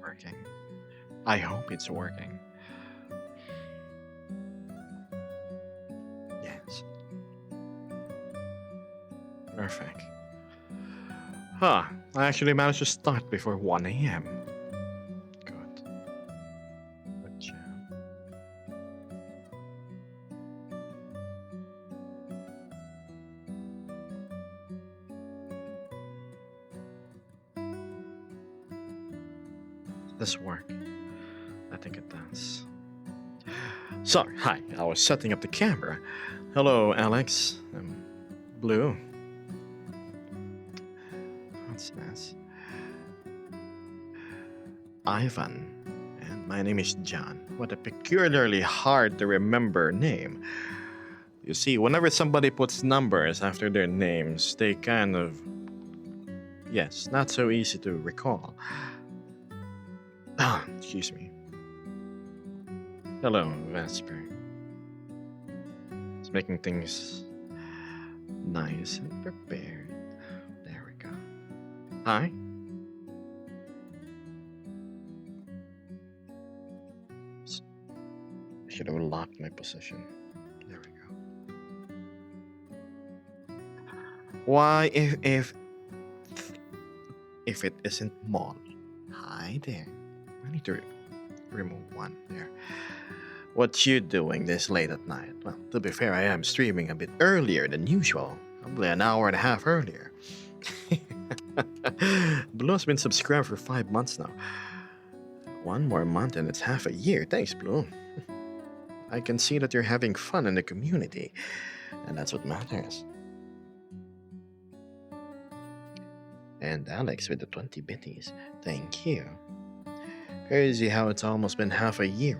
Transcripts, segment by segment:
working. I hope it's working. Yes. Perfect. Huh. I actually managed to start before 1 a.m. Good. Good job. Does this work? I think it does. Sorry, hi. I was setting up the camera. Hello, Alex. Blue. What's this? Ivan. And my name is John. What a peculiarly hard to remember name. You see, whenever somebody puts numbers after their names, they kind of. Yes, not so easy to recall. Ah, excuse me. Hello, Vesper. It's making things nice and prepared. There we go. Hi. I should have locked my position. There we go. Why, if it isn't Molly? Hi there. I need to remove one there. What you doing this late at night? Well, to be fair, I am streaming a bit earlier than usual. Probably an hour and a half earlier. Blue has been subscribed for 5 months now. One more month and it's half a year. Thanks, Blue. I can see that you're having fun in the community, and that's what matters. And Alex with the 20 bitties. Thank you. Crazy how it's almost been half a year.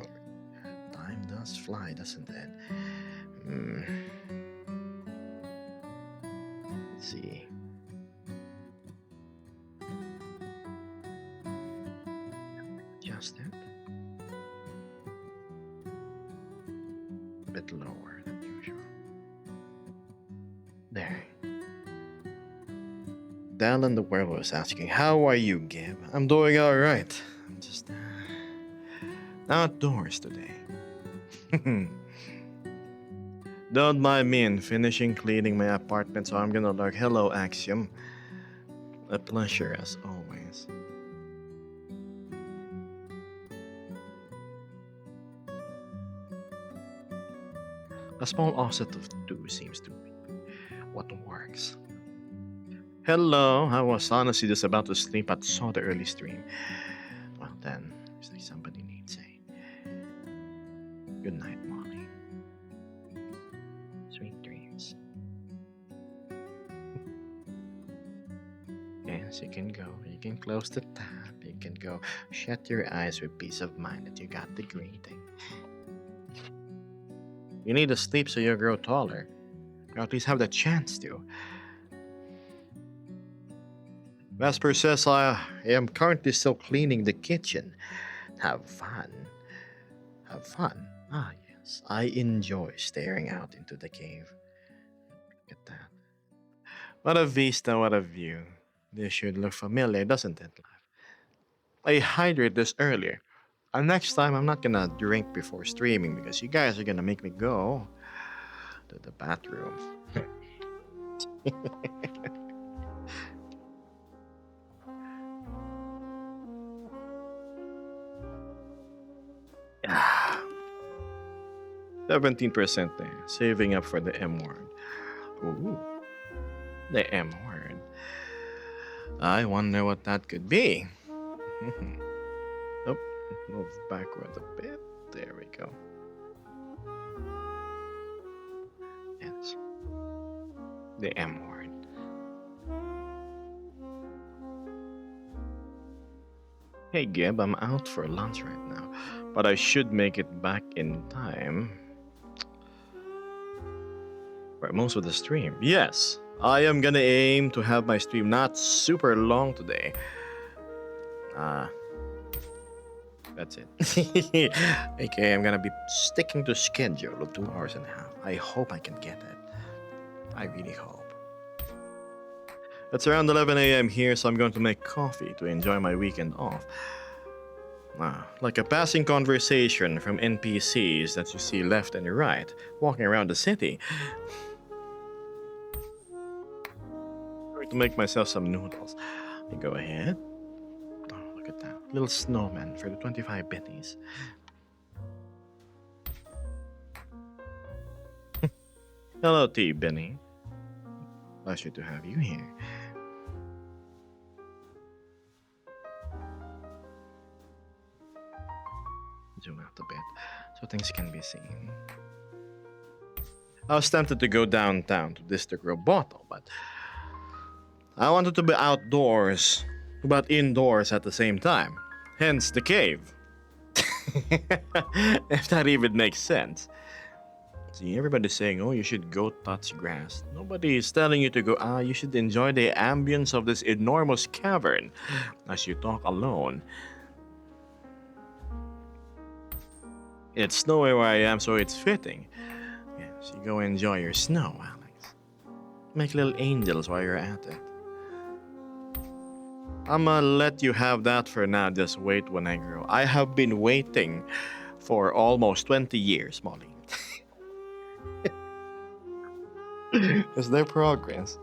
Time does fly, doesn't it? Let's see. Adjust it. A bit lower than usual. There. Dallin the werewolf is asking, how are you, Gib? I'm doing alright. I'm just outdoors today. Don't mind me in finishing cleaning my apartment, so I'm gonna lurk. Hello, Axiom. A pleasure as always. A small offset of 2 seems to be what works. Hello, I was honestly just about to sleep but saw the early stream. Well then, looks like somebody needs a good night, Molly. Sweet dreams. Yes, you can go. You can close the tab. You can go shut your eyes with peace of mind that you got the greeting. You need to sleep so you grow taller. Or at least have the chance to. Vesper says I am currently still cleaning the kitchen. Have fun. Have fun. Ah, yes. I enjoy staring out into the cave. Look at that. What a vista, what a view. This should look familiar, doesn't it, life? I hydrated this earlier. And next time, I'm not gonna drink before streaming because you guys are gonna make me go to the bathroom. Ah, 17% there, saving up for the M word. Ooh, the M word. I wonder what that could be. Oh, move backward a bit. There we go. Yes, the M word. Hey Gib, I'm out for lunch right now, but I should make it back in time for most of the stream. Yes, I am gonna aim to have my stream not super long today. That's it. Okay, I'm gonna be sticking to schedule of 2 hours and a half. I hope I can get it. I really hope. It's around 11 a.m. here, so I'm going to make coffee to enjoy my weekend off. Like a passing conversation from NPCs that you see left and right, walking around the city. I'm going to make myself some noodles. You go ahead. Oh, look at that. Little snowman for the 25 pennies. Hello, T. Benny. Pleasure to have you here. Zoom out a bit so things can be seen. I was tempted to go downtown to District Roboto, but I wanted to be outdoors, but indoors at the same time. Hence the cave. If that even makes sense. See, everybody's saying, oh, you should go touch grass. Nobody is telling you to go, you should enjoy the ambience of this enormous cavern as you talk alone. It's snowy where I am, so it's fitting. Yes, you go enjoy your snow, Alex. Make little angels while you're at it. I'ma let you have that for now, just wait when I grow. I have been waiting for almost 20 years, Molly. Is there progress?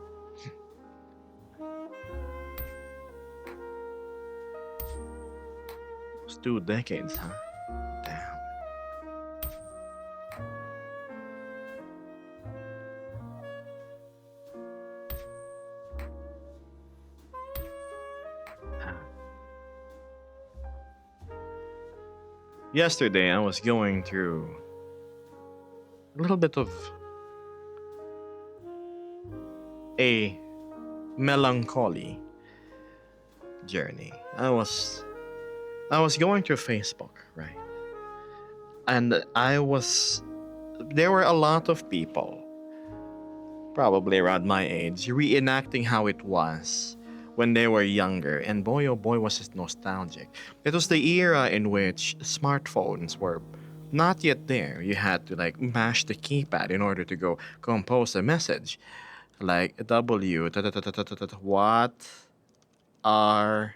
It's 2 decades, huh? Damn. Yesterday, I was going through a little bit of a melancholy journey. I was going through Facebook, right? And there were a lot of people, probably around my age, reenacting how it was when they were younger. And boy, oh boy, was it nostalgic. It was the era in which smartphones were not yet there. You had to like mash the keypad in order to go compose a message. Like W, what are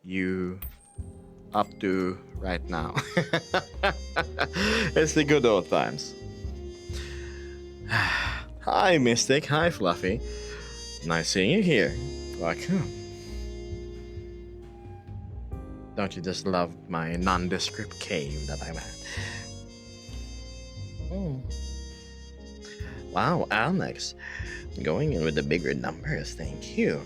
you up to right now? It's the good old times. Hi, Mystic. Hi, Fluffy. Nice seeing you here. Welcome. Don't you just love my nondescript cave that I'm at? Wow, Alex. Going in with the bigger numbers, thank you.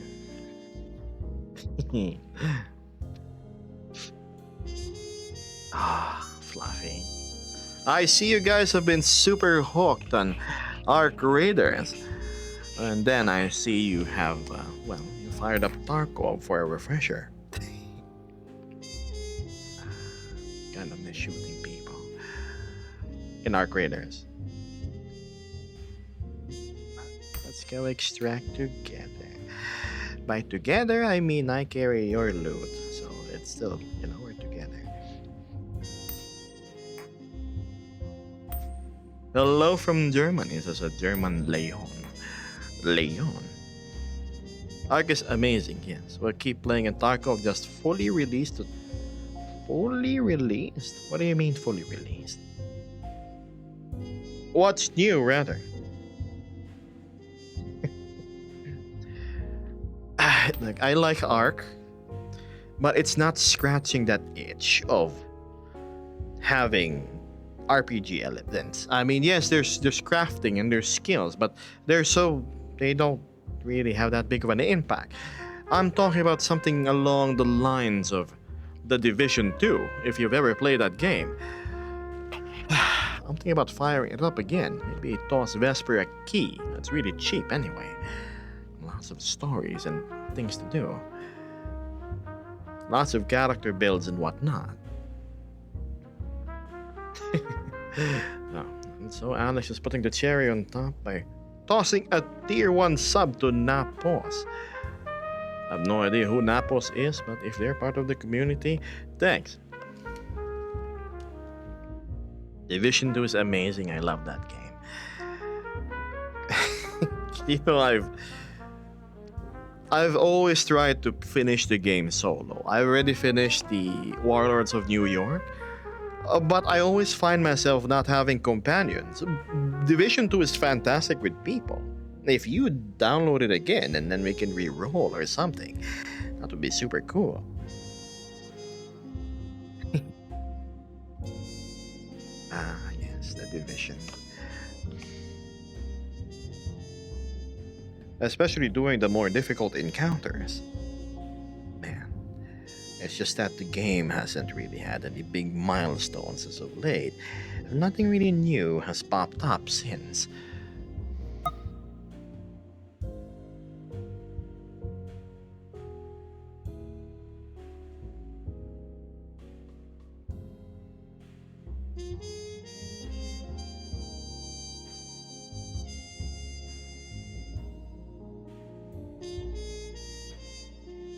Fluffy. I see you guys have been super hooked on Arc Raiders. And then I see you have, you fired up Tarkov for a refresher. Kind of miss shooting people in Arc Raiders. Let's go extract together. By together, I mean I carry your loot, so it's still, we're together. Hello from Germany, says a German Leon. Ark is amazing, yes. We'll keep playing, and Tarkov just fully released. Fully released? What do you mean fully released? What's new, rather? Like, I like Ark, but it's not scratching that itch of having RPG elements. I mean, yes, there's crafting and there's skills, but they don't really have that big of an impact. I'm talking about something along the lines of The Division 2, if you've ever played that game. I'm thinking about firing it up again. Maybe toss Vesper a key. It's really cheap anyway. Lots of stories and things to do. Lots of character builds and whatnot. And so Alex is putting the cherry on top by tossing a tier 1 sub to Napos. I have no idea who Napos is, but if they're part of the community, thanks. Division 2 is amazing. I love that game. I've always tried to finish the game solo. I already finished the Warlords of New York, but I always find myself not having companions. Division 2 is fantastic with people. If you download it again and then we can re-roll or something, that would be super cool. Ah, yes, the Division. Especially during the more difficult encounters. Man, it's just that the game hasn't really had any big milestones as of late. Nothing really new has popped up since.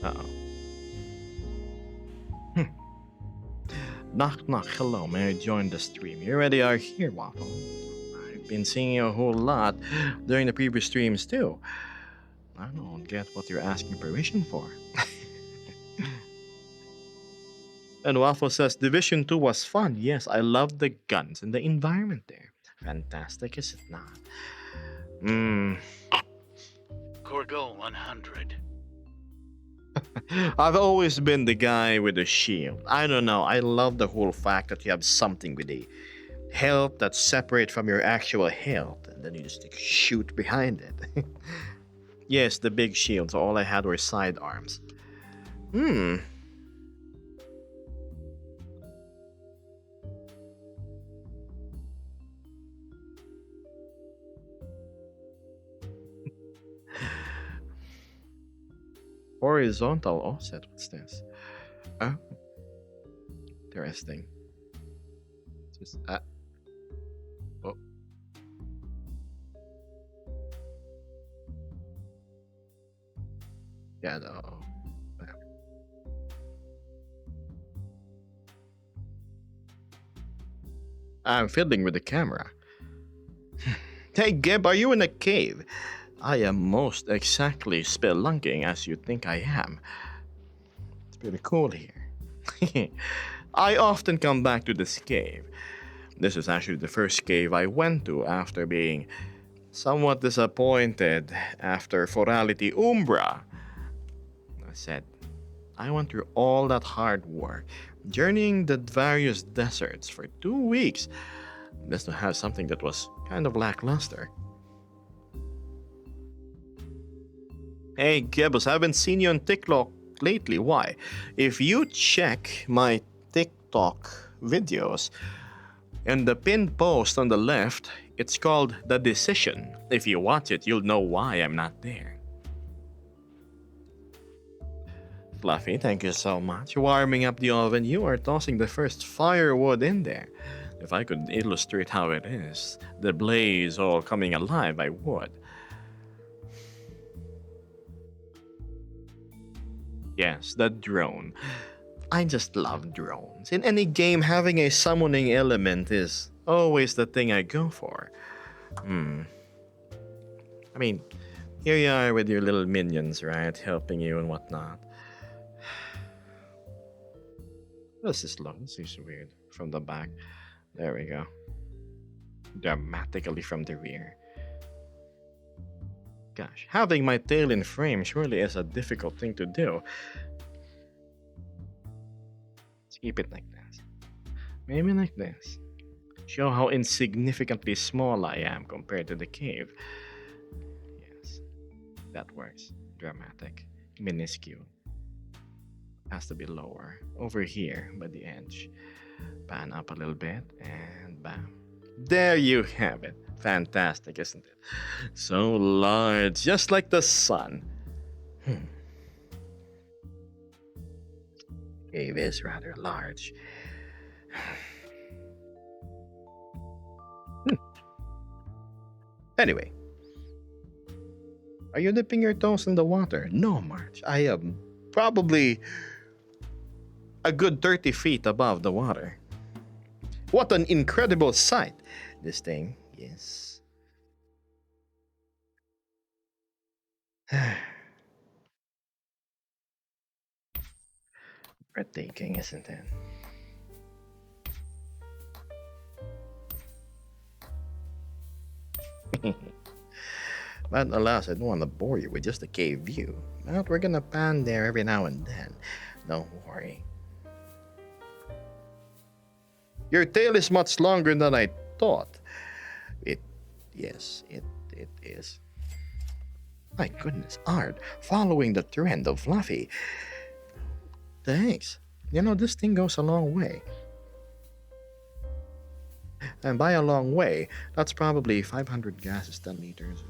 Uh-oh. Hmm. Knock knock, hello, may I join the stream? You already are here, Waffle. I've been seeing you a whole lot during the previous streams too. I don't get what you're asking permission for. And Waffle says Division 2 was fun. Yes, I loved the guns and the environment there. Fantastic, is it not? Hmm. Corgo 100. I've always been the guy with the shield. I don't know. I love the whole fact that you have something with a health that's separate from your actual health, and then you just shoot behind it. Yes, the big shields. All I had were sidearms. Hmm. Horizontal offset. What's this? Oh, interesting. Just oh. Yeah, no. I'm fiddling with the camera. Hey, Gib, are you in a cave? I am most exactly spelunking as you think I am. It's pretty cool here. I often come back to this cave. This is actually the first cave I went to after being somewhat disappointed after Forality Umbra. I said, I went through all that hard work, journeying the various deserts for 2 weeks, just to have something that was kind of lackluster. Hey, Gibbs, I haven't seen you on TikTok lately. Why? If you check my TikTok videos, in the pinned post on the left, it's called The Decision. If you watch it, you'll know why I'm not there. Fluffy, thank you so much. Warming up the oven, you are tossing the first firewood in there. If I could illustrate how it is, the blaze all coming alive, I would. Yes, the drone. I just love drones. In any game, having a summoning element is always the thing I go for. Hmm. I mean, here you are with your little minions, right? Helping you and whatnot. This is low. This is weird. From the back. There we go. Dramatically from the rear. Gosh, having my tail in frame surely is a difficult thing to do. Let's keep it like this. Maybe like this. Show how insignificantly small I am compared to the cave. Yes, that works. Dramatic. Minuscule. Has to be lower. Over here by the edge. Pan up a little bit and bam. There you have it. Fantastic, isn't it? So large, just like the sun. Cave is rather large. Anyway, are you dipping your toes in the water? No, March. I am probably a good 30 feet above the water. What an incredible sight! This thing, yes. breathtaking, isn't it? But alas, I don't want to bore you with just the cave view. But we're gonna pan there every now and then. Don't worry. Your tail is much longer than I thought. It, yes, it is. My goodness, Art, following the trend of Fluffy. Thanks. You know, this thing goes a long way. And by a long way, that's probably 500 gases, 10 liters.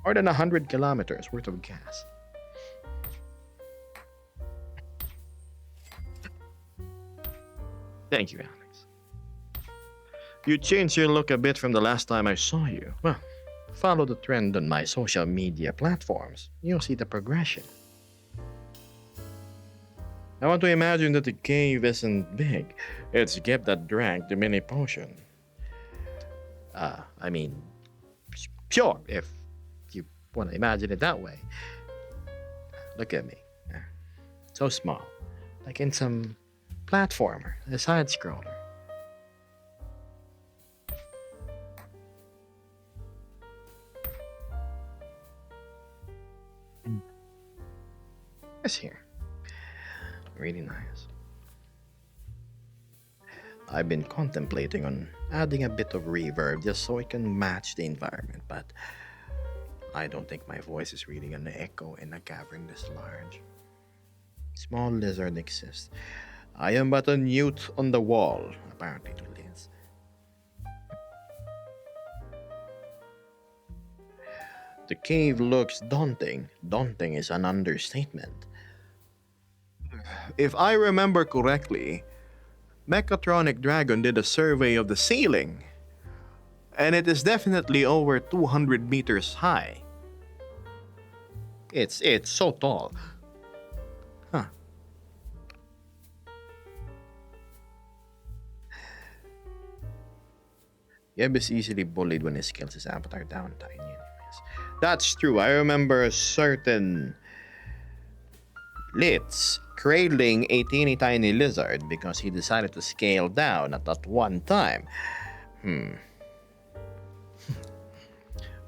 More than 100 kilometers worth of gas. Thank you, Alex. You changed your look a bit from the last time I saw you. Well, follow the trend on my social media platforms. You'll see the progression. I want to imagine that the cave isn't big. It's Gip that drank the mini potion. I mean, sure, if you want to imagine it that way. Look at me. So small. Like in some platformer, a side scroller. It's here. Really nice. I've been contemplating on adding a bit of reverb just so it can match the environment, but I don't think my voice is really gonna echo in a cavern this large. Small lizard exists. I am but a newt on the wall, apparently to Liz. The cave looks daunting. Daunting is an understatement. If I remember correctly, Mechatronic Dragon did a survey of the ceiling, and it is definitely over 200 meters high. It's so tall. Huh. Yeb is easily bullied when his skills is avatar down tiny anyways. That's true. I remember a certain Litz cradling a teeny tiny lizard because he decided to scale down at that one time.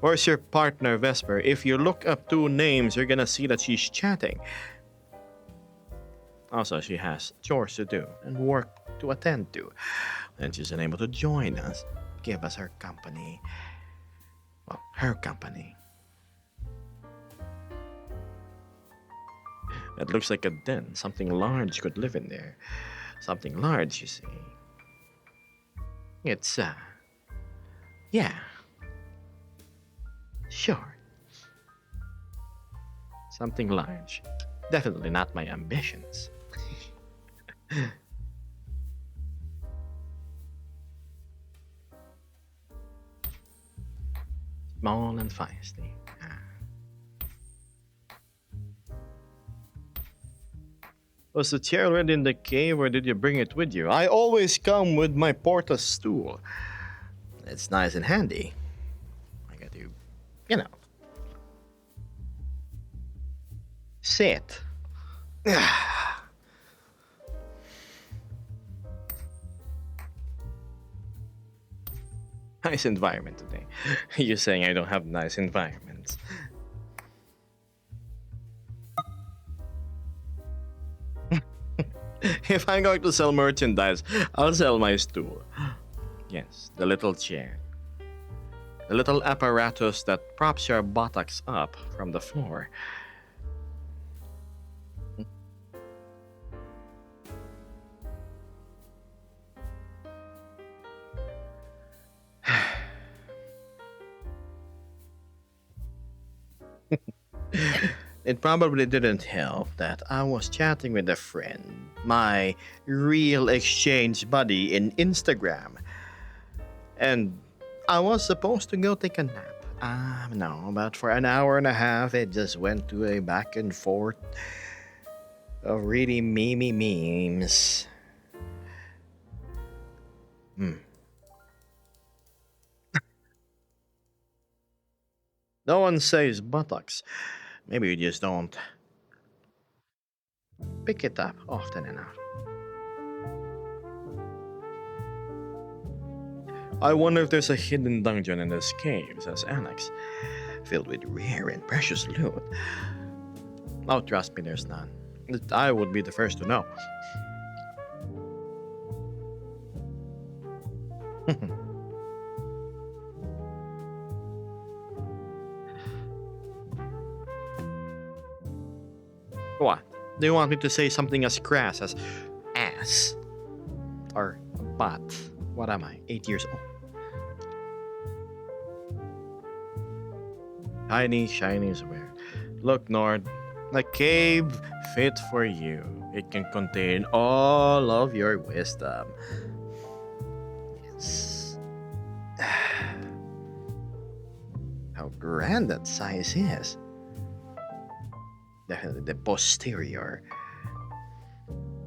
Where's your partner, Vesper? If you look up two names, you're gonna see that she's chatting. Also, she has chores to do and work to attend to, and she's unable to join us. Give us her company. Well, her company. It looks like a den. Something large could live in there. Something large, you see. It's, yeah. Sure. Something large. Definitely not my ambitions. Small and feisty. Was the chair already in the cave or did you bring it with you? I always come with my porta stool. It's nice and handy. I got to, you know, sit. Nice environment today. You're saying I don't have nice environments. If I'm going to sell merchandise, I'll sell my stool. Yes, the little chair. The little apparatus that props your buttocks up from the floor. It probably didn't help that I was chatting with a friend, my real exchange buddy in Instagram. And I was supposed to go take a nap. No, but for an hour and a half, it just went to a back and forth of really memey memes. No one says buttocks. Maybe you just don't pick it up often enough. I wonder if there's a hidden dungeon in this cave, says Alex, filled with rare and precious loot. Oh, trust me, there's none. I would be the first to know. What? Do you want me to say something as crass as ass? Or butt? What am I? 8 years old. Tiny, shiny swear. Look, Nord, the cave fit for you. It can contain all of your wisdom. Yes. How grand that size is. Definitely the posterior.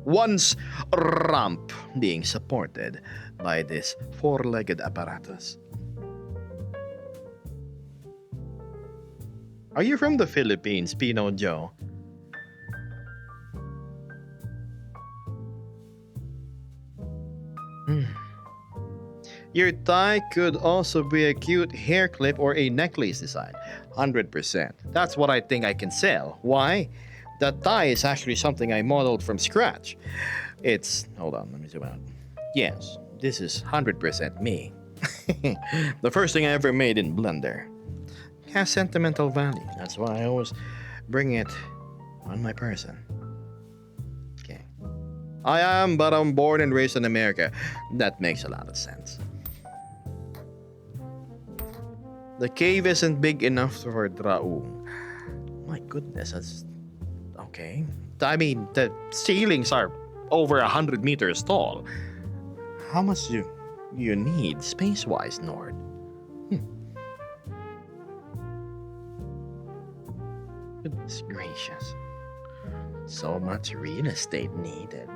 Once ramp being supported by this four-legged apparatus. Are you from the Philippines, Pino Joe? Hmm. Your tie could also be a cute hair clip or a necklace design. 100%. That's what I think I can sell. Why? The tie is actually something I modeled from scratch. It's. Hold on, let me zoom out. Yes, this is 100% me. The first thing I ever made in Blender. Has sentimental value. That's why I always bring it on my person. Okay. I am, but I'm born and raised in America. That makes a lot of sense. The cave isn't big enough for Draung. My goodness, that's okay. I mean, the ceilings are over 100 meters tall. How much do you need space-wise, Nord? Goodness gracious. So much real estate needed.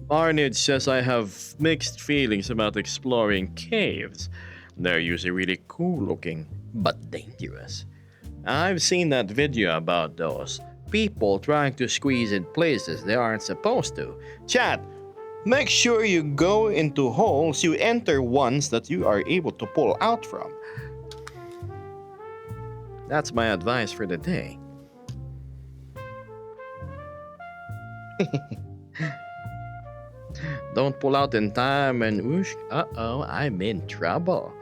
Arnid says I have mixed feelings about exploring caves. They're usually really cool looking, but dangerous. I've seen that video about those people trying to squeeze in places they aren't supposed to. Chat, make sure you go into holes you enter ones that you are able to pull out from. That's my advice for the day. Don't pull out in time and whoosh, uh-oh, I'm in trouble.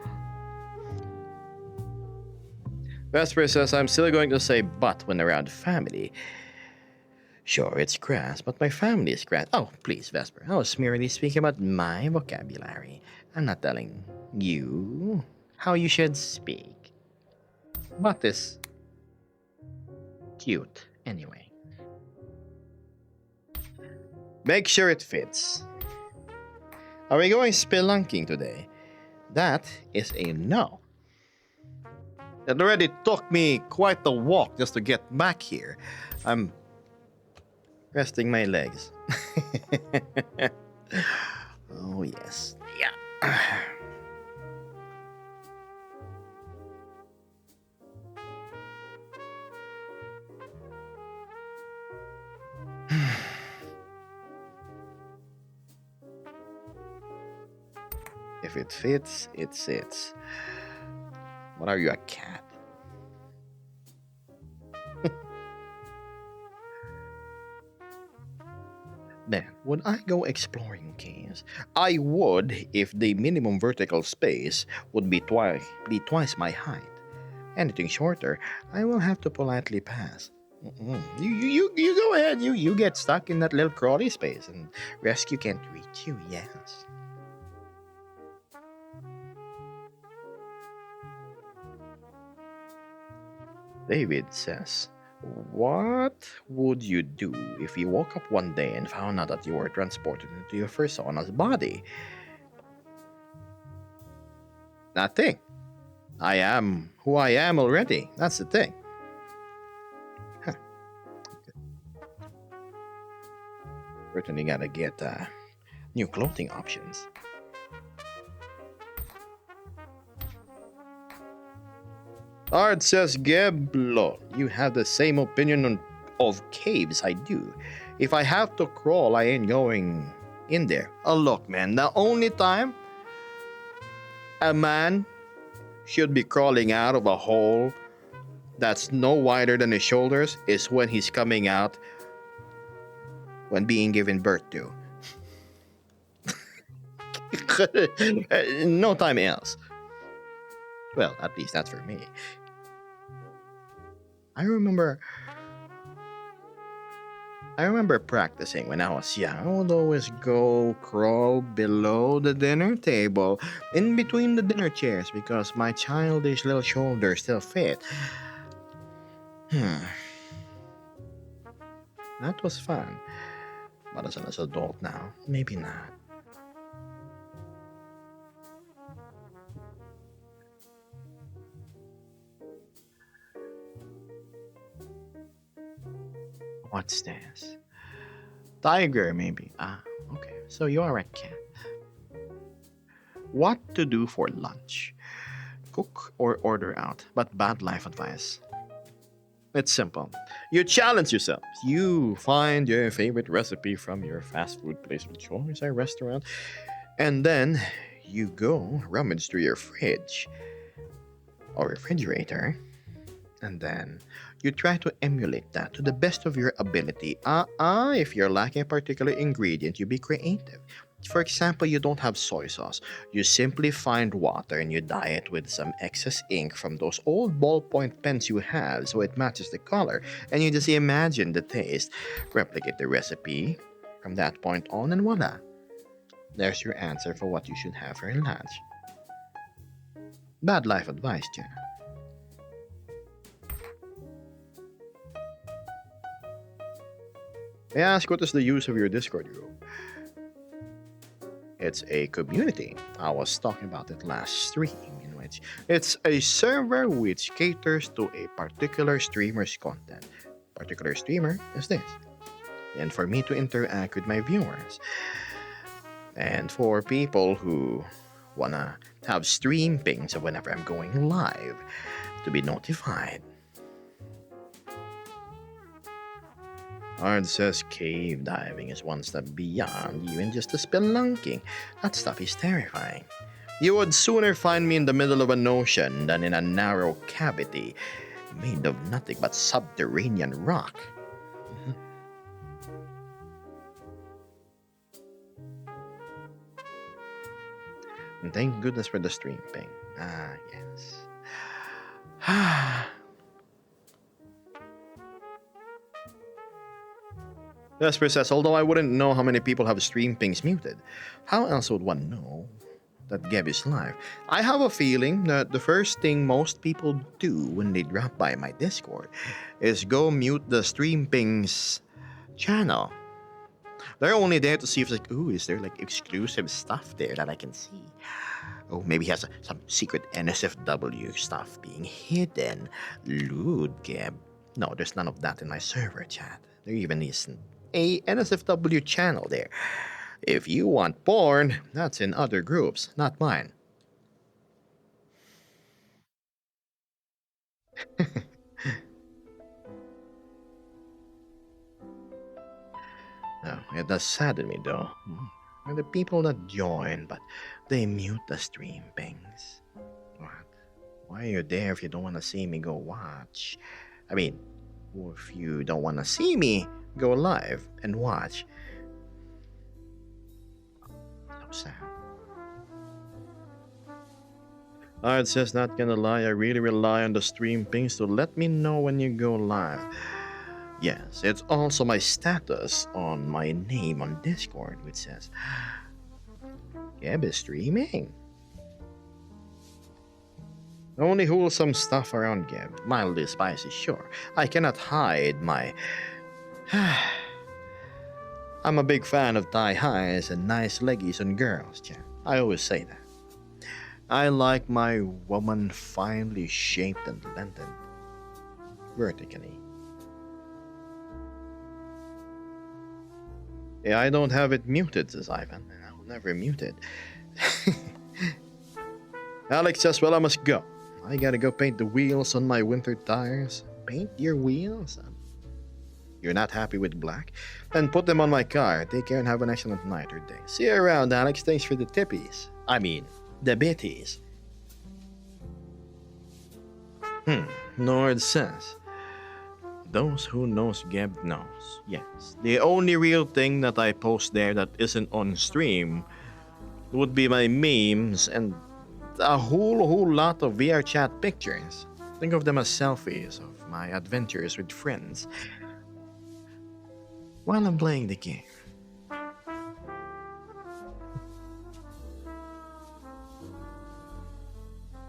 Vesper says I'm still going to say but when around family. Sure, it's crass, but my family is crass. Oh, please, Vesper. I was merely speaking about my vocabulary. I'm not telling you how you should speak. But is cute, anyway. Make sure it fits. Are we going spelunking today? That is a no. It already took me quite the walk just to get back here. I'm resting my legs. Oh, yes. Yeah. If it fits, it sits. What are you, a cat? Then, would I go exploring caves? I would if the minimum vertical space would be twice my height. Anything shorter, I will have to politely pass. You go ahead. You get stuck in that little crawly space, and rescue can't reach you. Yes. David says, what would you do if you woke up one day and found out that you were transported into your persona's body? Nothing. I am who I am already. That's the thing. Huh. Certainly gotta get new clothing options. Art says, Geblo, you have the same opinion of caves I do. If I have to crawl, I ain't going in there. Oh, look, man, the only time a man should be crawling out of a hole that's no wider than his shoulders is when he's coming out when being given birth to. No time else. Well, at least that's for me. I remember practicing when I was young. I would always go crawl below the dinner table, in between the dinner chairs, because my childish little shoulders still fit. That was fun. But as an adult now, maybe not. What's this? Tiger, maybe. Ah, okay. So you are a cat. What to do for lunch? Cook or order out, but bad life advice. It's simple. You challenge yourself. You find your favorite recipe from your fast food place of choice or restaurant, and then you go rummage through your fridge or refrigerator, and then you try to emulate that to the best of your ability. If you're lacking a particular ingredient, you be creative. For example, you don't have soy sauce. You simply find water and you dye it with some excess ink from those old ballpoint pens you have so it matches the color. And you just imagine the taste, replicate the recipe from that point on, and voila. There's your answer for what you should have for lunch. Bad life advice, Jenna. May I ask what is the use of your Discord group? It's a community. I was talking about it last stream, in which it's a server which caters to a particular streamer's content. Particular streamer is this. And for me to interact with my viewers. And for people who wanna have stream pings whenever I'm going live to be notified. Ard says cave diving is one step beyond even just the spelunking. That stuff is terrifying. You would sooner find me in the middle of an ocean than in a narrow cavity made of nothing but subterranean rock. And thank goodness for the stream ping. Ah, yes. Vesper says, although I wouldn't know how many people have stream pings muted, how else would one know that Geb is live? I have a feeling that the first thing most people do when they drop by my Discord is go mute the stream pings channel. They're only there to see if, like, ooh, is there like exclusive stuff there that I can see? Oh, maybe he has some secret NSFW stuff being hidden. Lewd, Geb. No, there's none of that in my server chat. There even isn't a NSFW channel there. If you want porn, that's in other groups, not mine. No, it does sadden me though. Are the people that join, but they mute the stream pings. What? Why are you there if you don't want to see me go watch? I mean, if you don't want to see me, go live and watch. So sad. Art says, not gonna lie, I really rely on the stream pings to let me know when you go live. Yes, it's also my status on my name on Discord, which says, Geb is streaming. Only wholesome stuff around Geb. Mildly spicy, sure. I cannot hide my... I'm a big fan of thigh highs and nice leggies on girls, Jen. I always say that. I like my woman finely shaped and lengthened vertically. Yeah, I don't have it muted, says Ivan. I'll never mute it. Alex says, well, I must go. I gotta go paint the wheels on my winter tires. Paint your wheels? You're not happy with black? Then put them on my car. Take care and have an excellent night or day. See you around, Alex. Thanks for the tippies. I mean, the bitties. Nord says, those who knows Geb knows. Yes. The only real thing that I post there that isn't on stream would be my memes and a whole lot of VR chat pictures. Think of them as selfies of my adventures with friends while I'm playing the game.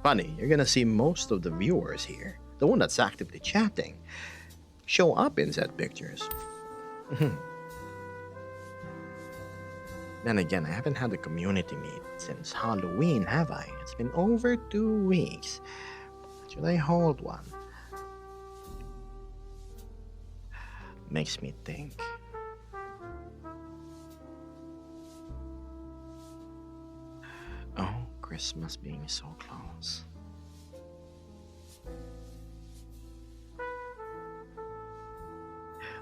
Funny, you're gonna see most of the viewers here, the one that's actively chatting, show up in said pictures. Then again, I haven't had a community meet since Halloween, have I? It's been over 2 weeks. Should I hold one? Makes me think. Oh, Christmas being so close.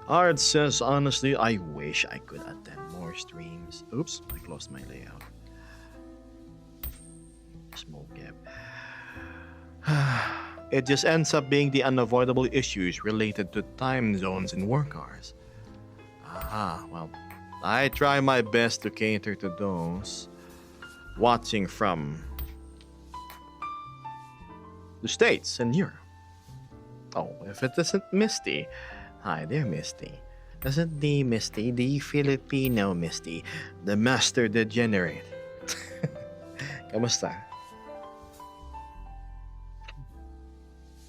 Art says, honestly, I wish I could attend more streams. Oops, I closed my layout. Small gap. It just ends up being the unavoidable issues related to time zones and work hours. Well, I try my best to cater to those watching from the States and Europe. Oh, if it isn't Misty. Hi there, Misty. Isn't the Misty the Filipino Misty, the master degenerate? Kamusta?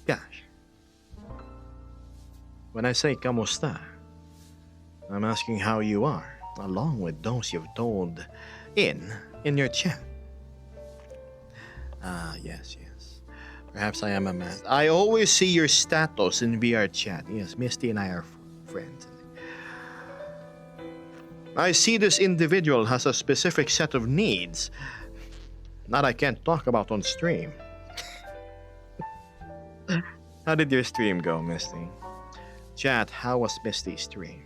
Gosh. When I say kamusta, I'm asking how you are, along with those you've told in your chat. Yes. Perhaps I am a man. I always see your status in VR chat. Yes, Misty and I are friends. I see this individual has a specific set of needs that I can't talk about on stream. How did your stream go, Misty? Chat, how was Misty's stream?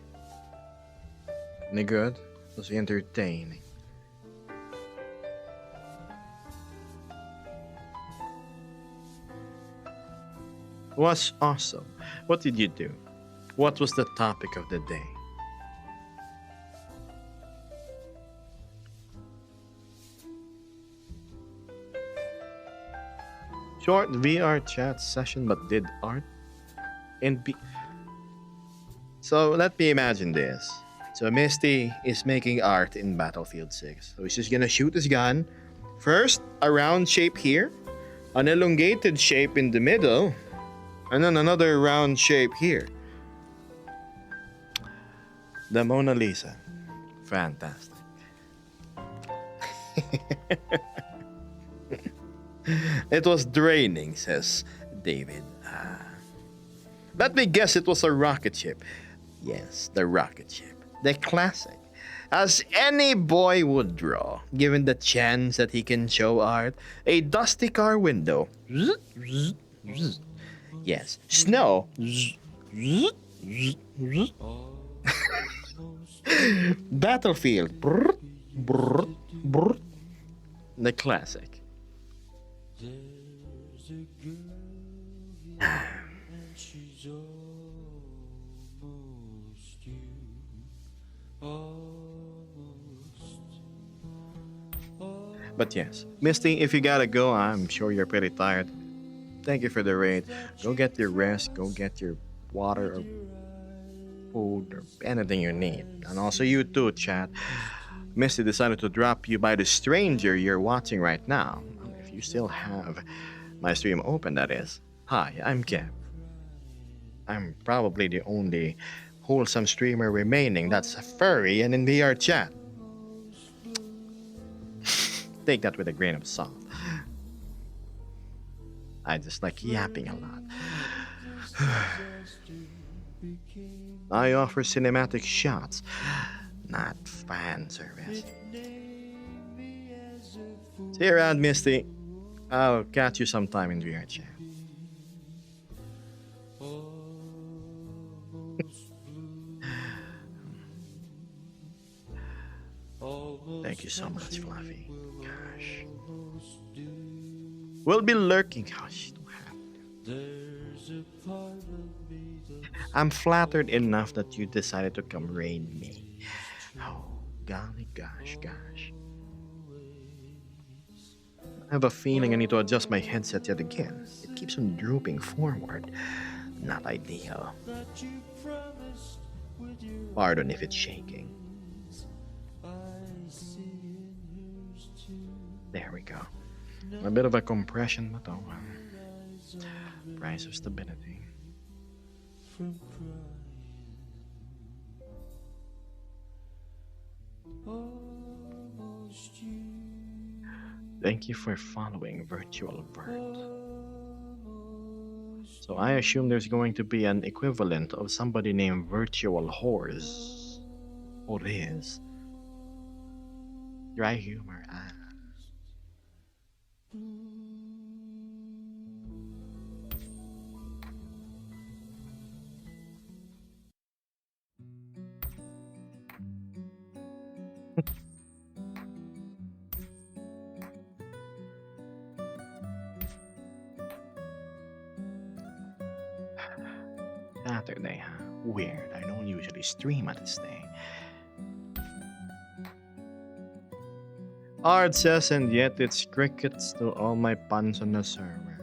Any good? Was it entertaining? Was awesome. What did you do? What was the topic of the day? Short VR chat session, but did art and be. So let me imagine this. So Misty is making art in Battlefield 6. So he's just gonna shoot his gun. First, a round shape here, an elongated shape in the middle, and then another round shape here. The Mona Lisa. Fantastic. It was draining, says David. Let me guess it was a rocket ship. Yes, the rocket ship. The classic. As any boy would draw, given the chance that he can show art. A dusty car window. Yes. Snow. Battlefield. The classic. But yes, Misty, if you gotta go, I'm sure you're pretty tired. Thank you for the raid. Go get your rest, go get your water or food or anything you need. And also you too, chat. Misty decided to drop you by the stranger you're watching right now. If you still have my stream open, that is. Hi, I'm Kev. I'm probably the only wholesome streamer remaining that's a furry and in VR chat. Take that with a grain of salt. I just like yapping a lot. I offer cinematic shots, not fan service. See you around, Misty. I'll catch you sometime in VR chat. Thank you so much, Fluffy. Gosh. We'll be lurking. Gosh, don't have to. I'm flattered enough that you decided to come raid me. Oh, golly gosh, gosh. I have a feeling I need to adjust my headset yet again. It keeps on drooping forward. Not ideal. Pardon if it's shaking. There we go. A bit of a compression, but oh well. Price of stability. Thank you for following Virtual Vert. So I assume there's going to be an equivalent of somebody named Virtual Horse. Or is. Dry humor. Ah. Saturday, huh? Weird. I don't usually stream on this day. Art says, and yet it's crickets to all my puns on the server.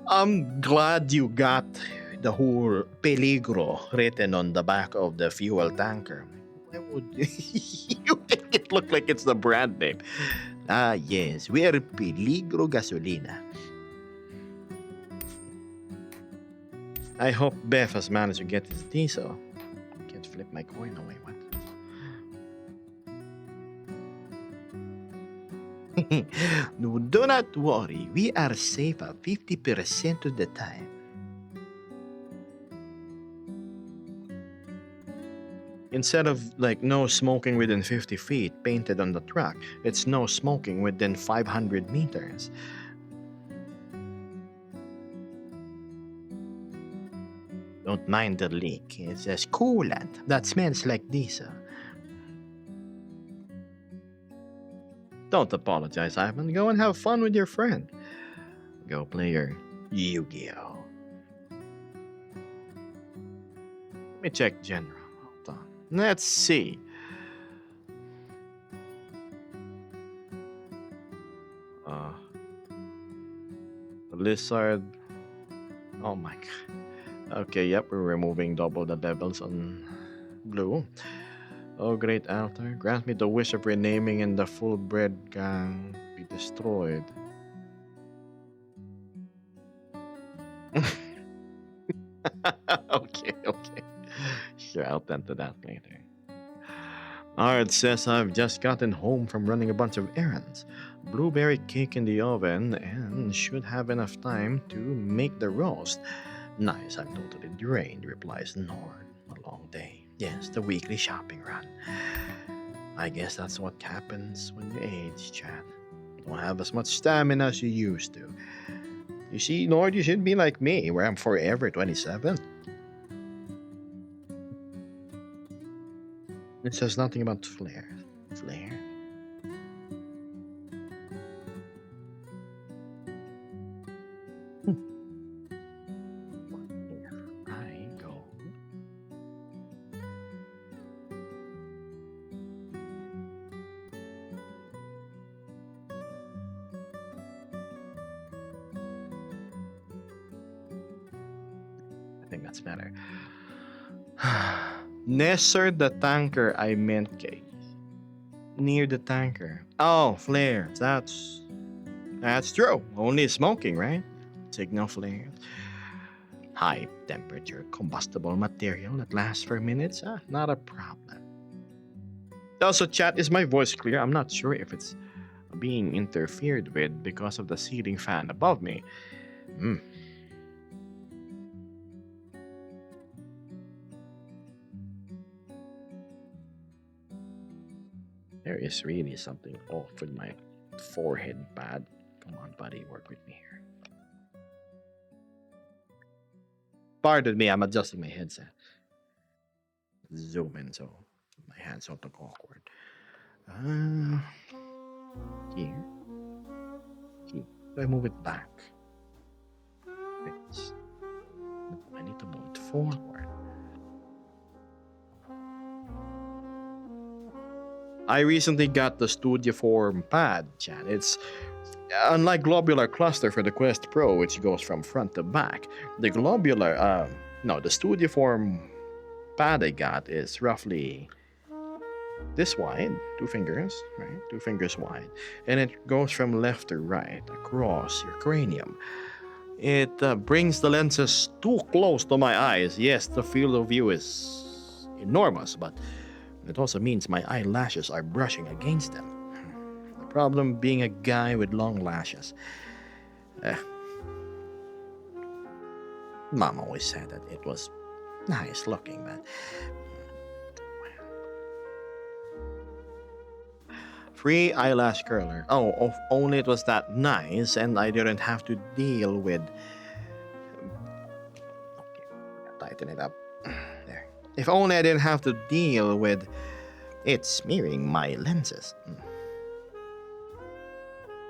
I'm glad you got the whole peligro written on the back of the fuel tanker. Why would you make it look like it's the brand name? Ah, yes, we are Peligro Gasolina. I hope Beth has managed to get his diesel. I can't flip my coin away. What? No, do not worry. We are safe 50% of the time. Instead of like no smoking within 50 feet painted on the truck, it's no smoking within 500 meters. Don't mind the leak. It says coolant that smells like diesel. Don't apologize, Ivan. Go and have fun with your friend. Go play your Yu-Gi-Oh. Let me check general. Hold on. Let's see. Lizard. Oh my god. Okay, yep, we're removing double the levels on blue. Oh, great altar, grant me the wish of renaming and the full bread gang be destroyed. Okay. Sure, I'll tend to that later. Art says I've just gotten home from running a bunch of errands. Blueberry cake in the oven and should have enough time to make the roast. Nice, I'm totally drained, replies Nord. A long day. Yes, the weekly shopping run. I guess that's what happens when you age, Chad. Don't have as much stamina as you used to. You see, Nord, you should be like me, where I'm forever 27. It says nothing about Flair. Flair? I go. I think that's better. Nesser the tanker, I meant case. Near the tanker. Oh, flare. That's true. Only smoking, right? Signal flare. High temperature combustible material that lasts for minutes. Not a problem. Also, chat, is my voice clear? I'm not sure if it's being interfered with because of the ceiling fan above me. There is really something off with my forehead pad. Come on, buddy, work with me here. Pardon me, I'm adjusting my headset. Zoom in so my hands don't look awkward. Here. Here. Do I move it back? This. No, I need to move it forward. I recently got the Studioform pad, Chan. It's unlike Globular Cluster for the Quest Pro, which goes from front to back. The the Studioform pad I got is roughly this wide, 2 fingers, right? 2 fingers wide, and it goes from left to right across your cranium. It brings the lenses too close to my eyes. Yes, the field of view is enormous, but it also means my eyelashes are brushing against them. The problem being a guy with long lashes. Mom always said that it was nice looking, but free eyelash curler. Oh, if only it was that nice and I didn't have to deal with. Okay, tighten it up. There. If only I didn't have to deal with it smearing my lenses.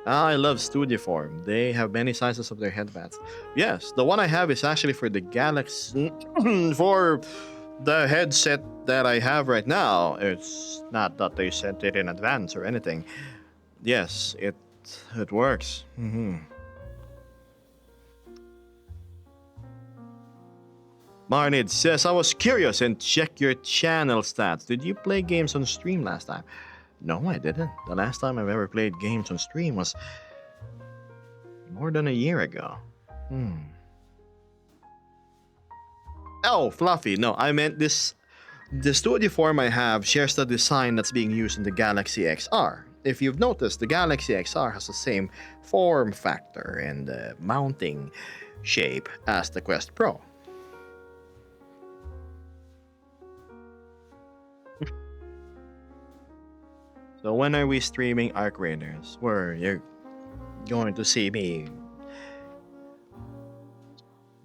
I love Studioform. They have many sizes of their headbands. Yes, the one I have is actually for the Galaxy. For the headset that I have right now. It's not that they sent it in advance or anything. Yes, it works. Marnid says, I was curious and checked your channel stats. Did you play games on stream last time? No, I didn't. The last time I've ever played games on stream was more than a year ago. Oh, Fluffy. No, I meant this. The Studioform I have shares the design that's being used in the Galaxy XR. If you've noticed, the Galaxy XR has the same form factor and mounting shape as the Quest Pro. So when are we streaming Arc Raiders? Where you're going to see me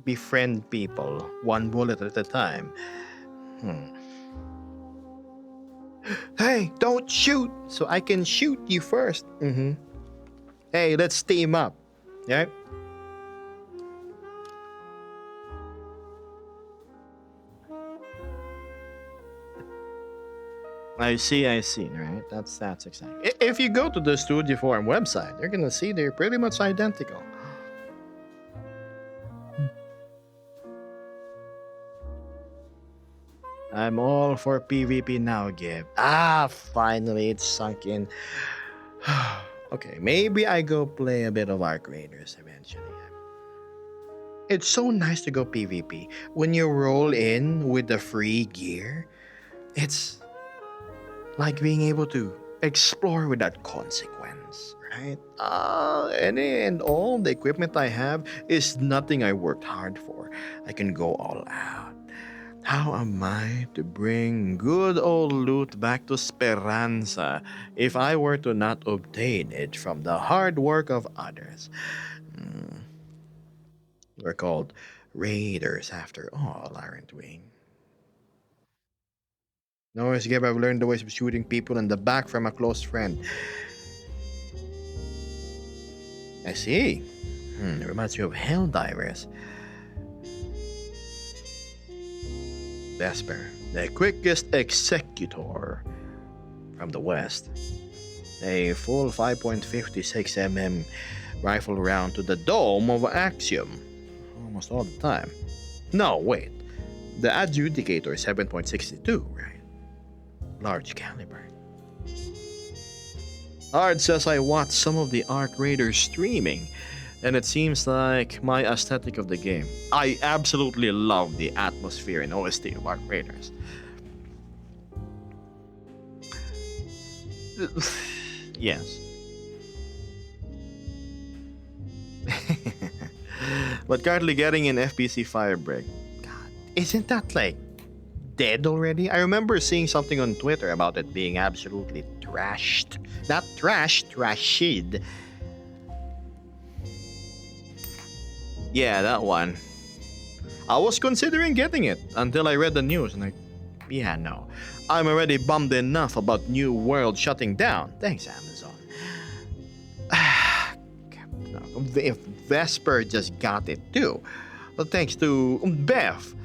befriend people one bullet at a time. Hey, don't shoot, so I can shoot you first. Hey, let's team up. Yeah. I see, right? That's exactly. If you go to the Studioform website, you're gonna see they're pretty much identical. I'm all for PvP now, Gib. Finally it's sunk in. Okay, maybe I go play a bit of Arc Raiders eventually. It's so nice to go PvP. When you roll in with the free gear, it's like being able to explore without consequence, right? And all the equipment I have is nothing I worked hard for. I can go all out. How am I to bring good old loot back to Speranza if I were to not obtain it from the hard work of others? We're called raiders after all, aren't we? No worries, Gab. I've learned the ways of shooting people in the back from a close friend. I see. It reminds me of Helldivers. Vesper, the quickest executor from the west. A full 5.56mm rifle round to the dome of Axiom. Almost all the time. No, wait. The Adjudicator is 7.62, right? Large caliber. Hard says I watched some of the Arc Raiders streaming, and it seems like my aesthetic of the game. I absolutely love the atmosphere and OST of Arc Raiders. Yes. But currently getting an FBC Firebreak. God, isn't that like dead already? I remember seeing something on Twitter about it being absolutely trashed. Not trashed, trashed. Yeah, that one. I was considering getting it until I read the news and yeah, no. I'm already bummed enough about New World shutting down. Thanks, Amazon. No, if Vesper just got it too. Well, thanks to Bev.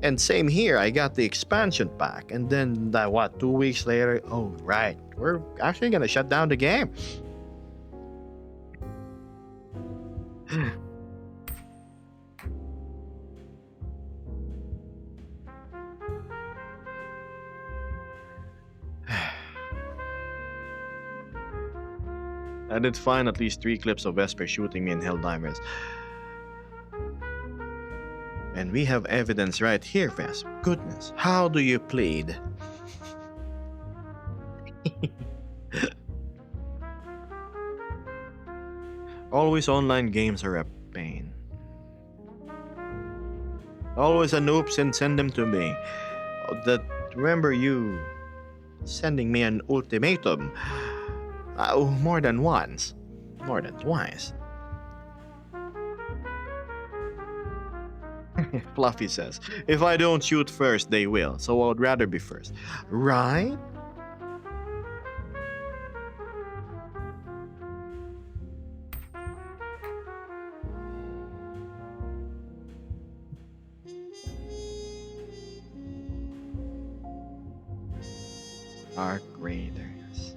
And same here, I got the expansion pack. And then, 2 weeks later, oh, right, we're actually gonna shut down the game. I did find at least 3 clips of Vesper shooting me in Helldivers. And we have evidence right here, Vesper. Goodness, how do you plead? Always online games are a pain. Always a noob and send them to me. Remember you sending me an ultimatum more than once, more than twice. Fluffy says, if I don't shoot first, they will, so I would rather be first. Right? Arc Raiders.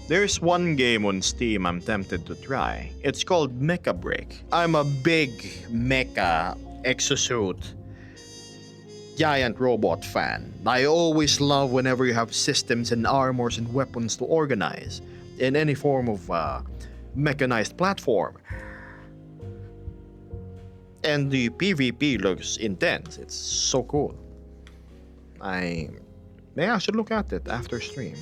There's one game on Steam I'm tempted to try. It's called Mecha Break. I'm a big mecha exosuit giant robot fan. I always love whenever you have systems and armors and weapons to organize in any form of mechanized platform. And the PvP looks intense. It's so cool. I should look at it after stream.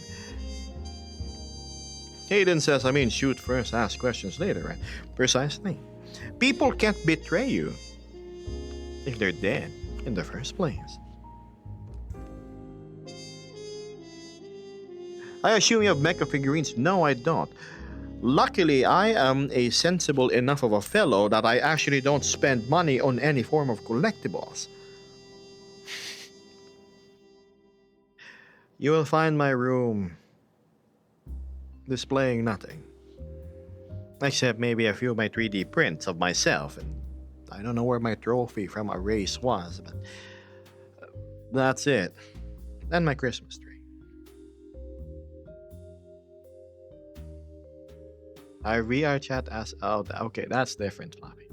Hayden says, shoot first, ask questions later, right? Precisely. People can't betray you if they're dead in the first place. I assume you have mecha figurines. No, I don't. Luckily, I am a sensible enough of a fellow that I actually don't spend money on any form of collectibles. You will find my room displaying nothing. Except maybe a few of my 3D prints of myself, and I don't know where my trophy from a race was, but that's it. And my Christmas tree. Our VR chat as okay, that's different, Floppy.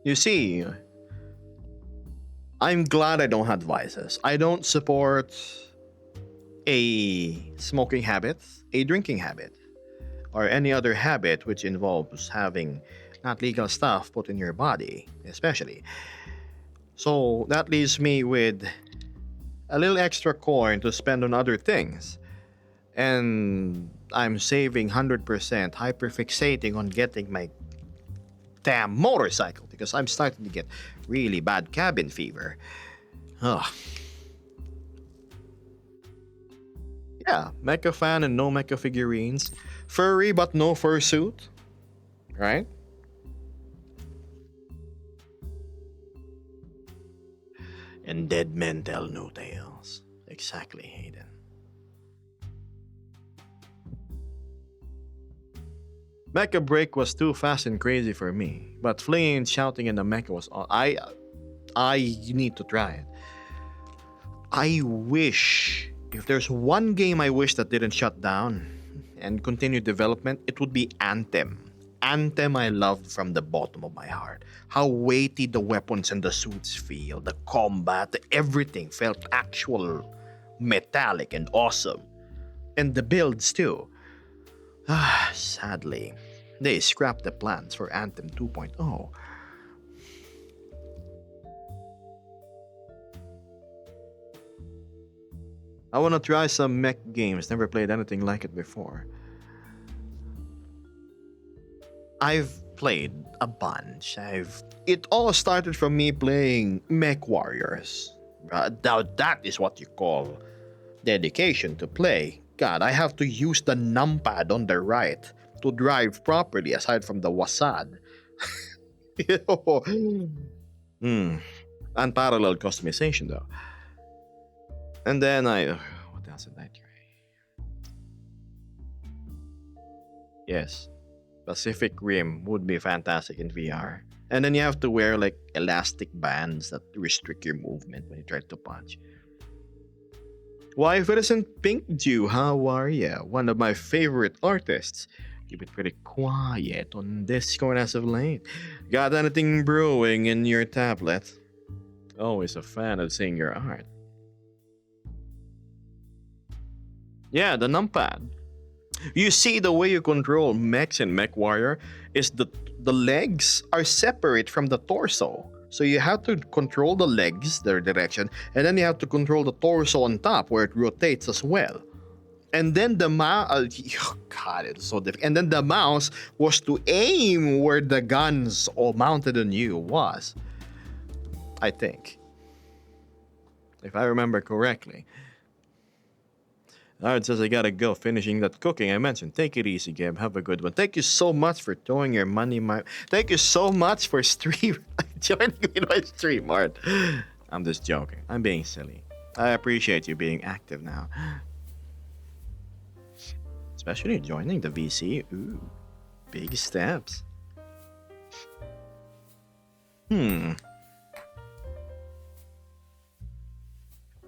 You see, I'm glad I don't have vices. I don't support a smoking habit, a drinking habit, or any other habit which involves having not legal stuff put in your body, especially. So that leaves me with a little extra coin to spend on other things. And I'm saving 100%, hyperfixating on getting my damn motorcycle because I'm starting to get really bad cabin fever. Ugh. Yeah, mecha fan and no mecha figurines. Furry but no fursuit. Right? And dead men tell no tales. Exactly, Hayden. Mecha Break was too fast and crazy for me, but flinging and shouting in the mecha was on. I need to try it. I wish, if there's one game I wish that didn't shut down and continue development, it would be Anthem. Anthem I loved from the bottom of my heart. How weighty the weapons and the suits feel, the combat, everything felt actual, metallic and awesome. And the builds too. Sadly, they scrapped the plans for Anthem 2.0. I want to try some mech games, never played anything like it before. I've played a bunch. It all started from me playing Mech Warriors. Now that is what you call dedication to play. God, I have to use the numpad on the right to drive properly aside from the wasad. Hmm. Unparalleled customization though. And then what else did I try? Yes, Pacific Rim would be fantastic in VR. And then you have to wear like elastic bands that restrict your movement when you try to punch. Why, if it isn't Pink Dew, how are ya? One of my favorite artists. Keep it pretty quiet on Discord as of late. Got anything brewing in your tablet? Always a fan of seeing your art. Yeah, the numpad. You see, the way you control mechs in Mech Warrior is the legs are separate from the torso. So you have to control the legs, their direction, and then you have to control the torso on top where it rotates as well. And then the mouse, oh God, it's so difficult. And then the mouse was to aim where the guns all mounted on you was. I think, if I remember correctly. Alright, says I gotta go. Finishing that cooking I mentioned. Take it easy, Gabe. Have a good one. Thank you so much for throwing your money Thank you so much for joining me in my stream, Art. I'm just joking. I'm being silly. I appreciate you being active now. Especially joining the VC. Ooh, big steps.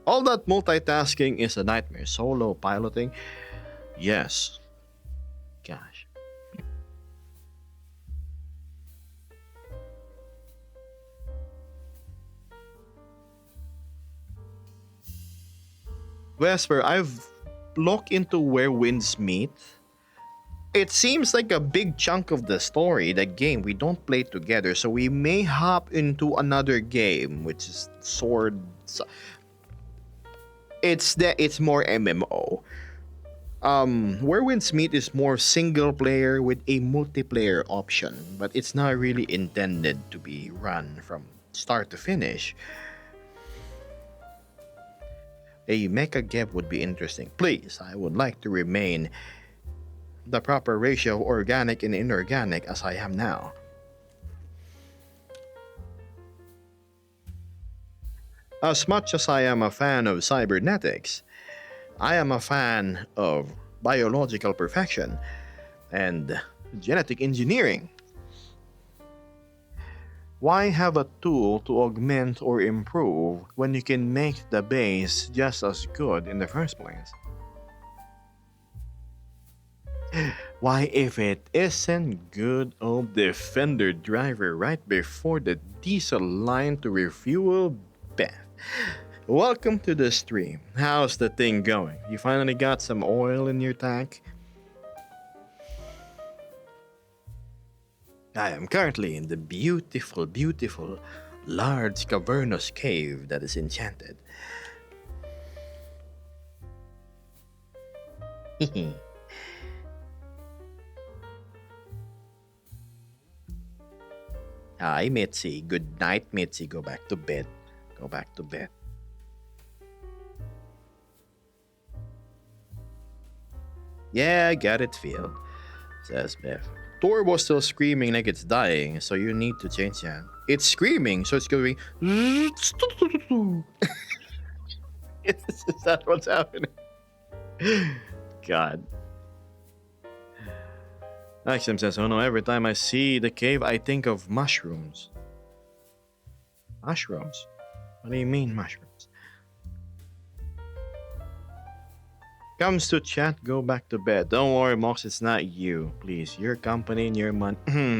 All that multitasking is a nightmare. Solo piloting? Yes. Gosh. Vesper, I've looked into where winds meet. It seems like a big chunk of the story, the game, we don't play together, so we may hop into another game, which is Swords. It's more MMO. Where Winds Meet is more single player with a multiplayer option, but it's not really intended to be run from start to finish. A mecha game would be interesting. Please, I would like to remain the proper ratio of organic and inorganic as I am now. As much as I am a fan of cybernetics, I am a fan of biological perfection and genetic engineering. Why have a tool to augment or improve when you can make the base just as good in the first place? Why, if it isn't good old Defender driver right before the diesel line to refuel Beth. Welcome to the stream. How's the thing going? You finally got some oil in your tank? I am currently in the beautiful, beautiful, large cavernous cave that is enchanted. Hi, Mitzi. Good night, Mitzi. Go back to bed. Go back to bed. Yeah, I got it filled, says Beth. Turbo's still screaming like it's dying, so you need to change that. It's screaming, so it's going. Is that what's happening? God. Maxim says, oh no, every time I see the cave, I think of mushrooms. Mushrooms? What do you mean, mushrooms? Comes to chat, go back to bed. Don't worry, Mox, it's not you. Please, your company and your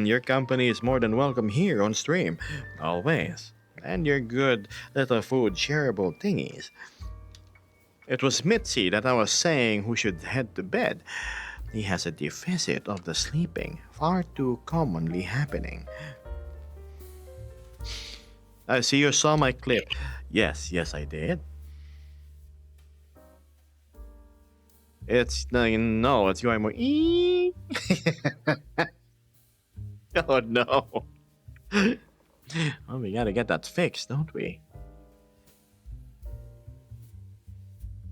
your company is more than welcome here on stream. Always. And your good little food shareable thingies. It was Mitzi that I was saying who should head to bed. He has a deficit of the sleeping, far too commonly happening. I see you saw my clip. Yes, I did. It's no, it's going more. Oh no. Well, we gotta get that fixed, don't we?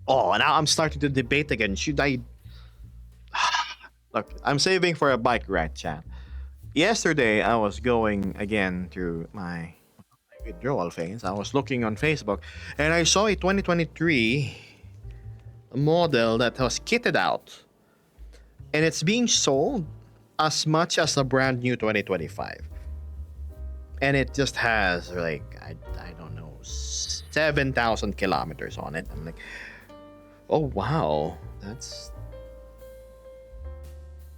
Oh, now I'm starting to debate again. Should I look? I'm saving for a bike ride, chat. Yesterday, I was going again through my withdrawal phase. I was looking on Facebook, and I saw a 2023 model that was kitted out, and it's being sold as much as a brand new 2025. And it just has like I don't know 7,000 kilometers on it. I'm like, oh wow, that's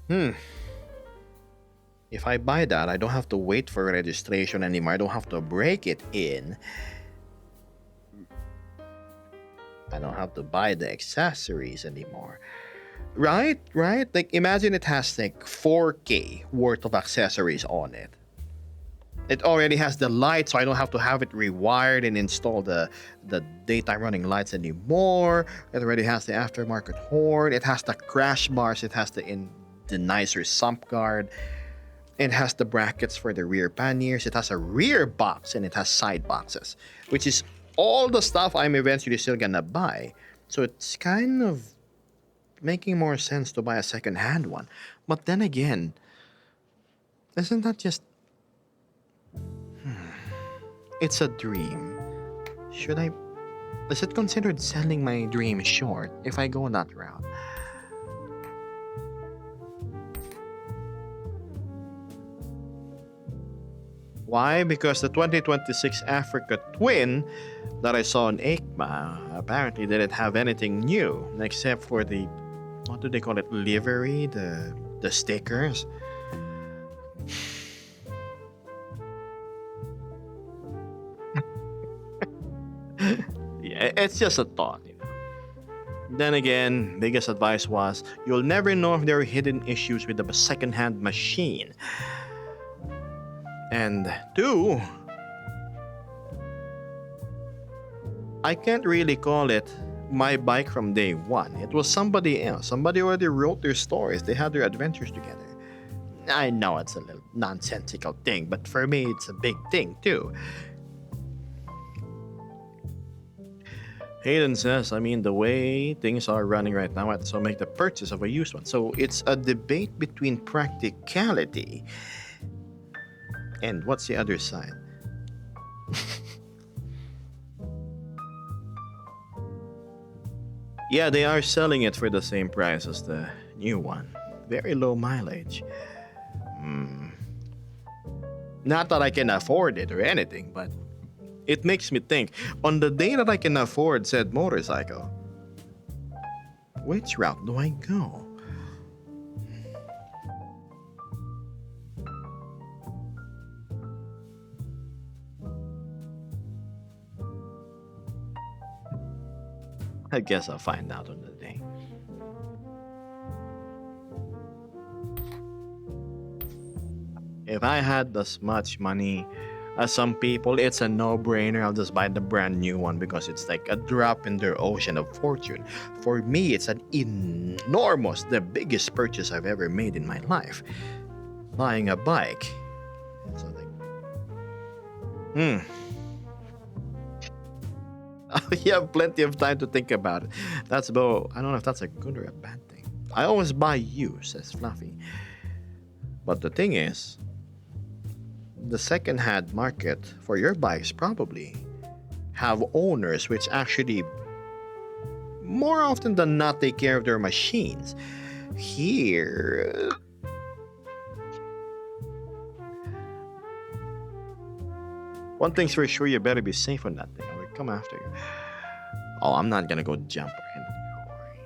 hmm. If I buy that, I don't have to wait for registration anymore. I don't have to break it in. I don't have to buy the accessories anymore. Right? Right? Like imagine it has like 4K worth of accessories on it. It already has the light, so I don't have to have it rewired and install the daytime running lights anymore. It already has the aftermarket horn. It has the crash bars. It has the nicer sump guard. It has the brackets for the rear panniers. It has a rear box and it has side boxes, which is all the stuff I'm eventually still gonna buy. So it's kind of making more sense to buy a second-hand one. But then again, isn't that just it's a dream? Should I is it considered selling my dream short if I go that route? Why? Because the 2026 Africa Twin that I saw in EICMA apparently didn't have anything new except for the what do they call it, livery, the stickers. Yeah, it's just a thought, you know. Then again, biggest advice was you'll never know if there are hidden issues with the second-hand machine. And two, I can't really call it my bike from day one. It was somebody else. Somebody already wrote their stories. They had their adventures together. I know it's a little nonsensical thing, but for me, it's a big thing too. Hayden says, I mean, the way things are running right now, I'd so make the purchase of a used one. So it's a debate between practicality and what's the other side? Yeah, they are selling it for the same price as the new one. Very low mileage. Hmm. Not that I can afford it or anything, but it makes me think on the day that I can afford said motorcycle, which route do I go? I guess I'll find out on the day. If I had this much money as some people, it's a no-brainer. I'll just buy the brand new one because it's like a drop in their ocean of fortune. For me, it's an enormous, the biggest purchase I've ever made in my life. Buying a bike. So like, hmm. You have plenty of time to think about it. That's about, I don't know if that's a good or a bad thing. I always buy you, says Fluffy. But the thing is, the second-hand market for your bikes probably have owners which actually more often than not take care of their machines. Here, one thing's for sure, you better be safe on that thing or we come after you. Oh, I'm not gonna go jump or anything. Don't worry.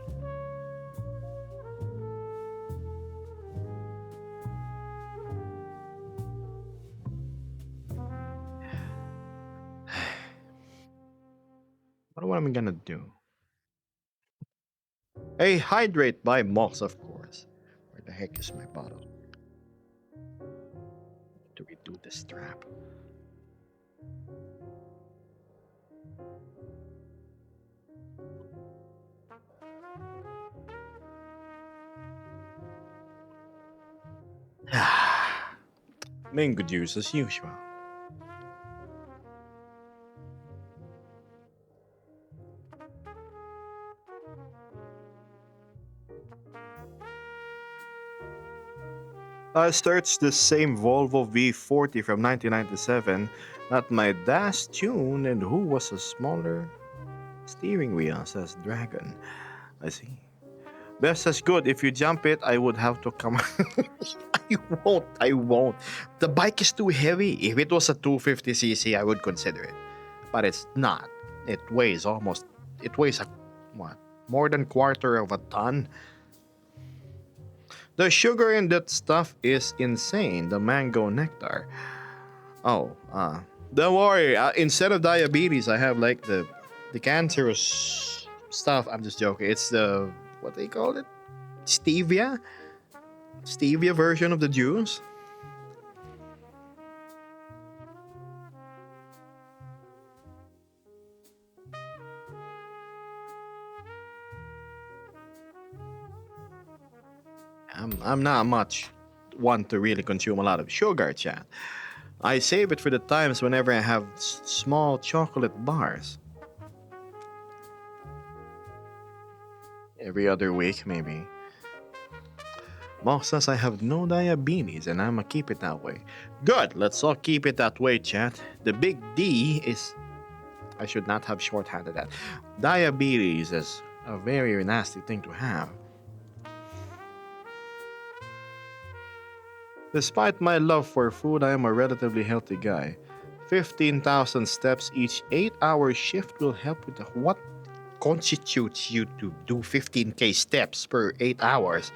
What am I gonna do? Hey, hydrate by Moss, of course. Where the heck is my bottle? Do we do the strap? Mango juice as usual. I searched the same Volvo V40 from 1997, not my dash tune, and who was a smaller steering wheel, says Dragon. I see. Best as good. If you jump it, I would have to come. I won't. The bike is too heavy. If it was a 250cc, I would consider it. But it's not. It weighs a, what? More than quarter of a ton. The sugar in that stuff is insane. The mango nectar. Oh, don't worry. Instead of diabetes, I have like the cancerous stuff. I'm just joking. It's the what they call it, stevia, stevia version of the juice. I'm not much one to really consume a lot of sugar, chat. I save it for the times whenever I have small chocolate bars. Every other week, maybe. Mom says I have no diabetes and I'ma keep it that way. Good, let's all keep it that way, chat. The big D is. I should not have shorthanded that. Diabetes is a very nasty thing to have. Despite my love for food, I am a relatively healthy guy. 15,000 steps each 8-hour shift will help with the what constitutes you to do 15k steps per 8 hours.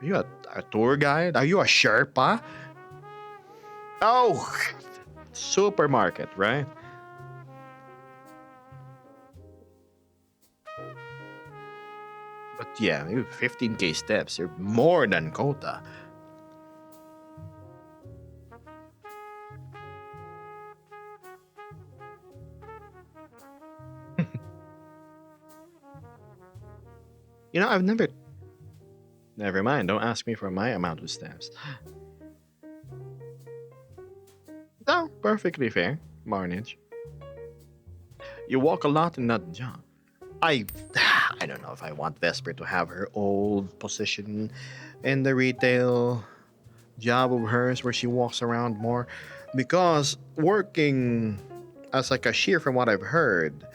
Are you a tour guide? Are you a Sherpa? Oh, supermarket, right? But yeah, you 15k steps. You're more than quota. I've never. Never mind. Don't ask me for my amount of steps. No, perfectly fair. Marnage. You walk a lot in that job. I I don't know if I want Vesper to have her old position in the retail job of hers where she walks around more because working as a cashier from what I've heard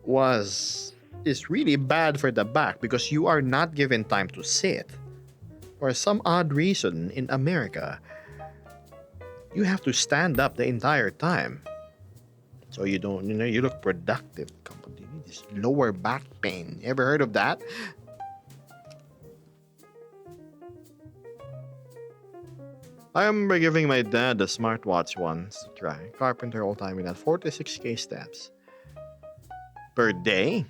was is really bad for the back because you are not given time to sit. For some odd reason in America, you have to stand up the entire time. So you don't, you look productive. This lower back pain. Ever heard of that? I remember giving my dad the smartwatch once to try. Carpenter all time in at 46k steps per day.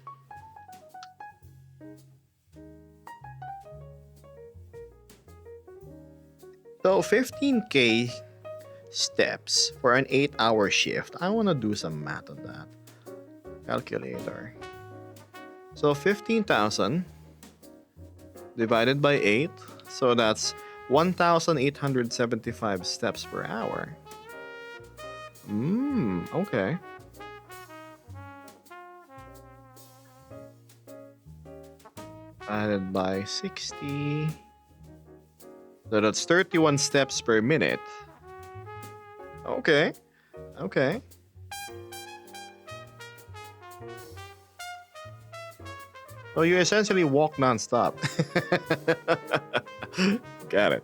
So 15k steps for an 8-hour shift. I want to do some math on that. Calculator. So 15,000 divided by 8. So that's 1,875 steps per hour. Okay. Divided by 60. So that's 31 steps per minute. Okay. Okay. So you essentially walk nonstop. Got it.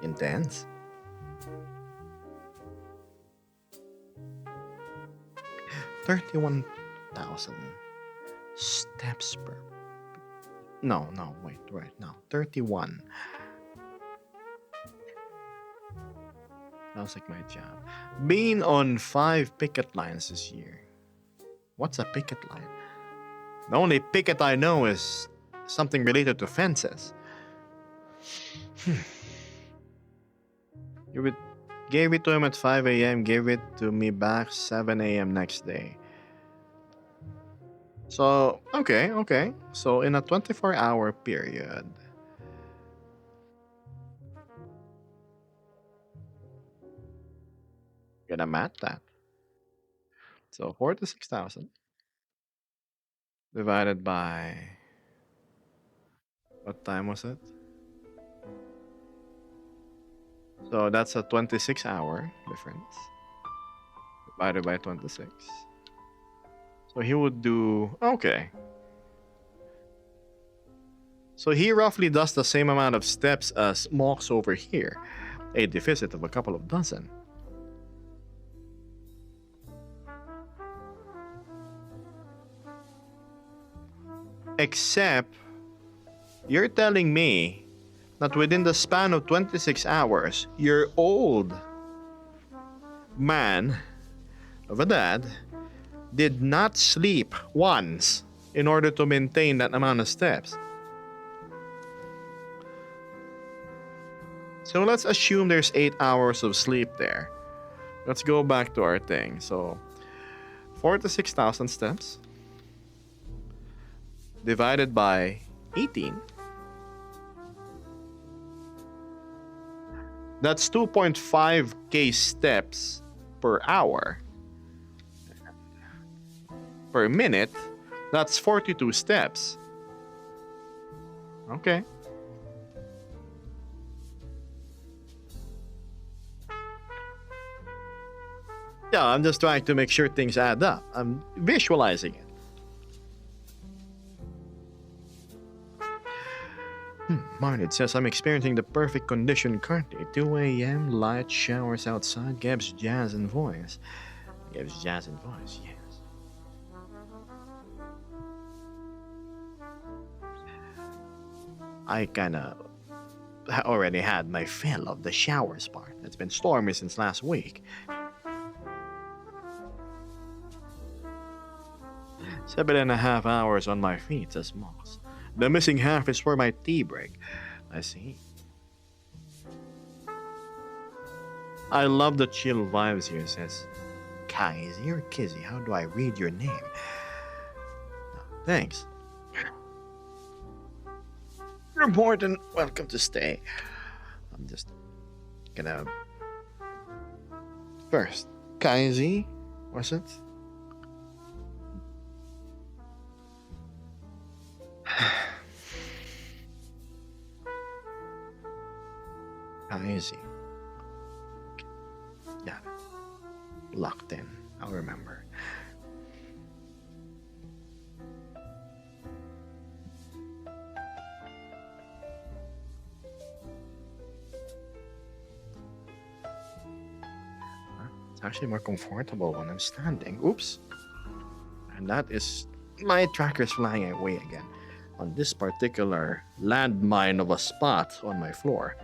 Intense. 31,000 steps per. No, wait, right, no. 31. Sounds like my job. Being on 5 picket lines this year. What's a picket line? The only picket I know is something related to fences. You gave it to him at 5 a.m., gave it to me back 7 a.m. next day. So, okay, okay. So, in a 24-hour period, gonna math that. So, 46,000 divided by what time was it? So, that's a 26-hour difference divided by 26. So, he would do, okay. So, he roughly does the same amount of steps as Mox over here, a deficit of a couple of dozen. Except, you're telling me that within the span of 26 hours, your old man of a dad did not sleep once in order to maintain that amount of steps. So let's assume there's 8 hours of sleep there. Let's go back to our thing. So 46,000 steps divided by 18. That's 2.5k steps per hour. Per minute, that's 42 steps. Okay. Yeah, I'm just trying to make sure things add up. I'm visualizing it. Mine, it says I'm experiencing the perfect condition currently. 2 a.m., light showers outside, Gab's jazz and voice. Gab's jazz and voice, yes. I kinda already had my fill of the showers part. It's been stormy since last week. 7.5 hours on my feet, says Moss. The missing half is for my tea break. I see. I love the chill vibes here, says Kizzy or Kizzy. How do I read your name? Thanks. You're more than welcome to stay. I'm just gonna. First, Kizzy, was it? Kizzy. Yeah. Locked in. I'll remember. It's actually more comfortable when I'm standing. Oops. And that is my tracker's flying away again on this particular landmine of a spot on my floor.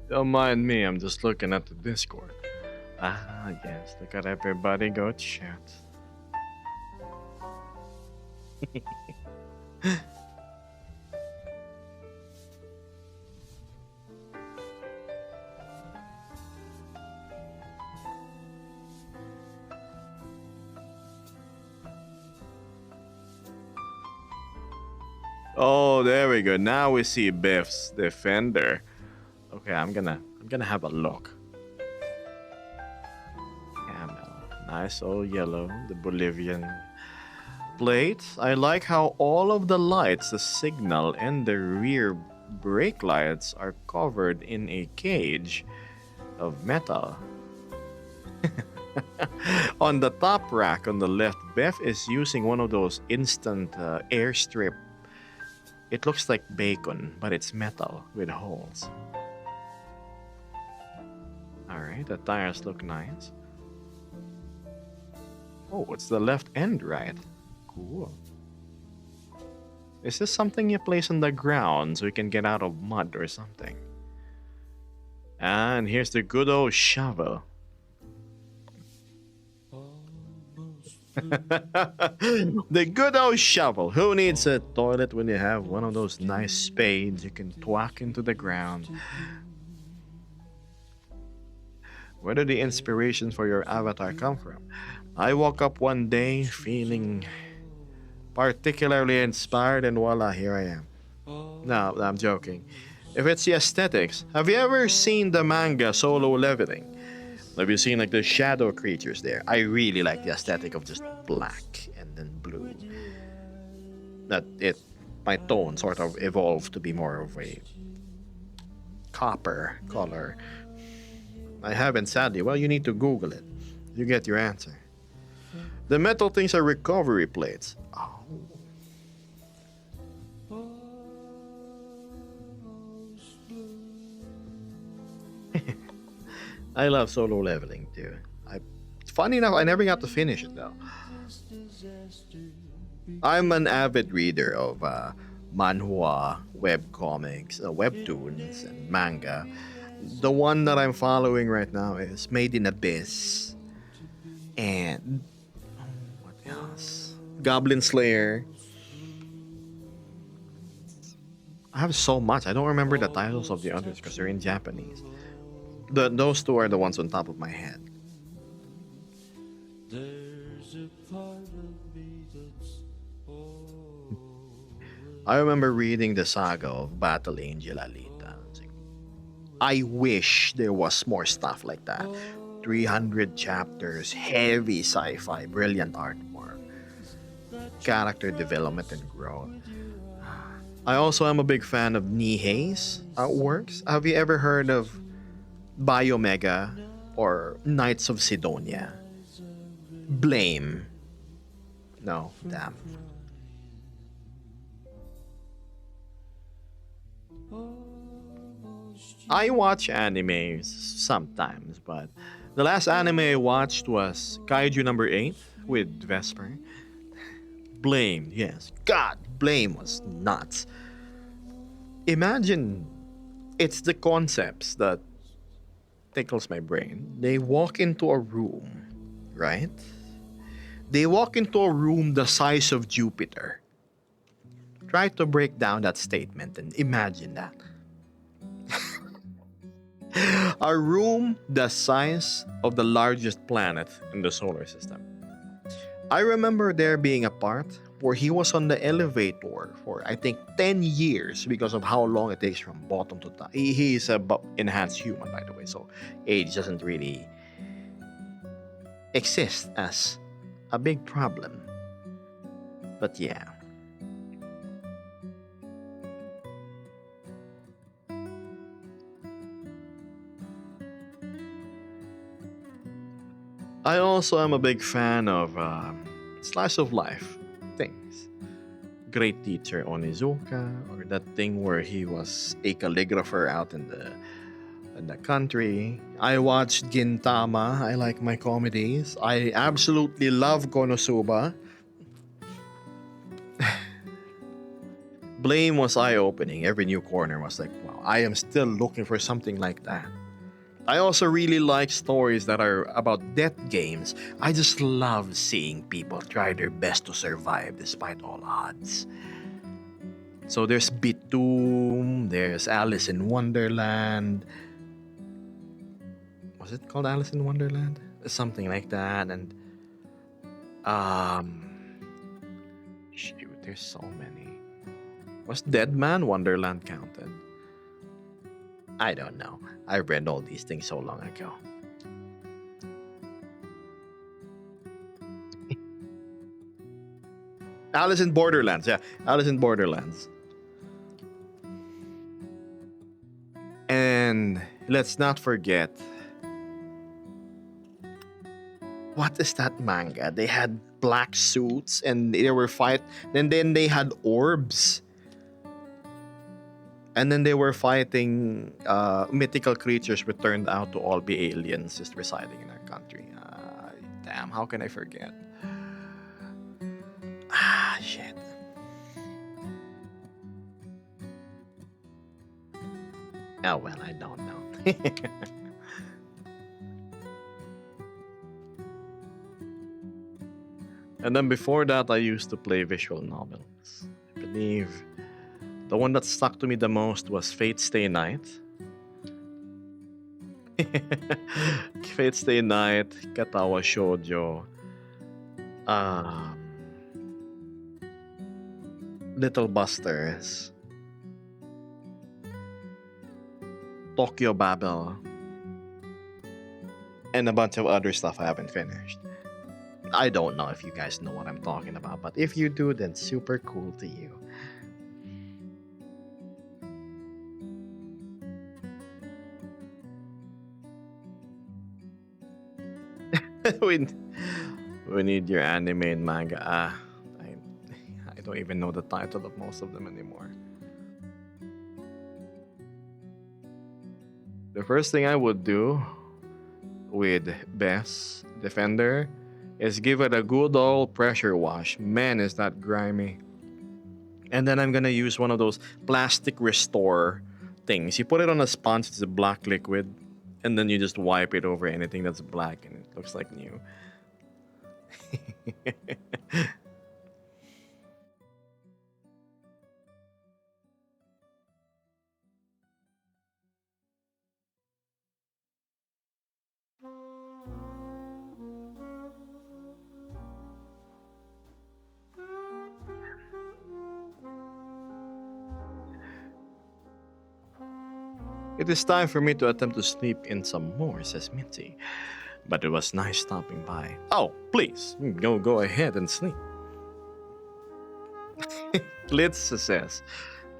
Don't mind me, I'm just looking at the Discord. Ah, yes, look at everybody go chat. Oh, there we go. Now we see Biff's defender. Okay, I'm gonna have a look. Camel, nice old yellow, the Bolivian plate. I like how all of the lights, the signal and the rear brake lights are covered in a cage of metal. On the top rack on the left, Beth is using one of those instant airstrip. It looks like bacon, but it's metal with holes. All right. Okay, the tires look nice. Oh, it's the left and right. Cool. Is this something you place on the ground so you can get out of mud or something? And here's the good old shovel. The good old shovel. Who needs a toilet when you have one of those nice spades you can thwack into the ground? Where did the inspiration for your avatar come from? I woke up one day feeling particularly inspired, and voila, here I am. No, I'm joking. If it's the aesthetics, have you ever seen the manga Solo Leveling? Have you seen like the shadow creatures there? I really like the aesthetic of just black and then blue. That it, my tone sort of evolved to be more of a copper color. I haven't sadly. Well, you need to Google it. You get your answer. The metal things are recovery plates. Oh. I love Solo Leveling too. Funny enough, I never got to finish it though. I'm an avid reader of manhwa, webcomics, webtoons, and manga. The one that I'm following right now is Made in Abyss. And what else? Goblin Slayer. I have so much. I don't remember the titles of the others because they're in Japanese. Those two are the ones on top of my head. I remember reading the saga of Battle Angel Alita. I wish there was more stuff like that. 300 chapters, heavy sci-fi, brilliant artwork, character development and growth. I also am a big fan of Nihei's artworks. Have you ever heard of Biomega or Knights of Sidonia? Blame. No, damn. I watch animes sometimes, but the last anime I watched was Kaiju number 8 with Vesper. Blame, yes. God, Blame was nuts. Imagine it's the concepts that tickles my brain. They walk into a room, right? They walk into a room the size of Jupiter. Try to break down that statement and imagine that. A room the size of the largest planet in the solar system. I remember there being a part where he was on the elevator for I think 10 years because of how long it takes from bottom to top. He is a enhanced human, by the way, so age doesn't really exist as a big problem. But yeah. I also am a big fan of slice of life things. Great Teacher Onizuka, or that thing where he was a calligrapher out in the country. I watched Gintama. I like my comedies. I absolutely love Konosuba. Blame was eye-opening. Every new corner was like, wow, I am still looking for something like that. I also really like stories that are about death games. I just love seeing people try their best to survive despite all odds. So there's Bitoom, there's Alice in Wonderland. Was it called Alice in Wonderland? Something like that. And um shoot, there's so many. Was Dead Man Wonderland counted? I don't know. I read all these things so long ago. Alice in Borderlands, yeah. Alice in Borderlands. And let's not forget, what is that manga? They had black suits and they were fight. Then they had orbs. And then they were fighting mythical creatures which turned out to all be aliens just residing in our country. Damn, how can I forget? Ah, shit. Oh, well, I don't know. And then before that, I used to play visual novels. I believe the one that stuck to me the most was Fate Stay Night. Fate Stay Night, Katawa Shoujo, um, Little Busters, Tokyo Babel, and a bunch of other stuff I haven't finished. I don't know if you guys know what I'm talking about, but if you do, then super cool to you. we, we need your anime and manga. I don't even know the title of most of them anymore. The first thing I would do with Bess Defender is give it a good old pressure wash. Man, is that grimy. And then I'm gonna use one of those plastic restore things. You put it on a sponge, it's a black liquid, and then you just wipe it over anything that's black and it looks like new. It is time for me to attempt to sleep in some more, says Minty. But it was nice stopping by. Oh, please, go ahead and sleep. Litz says,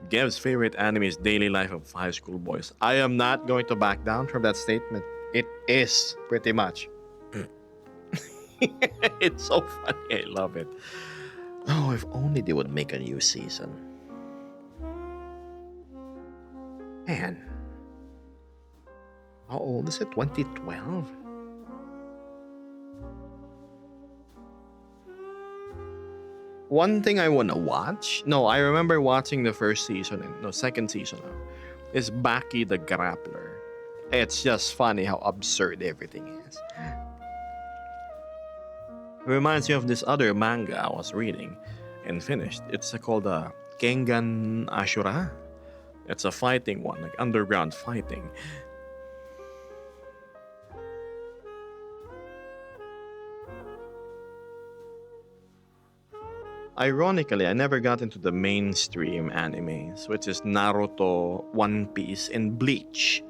Gev's favorite anime is Daily Life of High School Boys. I am not going to back down from that statement. It is pretty much. It's so funny. I love it. Oh, if only they would make a new season. Man. How old is it? 2012? One thing I want to watch. No, I remember watching the first season. No, second season now. Is Baki the Grappler. It's just funny how absurd everything is. It reminds me of this other manga I was reading and finished. It's called Kengan Ashura. It's a fighting one, like underground fighting. Ironically, I never got into the mainstream animes, which is Naruto, One Piece, and Bleach.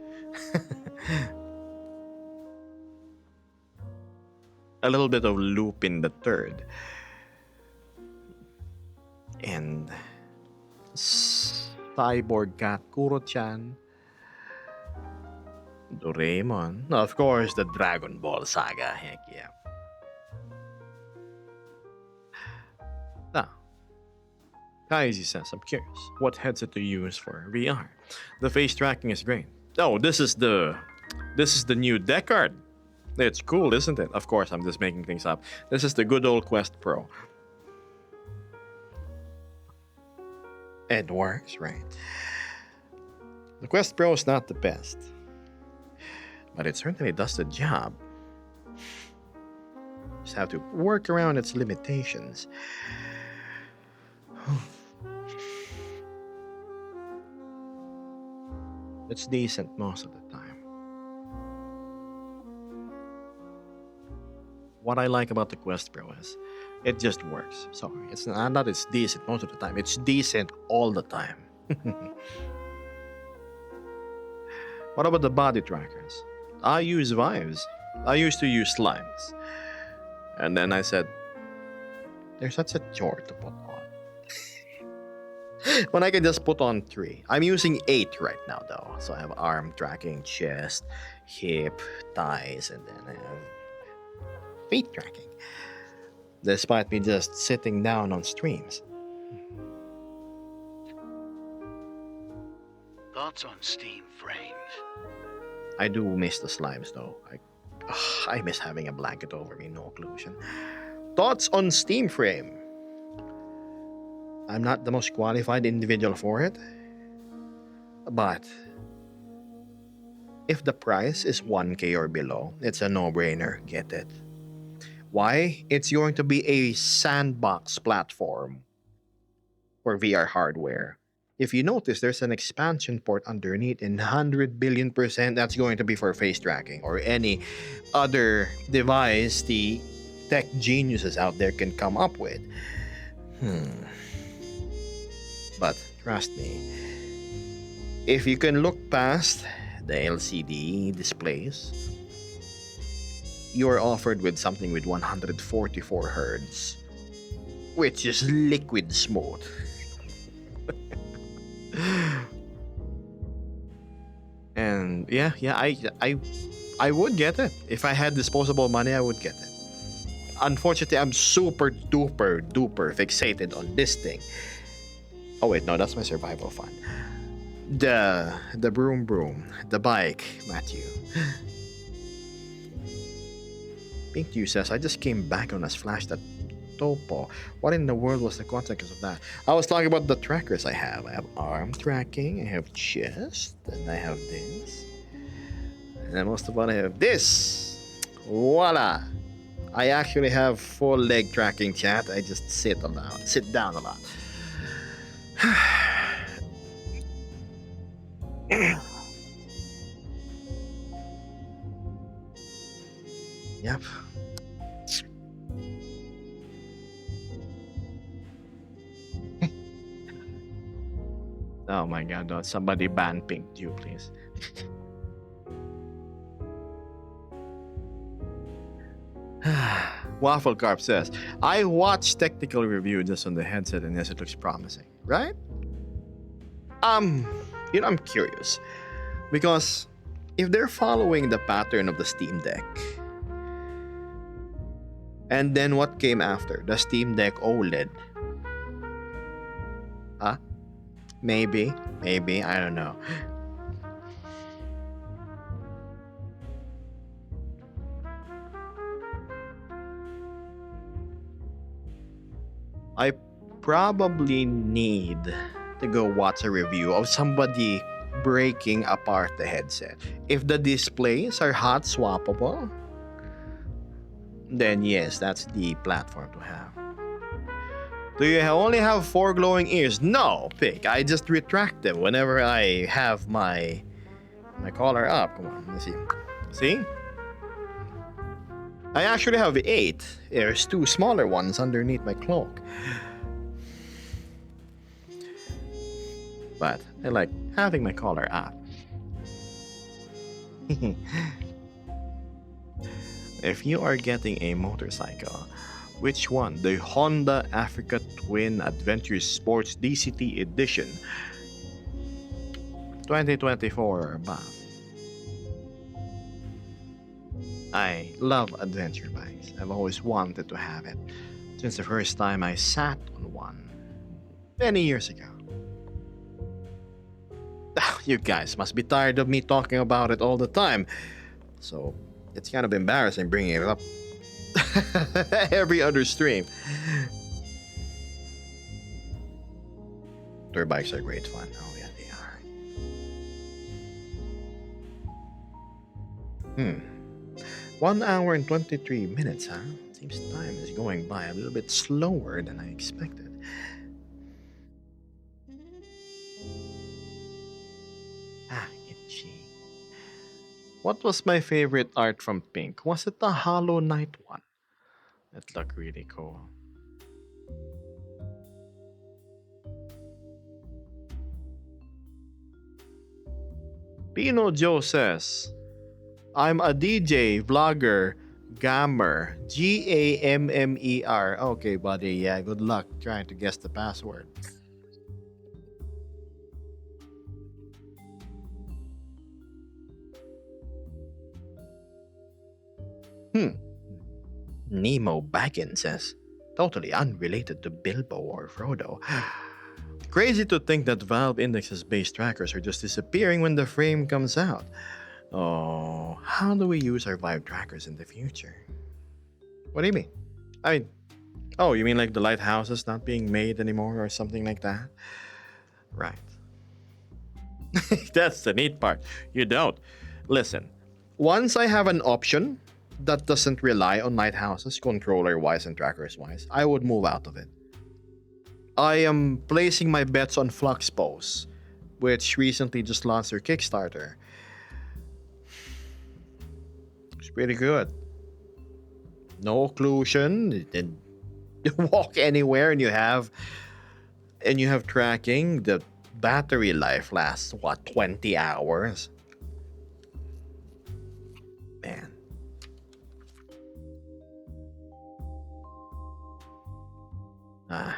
A little bit of Lupin the Third. And Cyborg Cat Kuro-chan. Doraemon. Of course, the Dragon Ball Saga. Heck yeah. Now, Kaiji says, I'm curious, what headset to use for VR? The face tracking is great. Oh, this is the new Deckard. It's cool, isn't it? Of course, I'm just making things up. This is the good old Quest Pro. It works, right? The Quest Pro is not the best, but it certainly does the job. Just have to work around its limitations. It's decent most of the time. What I like about the Quest Pro is it just works. Sorry, it's not that it's decent most of the time. It's decent all the time. What about the body trackers? I use Vives. I used to use Slimes. And then I said, they're such a chore to put on. When I can just put on 3. I'm using 8 right now though. So I have arm tracking, chest, hip, thighs, and then I have feet tracking. Despite me just sitting down on streams. Thoughts on steam frames? I do miss the slimes though. I miss having a blanket over me, no occlusion. Thoughts on Steam Frame? I'm not the most qualified individual for it, but if the price is 1K or below, it's a no-brainer. Get it. Why? It's going to be a sandbox platform for VR hardware. If you notice, there's an expansion port underneath, and 100 billion percent that's going to be for face tracking or any other device the tech geniuses out there can come up with. But trust me, if you can look past the LCD displays, you are offered with something with 144 hertz, which is liquid smooth. And I would get it. If I had disposable money, I would get it. Unfortunately, I'm super duper duper fixated on this thing. Oh wait, no, that's my survival fund. The broom broom, the bike, Matthew. Pink Dew says, I just came back on a flash that Topo. What in the world was the context of that? I was talking about the trackers I have. I have arm tracking, I have chest, and I have this. And then most of all, I have this. Voila! I actually have full leg tracking, chat. I just sit down a lot. Yep. Oh my god, don't somebody ban Pink Dew, please. Waffle Carp says, I watched technical review just on the headset and yes, it looks promising, right? I'm curious because if they're following the pattern of the Steam Deck, and then what came after? The Steam Deck OLED. Huh? Maybe, I don't know. I probably need to go watch a review of somebody breaking apart the headset. If the displays are hot swappable, then yes, that's the platform to have. Do you only have 4 glowing ears? No, Pig. I just retract them whenever I have my collar up. Come on, let's see. See? I actually have 8. There's 2 smaller ones underneath my cloak. But I like having my collar up. If you are getting a motorcycle, which one? The Honda Africa Twin Adventure Sports DCT Edition 2024 or above. I love adventure bikes. I've always wanted to have it since the first time I sat on one many years ago. You guys must be tired of me talking about it all the time, so it's kind of embarrassing bringing it up every other stream. Their bikes are great fun. Oh yeah, they are. 1 hour and 23 minutes, huh? Seems time is going by a little bit slower than I expected. Itchy. What was my favorite art from Pink? Was it the Hollow Knight one? That looked really cool. Pino Joe says, I'm a DJ, vlogger, Gammer. Gammer. Okay, buddy. Yeah, good luck trying to guess the password. Nemo Baggins says, totally unrelated to Bilbo or Frodo. Crazy to think that Valve Index's base trackers are just disappearing when the frame comes out. Oh, how do we use our Vive trackers in the future? What do you mean? I mean, oh, you mean like the lighthouses not being made anymore or something like that? Right. That's the neat part. You don't. Listen, once I have an option that doesn't rely on lighthouses, controller wise and trackers wise, I would move out of it. I am placing my bets on Fluxpose, which recently just launched their Kickstarter. It's pretty good. No occlusion, and you walk anywhere and you have tracking. The battery life lasts what, 20 hours? Man. Ah,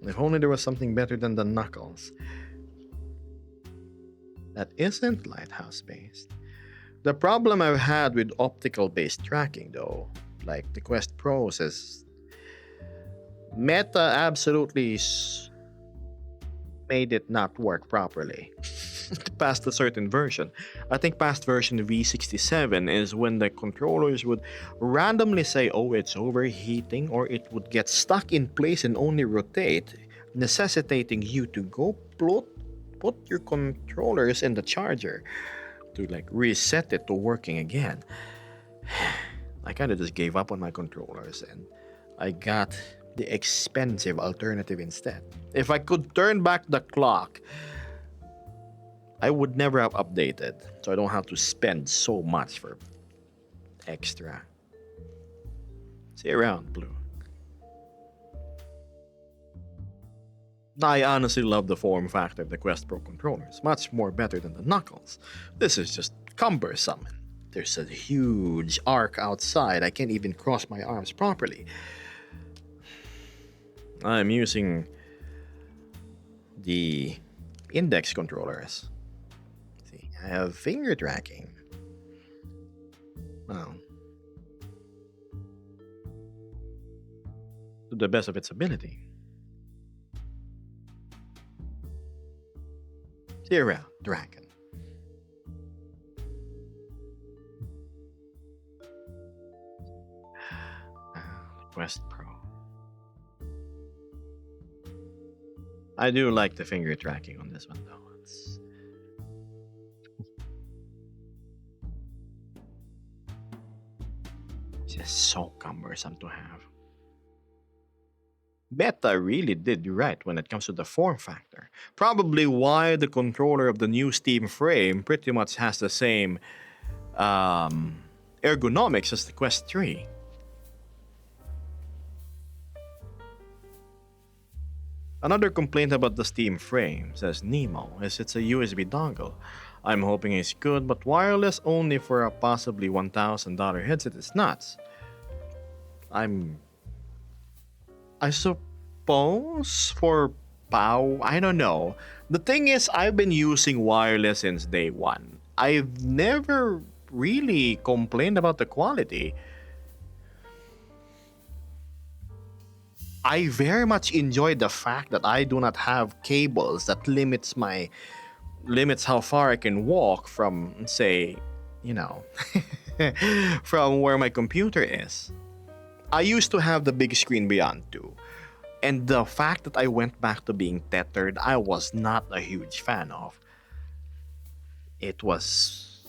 if only there was something better than the Knuckles. That isn't lighthouse based. The problem I've had with optical based tracking, though, like the Quest Pros, is Meta absolutely made it not work properly past a certain version. I think past version V67 is when the controllers would randomly say, oh, it's overheating, or it would get stuck in place and only rotate, necessitating you to go put your controllers in the charger to like reset it to working again. I kind of just gave up on my controllers and I got the expensive alternative instead. If I could turn back the clock, I would never have updated, so I don't have to spend so much for extra. See you around, Blue. I honestly love the form factor of the Quest Pro controllers, much more better than the Knuckles. This is just cumbersome. There's a huge arc outside, I can't even cross my arms properly. I'm using the index controllers. See, I have finger tracking. Well, to the best of its ability. See you around, Dragon. Quest Pro. I do like the finger tracking on this one, though. It's just so cumbersome to have. Beta really did right when it comes to the form factor. Probably why the controller of the new Steam frame pretty much has the same ergonomics as the Quest 3. Another complaint about the Steam frame, says Nemo, is it's a USB dongle. I'm hoping it's good, but wireless only for a possibly $1,000 headset is nuts. I suppose for POW, I don't know. The thing is, I've been using wireless since day one. I've never really complained about the quality. I very much enjoy the fact that I do not have cables that limits how far I can walk from, say, from where my computer is. I used to have the big screen Beyond 2, and the fact that I went back to being tethered, I was not a huge fan of. It was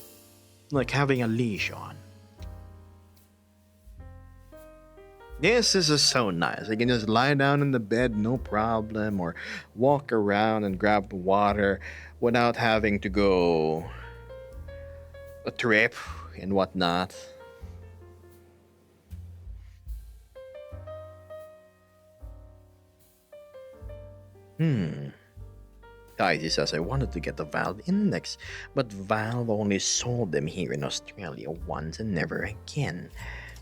like having a leash on. This is just so nice. I can just lie down in the bed, no problem, or walk around and grab water without having to go a trip and whatnot. Kaiji says I wanted to get the Valve Index, but Valve only sold them here in Australia once and never again.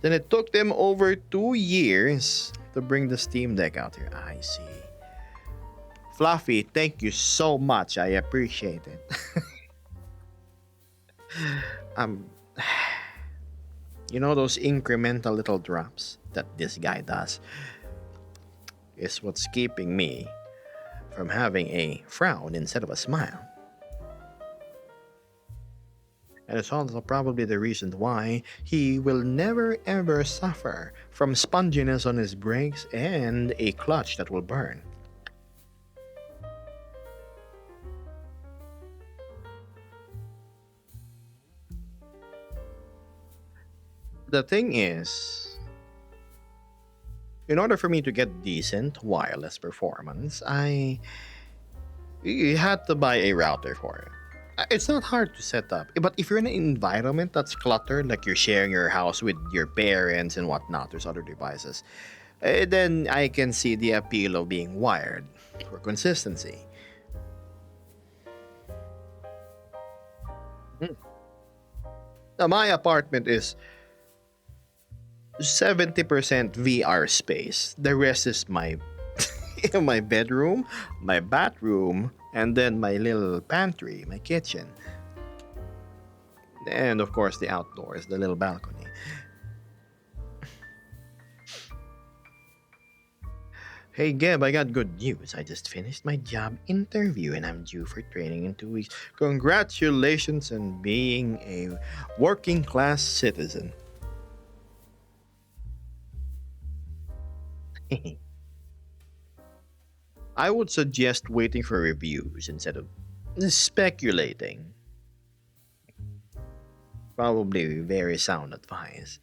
Then it took them over 2 years to bring the Steam Deck out here. I see. Fluffy, thank you so much. I appreciate it. Those incremental little drops that this guy does is what's keeping me from having a frown instead of a smile. And it's also probably the reason why he will never ever suffer from sponginess on his brakes and a clutch that will burn. The thing is, in order for me to get decent wireless performance, I had to buy a router for it. It's not hard to set up, but if you're in an environment that's cluttered, like you're sharing your house with your parents and whatnot, there's other devices, then I can see the appeal of being wired for consistency. Hmm. Now, my apartment is 70% VR space. The rest is my my bedroom, my bathroom, and then my little pantry, my kitchen, and of course the outdoors, the little balcony. Hey Geb, I got good news. I just finished my job interview and I'm due for training in 2 weeks. Congratulations on being a working class citizen. I would suggest waiting for reviews instead of speculating. Probably very sound advice.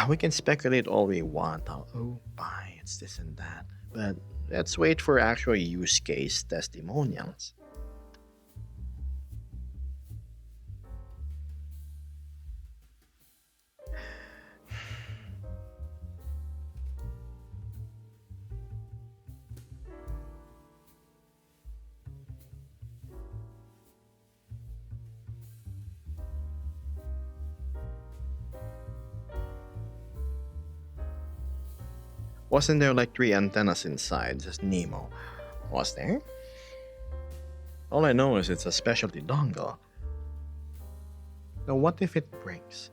We can speculate all we want. Oh, bye, it's this and that. But let's wait for actual use case testimonials. Wasn't there like three antennas inside, just Nemo? Was there? All I know is it's a specialty dongle. Now, what if it breaks?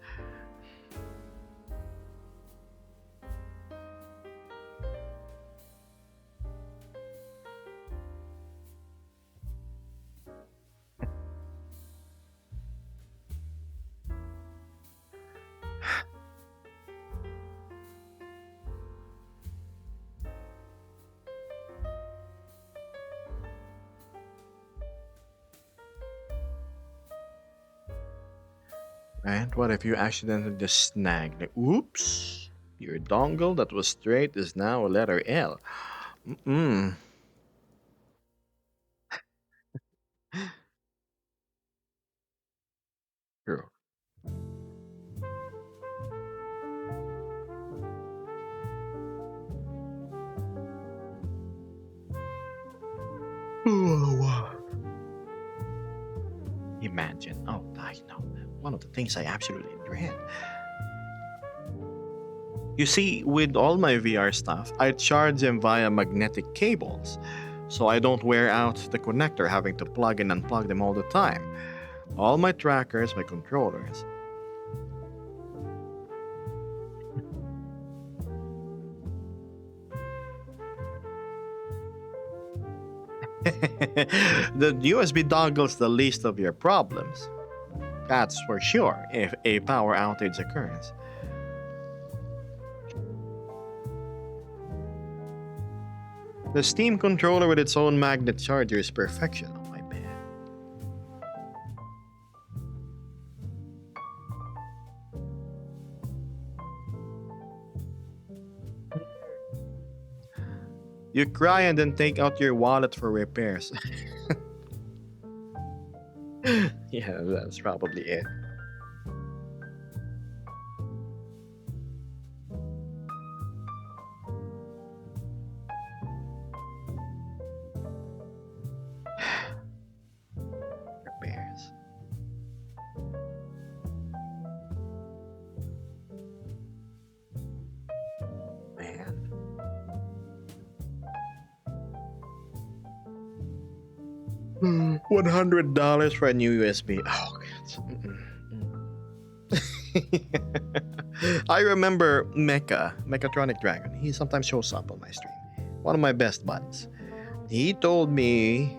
And what if you accidentally just snagged it? Oops! Your dongle that was straight is now a letter L. Mm-mm. True. Oh, imagine. Oh, I know. One of the things I absolutely dread. You see, with all my VR stuff, I charge them via magnetic cables. So I don't wear out the connector having to plug and unplug them all the time. All my trackers, my controllers. The USB dongle's the least of your problems. That's for sure if a power outage occurs. The Steam controller with its own magnet charger is perfection. Oh my bad. You cry and then take out your wallet for repairs. Yeah, that's probably it. Repairs. Man. $100 for a new USB. Oh, God. I remember Mechatronic Dragon. He sometimes shows up on my stream. One of my best buds. He told me,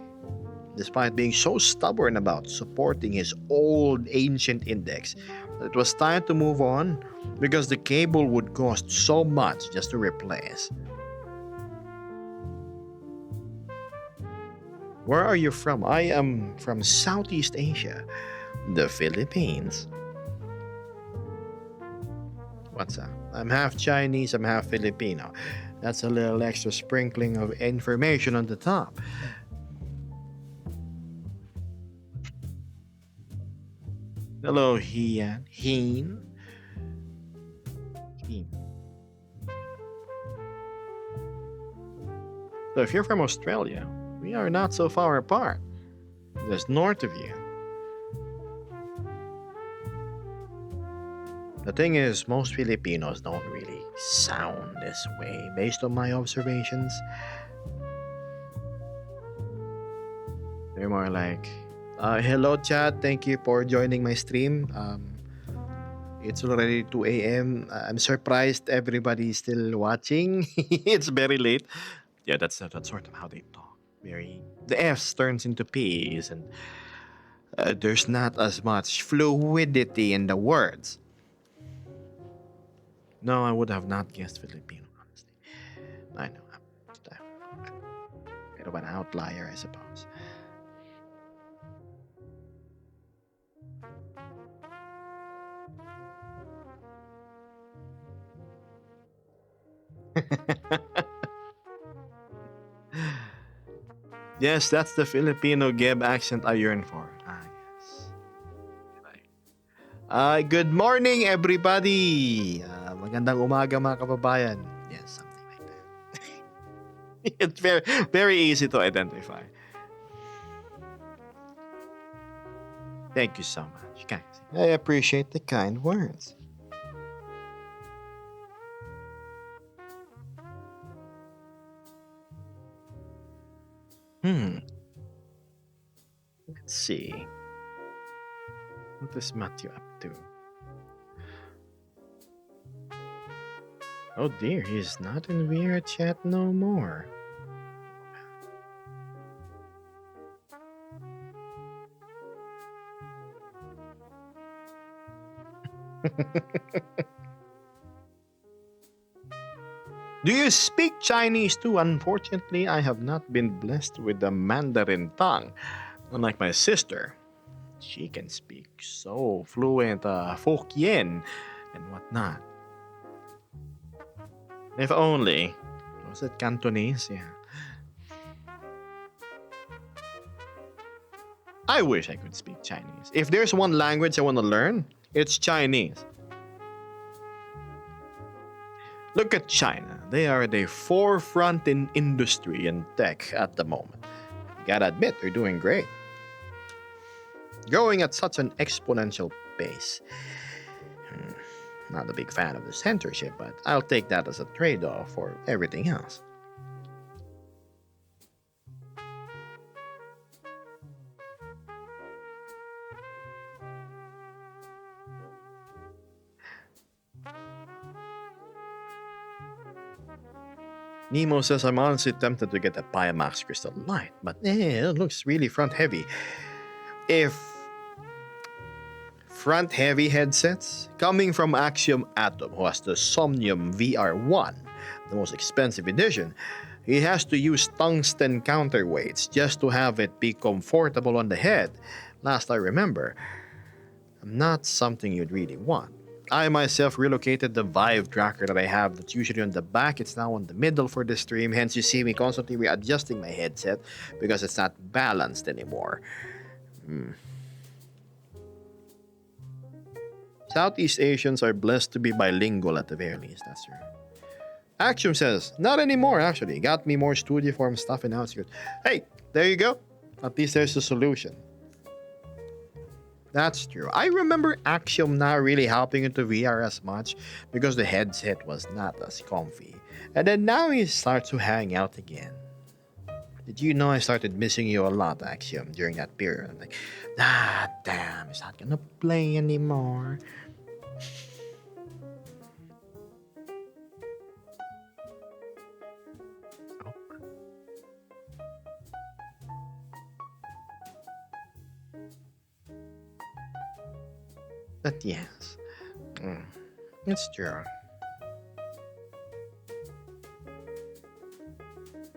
despite being so stubborn about supporting his old ancient index, that it was time to move on because the cable would cost so much just to replace. Where are you from? I am from Southeast Asia, the Philippines. What's up? I'm half Chinese, I'm half Filipino. That's a little extra sprinkling of information on the top. Hello, Hian. Heen. So if you're from Australia, we are not so far apart. Just north of you. The thing is, most Filipinos don't really sound this way based on my observations. They're more like, hello, chat. Thank you for joining my stream. It's already 2 a.m. I'm surprised everybody's still watching. It's very late. Yeah, that's sort of how they talk. Very the F's turns into P's, and there's not as much fluidity in the words. No, I would have not guessed Filipino, honestly. I know I'm a bit of an outlier, I suppose. Yes, that's the Filipino Geb accent I yearn for. Yes. Right. Good morning, everybody. Magandang umaga, mga kababayan. Yes, something like that. It's very easy to identify. Thank you so much, guys. I appreciate the kind words. Hmm. Let's see. What is Matthew up to? Oh dear, he's not in VR chat no more. Do you speak Chinese too? Unfortunately, I have not been blessed with the Mandarin tongue. Unlike my sister, she can speak so fluent Fokien and whatnot. If only. Was it Cantonese? Yeah. I wish I could speak Chinese. If there's one language I want to learn, it's Chinese. Look at China. They are at the forefront in industry and tech at the moment. Gotta admit, they're doing great. Growing at such an exponential pace. Hmm, Not a big fan of the censorship, but I'll take that as a trade off for everything else. Nemo says I'm honestly tempted to get a Pimax Crystal Light, but it looks really front heavy. If front heavy headsets coming from Axiom Atom, who has the Somnium VR1, the most expensive edition, he has to use tungsten counterweights just to have it be comfortable on the head. Last I remember, not something you'd really want. I myself relocated the Vive tracker that I have that's usually on the back. It's now on the middle for the stream, hence you see me constantly readjusting my headset because it's not balanced anymore. Southeast Asians are blessed to be bilingual at the very least, that's true. Axiom says, not anymore actually. Got me more studio form stuff and now it's good. Hey, there you go. At least there's a solution. That's true. I remember Axiom not really helping into VR as much because the headset was not as comfy. And then now he starts to hang out again. Did you know I started missing you a lot, Axiom, during that period? I'm like, damn, it's not gonna play anymore. But yes, mm, it's true.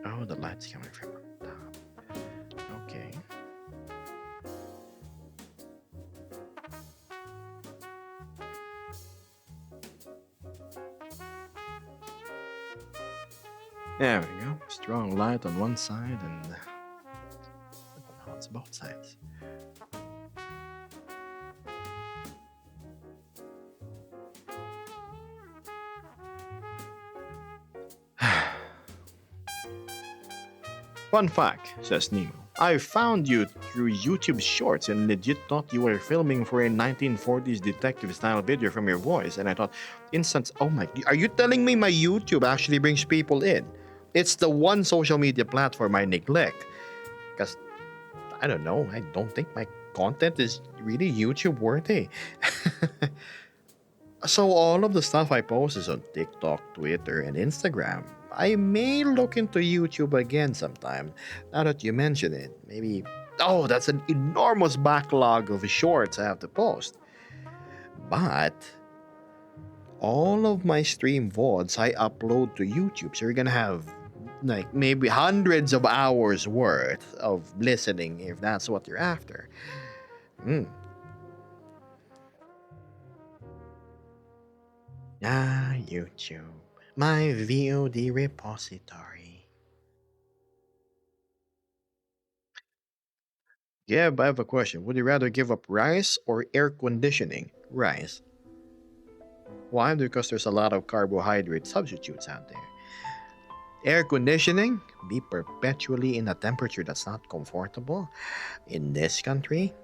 Oh, the light's coming from the top. Okay. There we go. Strong light on one side and now it's both sides. Fun fact, says Nemo. I found you through YouTube Shorts and legit thought you were filming for a 1940s detective style video from your voice. And I thought, instance, oh my, are you telling me my YouTube actually brings people in? It's the one social media platform I neglect. Because, I don't know, I don't think my content is really YouTube worthy. So all of the stuff I post is on TikTok, Twitter, and Instagram. I may look into YouTube again sometime. Now that you mention it, maybe. Oh, that's an enormous backlog of shorts I have to post. But all of my stream VODs I upload to YouTube, so you're gonna have like maybe hundreds of hours worth of listening if that's what you're after. Hmm. Ah, YouTube. My VOD repository. Yeah, but I have a question. Would you rather give up rice or air conditioning? Rice. Why? Because there's a lot of carbohydrate substitutes out there. Air conditioning? Be perpetually in a temperature that's not comfortable? In this country?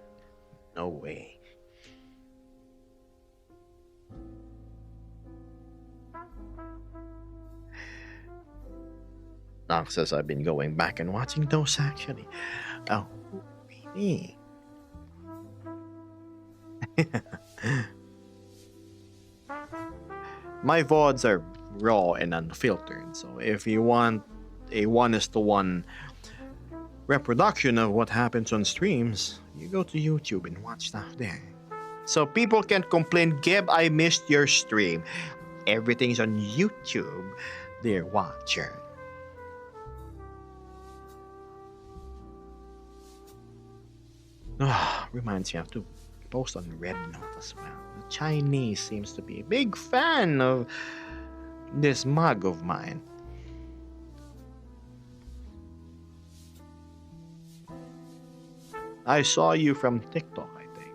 No way. Knox says I've been going back and watching those actually. Oh, really? My VODs are raw and unfiltered, so if you want a 1:1 reproduction of what happens on streams, you go to YouTube and watch stuff there. So people can complain, Gib, I missed your stream. Everything's on YouTube, dear watcher. Ah, reminds me, I have to post on Red Note as well. The Chinese seems to be a big fan of this mug of mine. I saw you from TikTok, I think,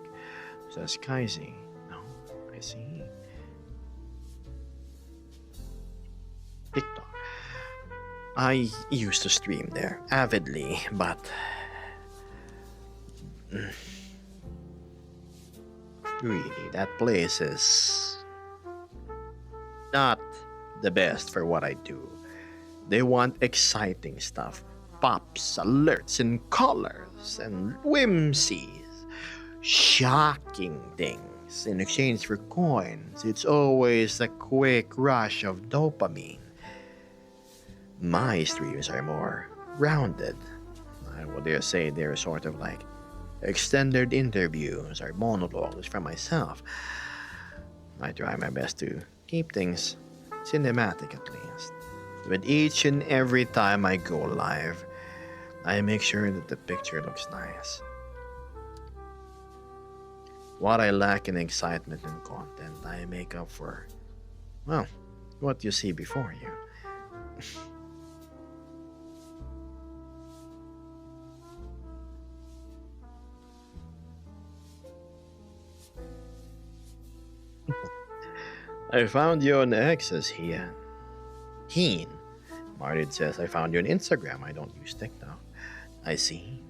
says Kaisi. No, I see. TikTok. I used to stream there avidly, but really, that place is not the best for what I do. They want exciting stuff, pops, alerts, and colors, and whimsies, shocking things in exchange for coins. It's always a quick rush of dopamine. My streams are more rounded. I would dare say they're sort of like extended interviews or monologues from myself. I try my best to keep things cinematic at least. But each and every time I go live, I make sure that the picture looks nice. What I lack in excitement and content, I make up for, well, what you see before you. I found you on X, says Hian. Heen. Martin says, I found you on Instagram. I don't use TikTok. I see.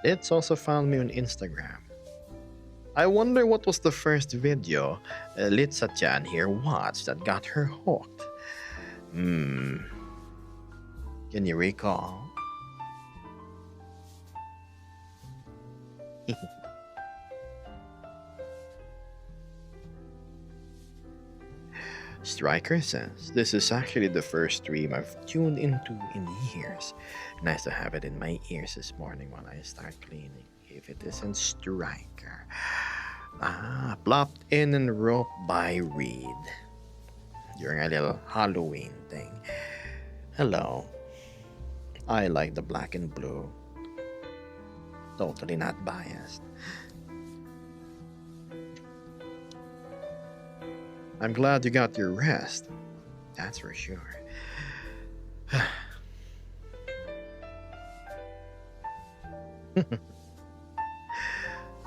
It's also found me on Instagram. I wonder what was the first video Litsa-chan here watched that got her hooked. Hmm. Can you recall? Striker says, this is actually the first stream I've tuned into in years. Nice to have it in my ears this morning when I start cleaning. If it isn't Striker. Ah, plopped in and roped by Reed during a little Halloween thing. Hello. I like the black and blue. Totally not biased. I'm glad you got your rest. That's for sure.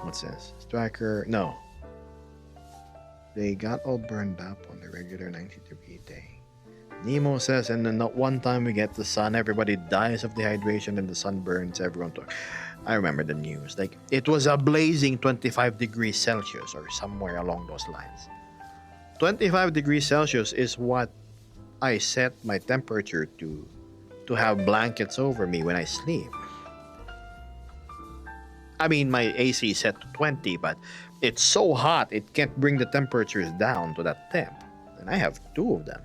What's this? Striker. No. They got all burned up on the regular 90-degree day. Nemo says, and then not one time we get the sun, everybody dies of dehydration and the sun burns everyone. I remember the news. Like, it was a blazing 25 degrees Celsius or somewhere along those lines. 25 degrees Celsius is what I set my temperature to have blankets over me when I sleep. I mean, my AC is set to 20, but it's so hot it can't bring the temperatures down to that temp. And I have two of them.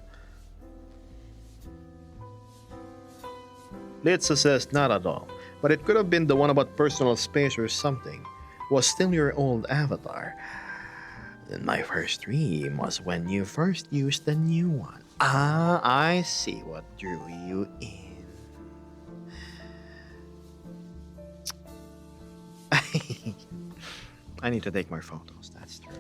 Litsa says not at all, but it could have been the one about personal space or something. Was still your old avatar. Then my first dream was when you first used the new one. Ah, I see what drew you in. I need to take more photos, that's true.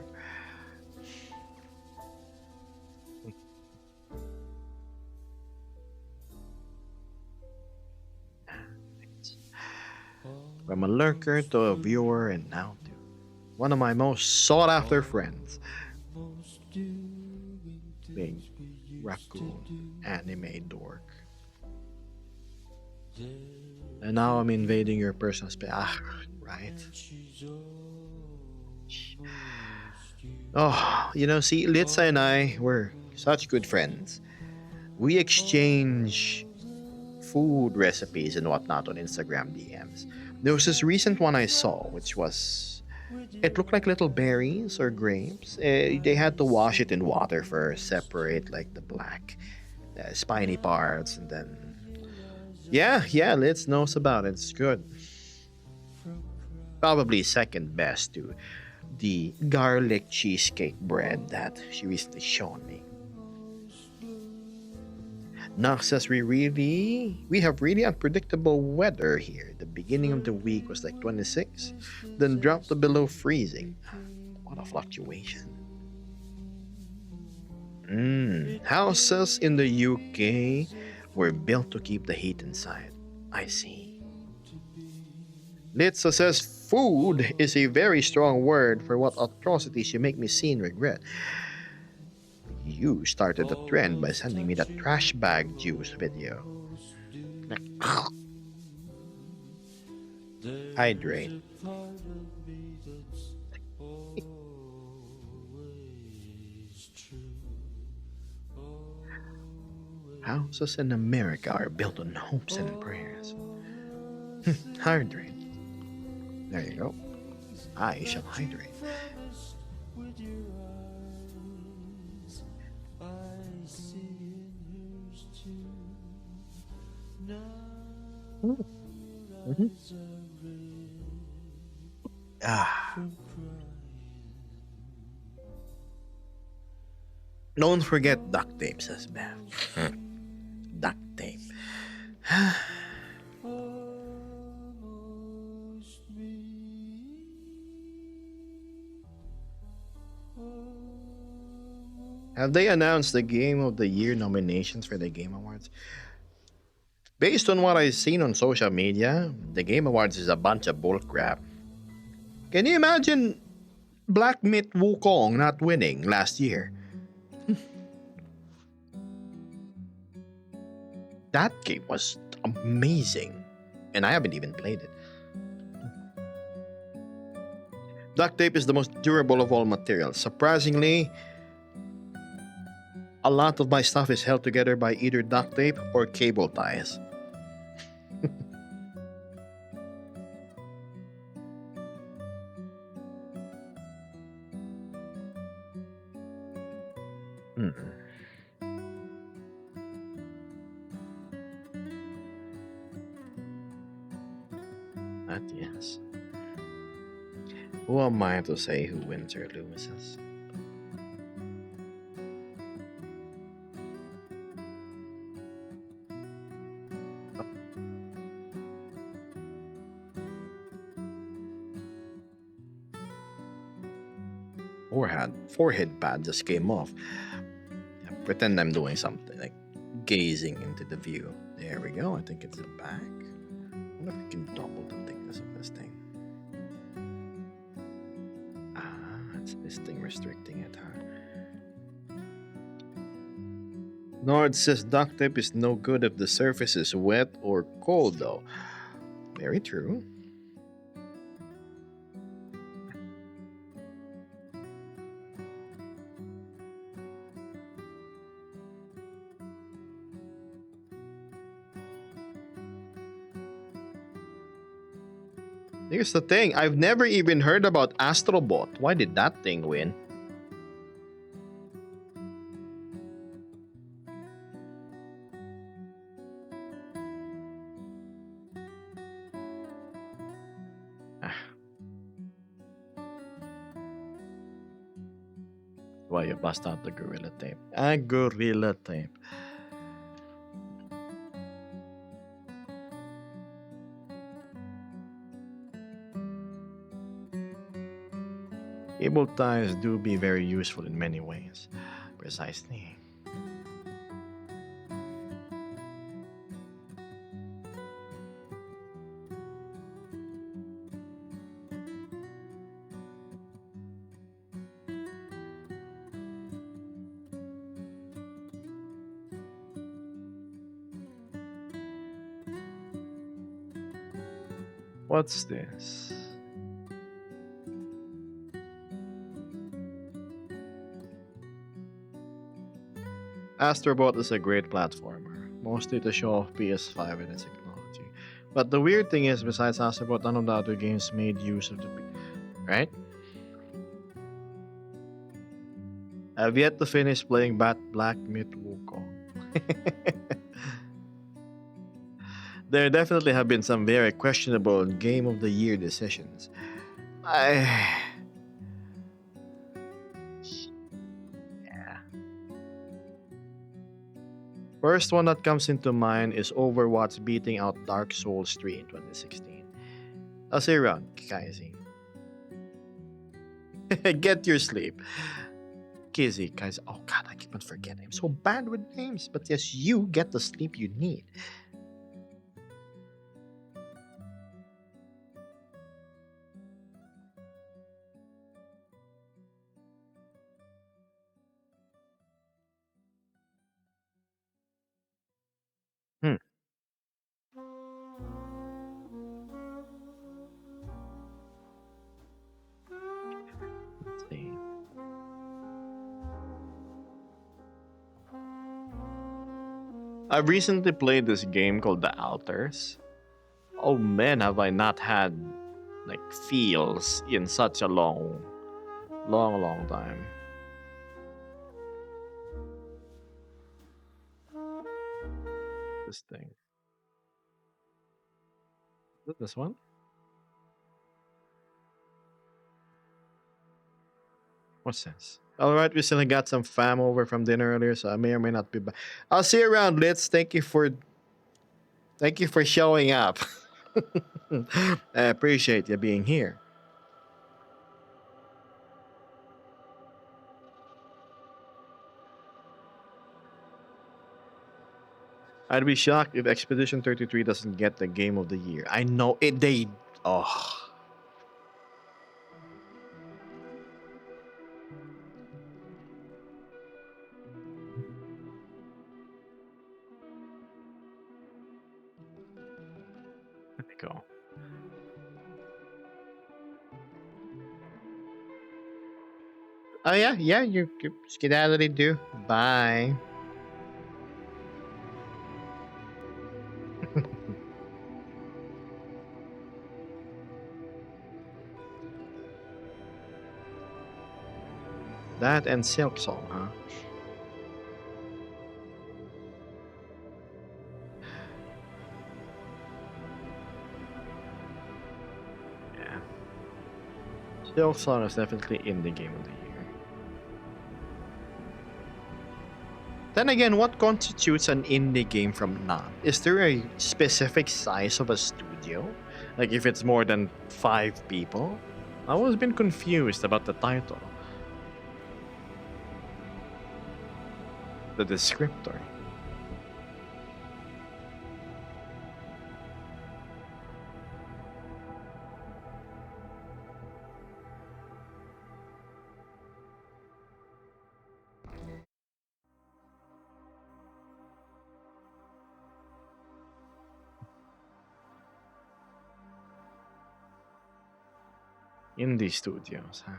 From a lurker to a viewer and now to one of my most sought after friends. Big raccoon anime dork. And now I'm invading your personal space. Ah, right. Oh, see, Litsa and I were such good friends. We exchange food recipes and whatnot on Instagram DMs. There was this recent one I saw, which was, it looked like little berries or grapes. They had to wash it in water first, separate like the black, spiny parts, and then yeah, Litz knows about it. It's good. Probably second best to the garlic cheesecake bread that she recently shown me. Nox says we have really unpredictable weather here. The beginning of the week was like 26, then dropped to below freezing. What a fluctuation. Houses in the UK were built to keep the heat inside. I see. Litsa says food is a very strong word for what atrocities you make me see and regret. You started the trend by sending me that trash bag juice video. Hydrate. Houses in America are built on hopes and prayers. Hydrate. There you go. I shall hydrate. Mhm. Ah. Don't forget duct tape, says Beth. Duct tape. Have they announced the Game of the Year nominations for the Game Awards? Based on what I've seen on social media, the Game Awards is a bunch of bullcrap. Can you imagine Black Myth Wukong not winning last year? That game was amazing, and I haven't even played it. Duct tape is the most durable of all materials. Surprisingly, a lot of my stuff is held together by either duct tape or cable ties. Hmm. That yes. Who am I to say who wins or loses? Forehead pad just came off. Yeah, pretend I'm doing something like gazing into the view. There we go. I think it's the back. I wonder if I can double the thickness of this thing. Ah, it's this thing restricting it, huh? Nord says duct tape is no good if the surface is wet or cold, though. Very true. Here's the thing, I've never even heard about Astrobot. Why did that thing win? Ah, why you bust out the Gorilla Tape? Ah, Gorilla Tape. Cable ties do be very useful in many ways. Precisely. What's this? Astrobot is a great platformer, mostly to show off PS5 and its technology. But the weird thing is, besides Astrobot, none of the other games made use of the right? I've yet to finish playing Black Myth Wukong. There definitely have been some very questionable Game of the Year decisions. I. Yeah. First one that comes into mind is Overwatch beating out Dark Souls 3 in 2016. I'll see you around, Kaizi. Get your sleep. Kizzy, Kaizi. Oh god, I keep on forgetting. I'm so bad with names. But yes, you get the sleep you need. Hmm. Let's see. I've recently played this game called The Alters. Oh man, have I not had like feels in such a long time. This thing. Is it this one? What's this? All right, we still got some fam over from dinner earlier, so I may or may not be back. I'll see you around, Litz. Thank you for showing up. I appreciate you being here. I'd be shocked if Expedition 33 doesn't get the Game of the Year. I know it. They. Oh. There we go. Oh yeah, yeah. You skedaddly do. Bye. That and Silk Song, huh? Silksong is definitely indie game of the year. Then again, what constitutes an indie game from not? Is there a specific size of a studio? Like if it's more than 5 people? I always been confused about the title. The descriptor. Indie studios, huh?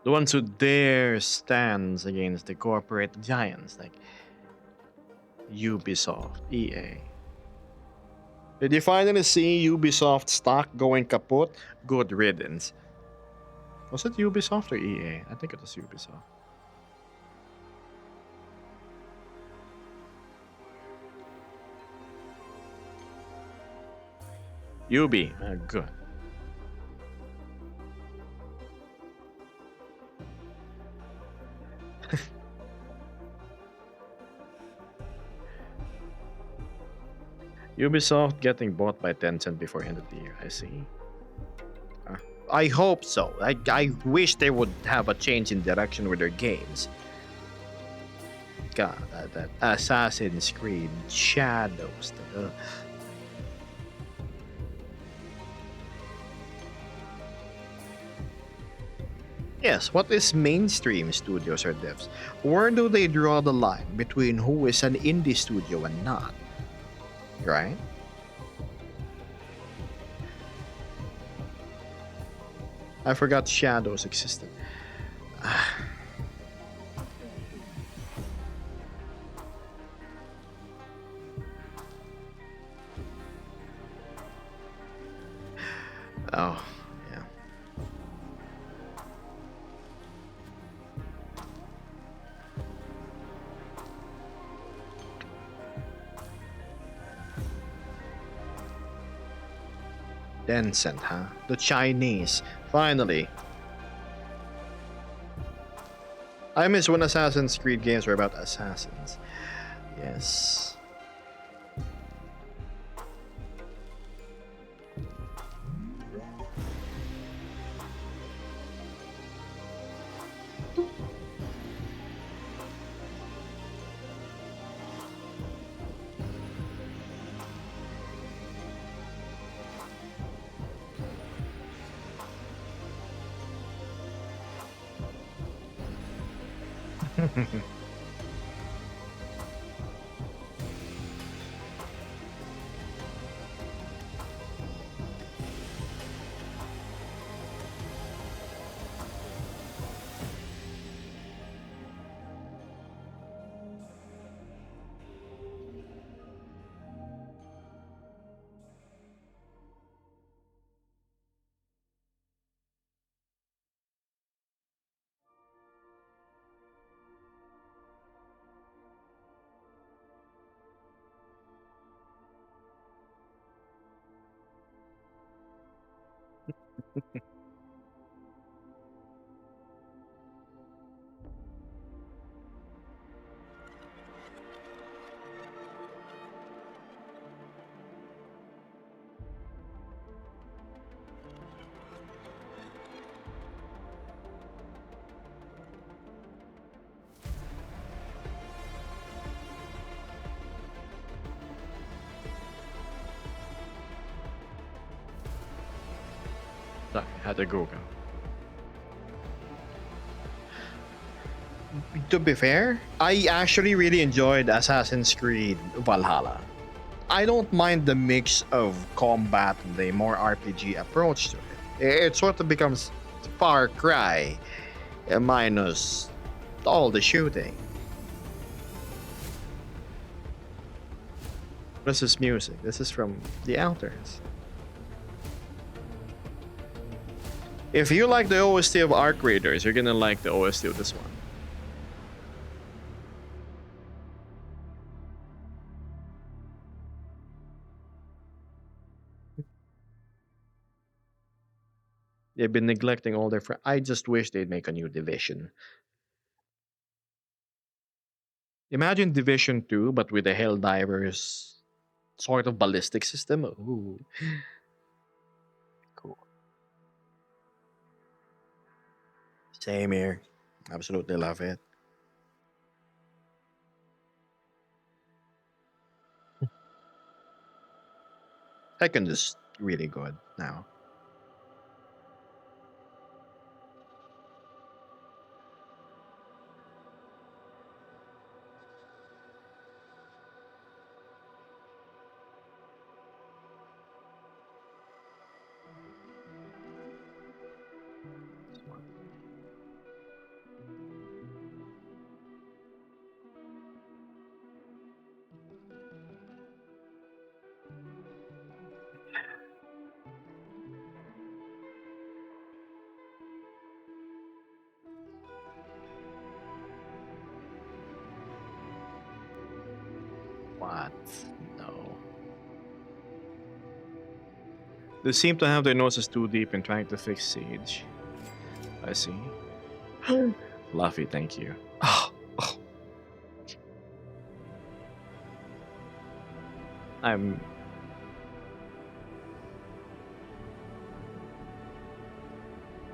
The ones who dare stands against the corporate giants like Ubisoft, EA. Did you finally see Ubisoft stock going kaput? Good riddance. Was it Ubisoft or EA? I think it was Ubisoft. Ubi, good. Ubisoft getting bought by Tencent before end of the year. I see. Uh, I hope so. I wish they would have a change in direction with their games. God, that Assassin's Creed Shadows. Yes, what is mainstream studios or devs? Where do they draw the line between who is an indie studio and not? Right? I forgot Shadows existed. Oh, yeah. Tencent, huh? The Chinese. Finally. I miss when Assassin's Creed games were about assassins. Yes. Sorry, I had to Google. To be fair, I actually really enjoyed Assassin's Creed Valhalla. I don't mind the mix of combat and the more RPG approach to it. It sort of becomes Far Cry minus all the shooting. This is music. This is from The Outers. If you like the OST of Arc Raiders, you're gonna like the OST of this one. They've been neglecting all their. I just wish they'd make a new division. Imagine Division 2, but with a Helldivers sort of ballistic system. Ooh, cool. Same here. Absolutely love it. Second is really good now. What? No. They seem to have their noses too deep in trying to fix Siege. I see. Fluffy, thank you. Oh, I'm.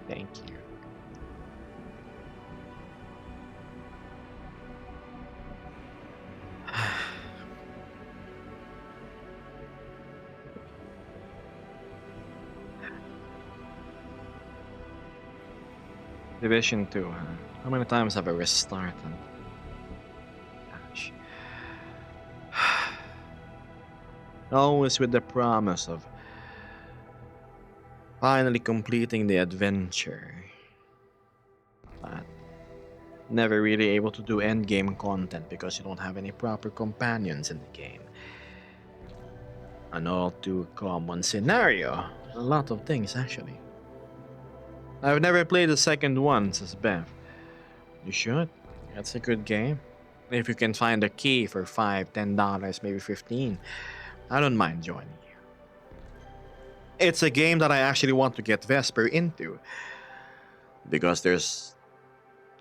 Thank you. Division 2, huh? How many times have I restarted? Gosh. Always with the promise of finally completing the adventure, but never really able to do endgame content because you don't have any proper companions in the game. An all too common scenario. A lot of things, actually. I've never played the second one, says Bev. You should. That's a good game. If you can find a key for $5, $10, maybe 15, I don't mind joining you. It's a game that I actually want to get Vesper into because there's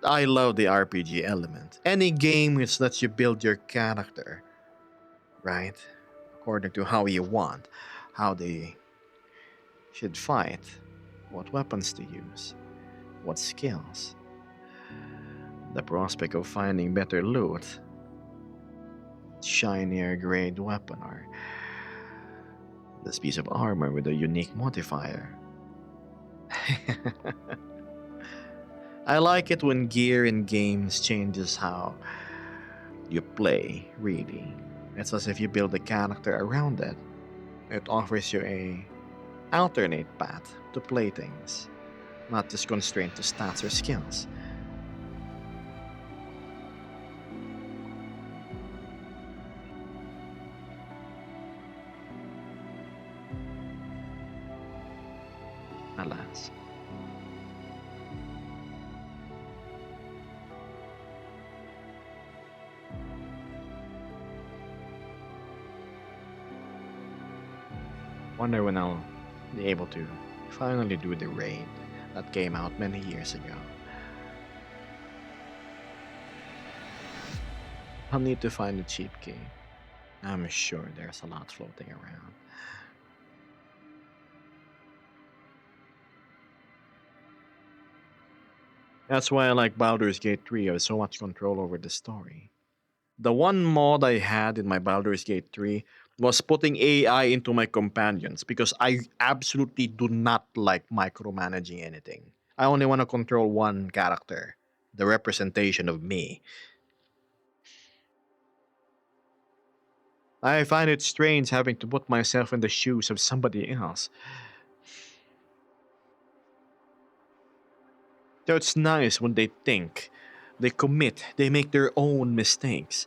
I love the RPG element. Any game which lets you build your character, right? According to how you want, how they should fight, what weapons to use, what skills. The prospect of finding better loot, shinier grade weapon, or this piece of armor with a unique modifier. I like it when gear in games changes how you play, really. It's as if you build a character around it. It offers you a alternate path to play things, not just constrained to stats or skills. Alas. Wonder when I'll be able to finally do the raid that came out many years ago. I'll need to find a cheap key. I'm sure there's a lot floating around. That's why I like Baldur's Gate 3. I have so much control over the story. The one mod I had in my Baldur's Gate 3 was putting AI into my companions because I absolutely do not like micromanaging anything. I only want to control one character, the representation of me. I find it strange having to put myself in the shoes of somebody else. So it's nice when they think, they commit, they make their own mistakes.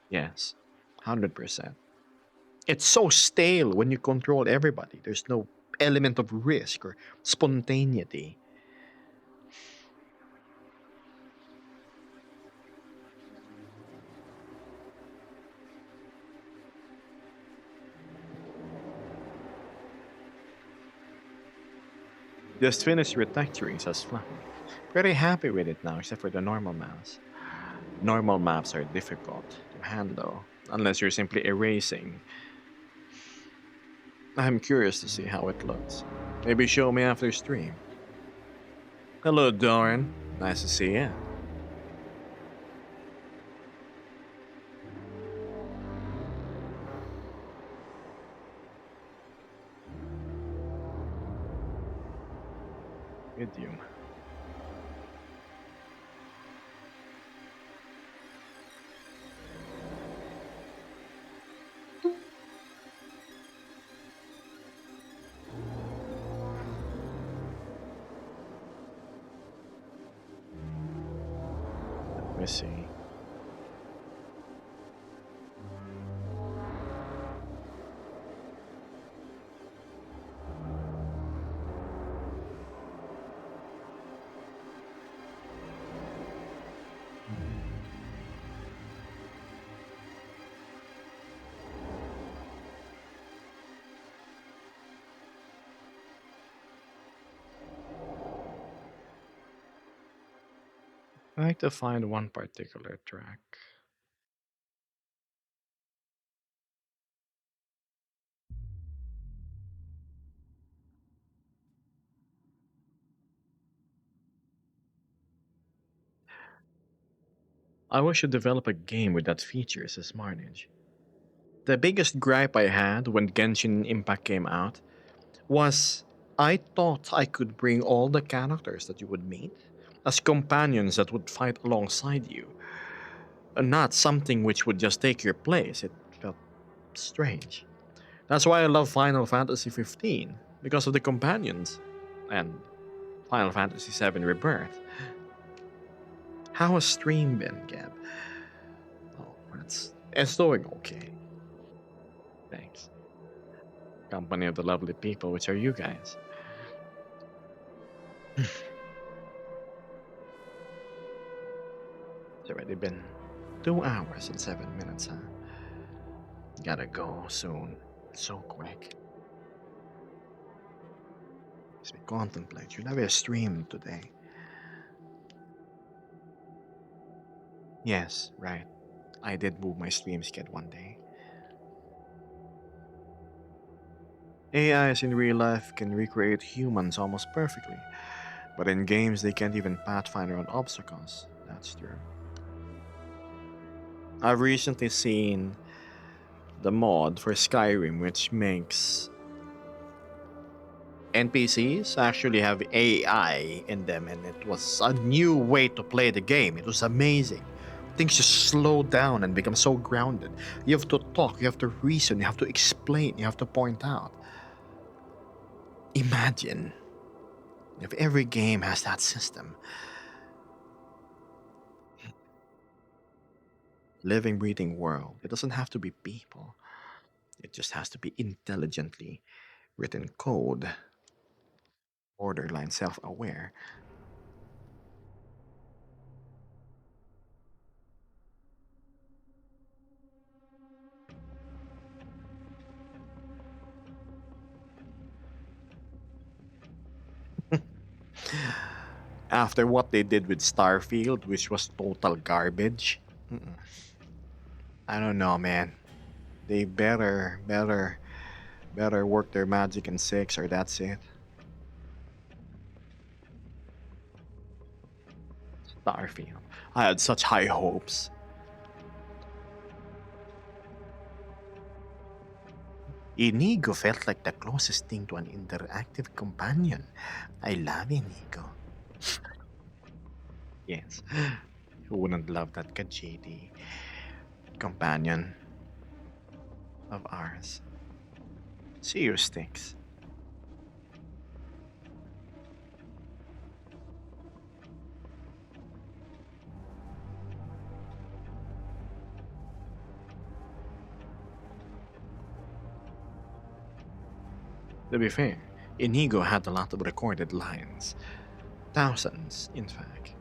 Yes, 100%. It's so stale when you control everybody. There's no element of risk or spontaneity. Just finished with tech trees, says Fluffy. Pretty happy with it now, except for the normal maps. Normal maps are difficult to handle, unless you're simply erasing. I'm curious to see how it looks. Maybe show me after stream. Hello, Doran. Nice to see you. Medium. Let me see. I like to find one particular track. I wish to develop a game with that feature, says Marnage. The biggest gripe I had when Genshin Impact came out was I thought I could bring all the characters that you would meet as companions that would fight alongside you, and not something which would just take your place. It felt strange. That's why I love Final Fantasy 15 because of the companions and Final Fantasy 7 Rebirth. How has stream been, Gab? Oh, it's doing okay. Thanks. Company of the lovely people, which are you guys. It's already been 2 hours and 7 minutes, huh? Gotta go soon. So quick. As we contemplate, should have a stream today. Yes, right. I did move my stream schedule one day. AIs in real life can recreate humans almost perfectly, but in games they can't even pathfind around obstacles. That's true. I've recently seen the mod for Skyrim, which makes NPCs actually have AI in them, and it was a new way to play the game. It was amazing. Things just slow down and become so grounded. You have to talk, you have to reason, you have to explain, you have to point out. Imagine if every game has that system. Living, breathing world. It doesn't have to be people. It just has to be intelligently written code, borderline self aware. After what they did with Starfield, which was total garbage, I don't know, man. They better work their magic in 6, or that's it. Starfield. I had such high hopes. Inigo felt like the closest thing to an interactive companion. I love Inigo. Yes. Who wouldn't love that Kajiti companion of ours? See you, Sticks. To be fair, Inigo had a lot of recorded lines. Thousands, in fact.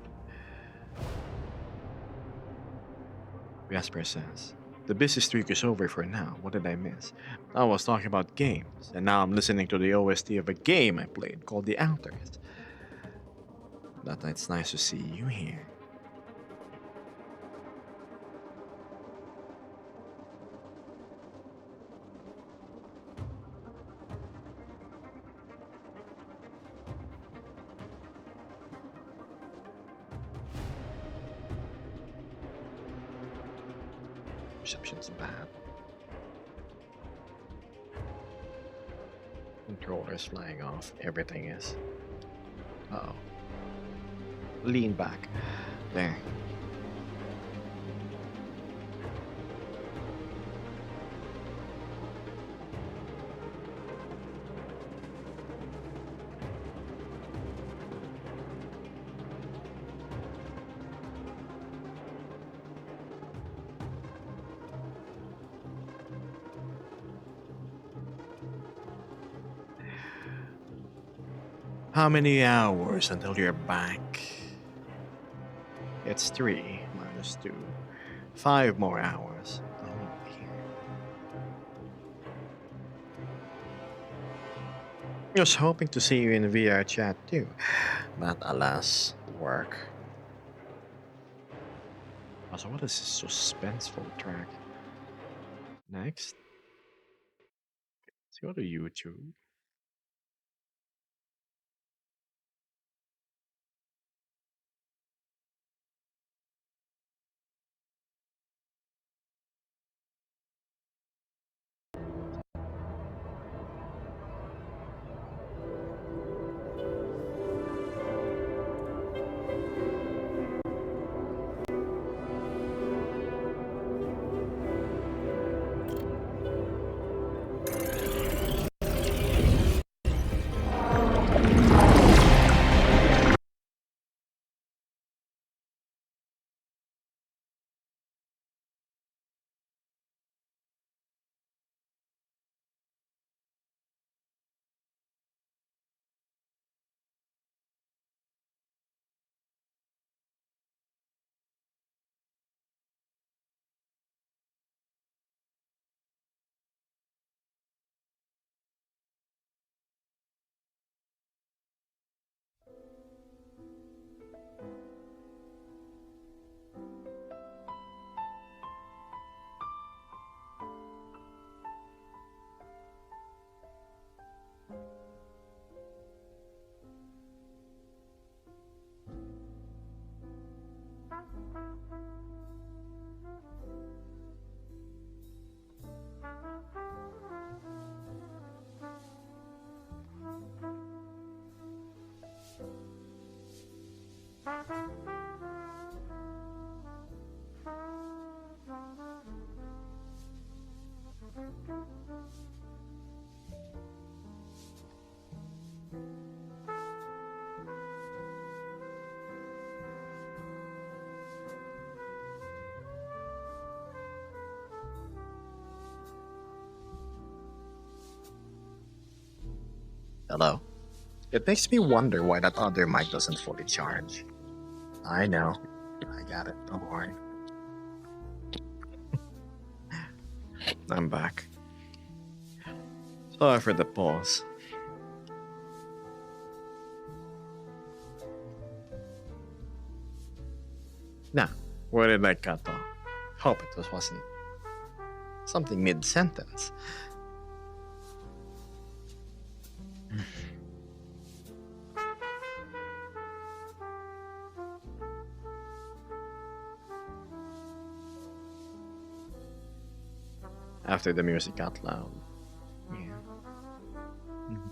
Vesper says, The busy streak is over for now. What did I miss? I was talking about games, and now I'm listening to the OST of a game I played called The Outers. But it's nice to see you here. Reception's bad. Controller's flying off. Everything is. Uh oh. Lean back. There. How many hours until you're back? It's 3 minus 2. 5 more hours. Oh dear. I was hoping to see you in VR chat too, but alas, work. Also, what is this suspenseful track? Next, let's go to YouTube. Hello. It makes me wonder why that other mic doesn't fully charge. I know. I got it. Don't worry. I'm back. Sorry for the pause. Now, where did I cut off? Hope it wasn't something mid-sentence. After the music got loud. Yeah. Mhm.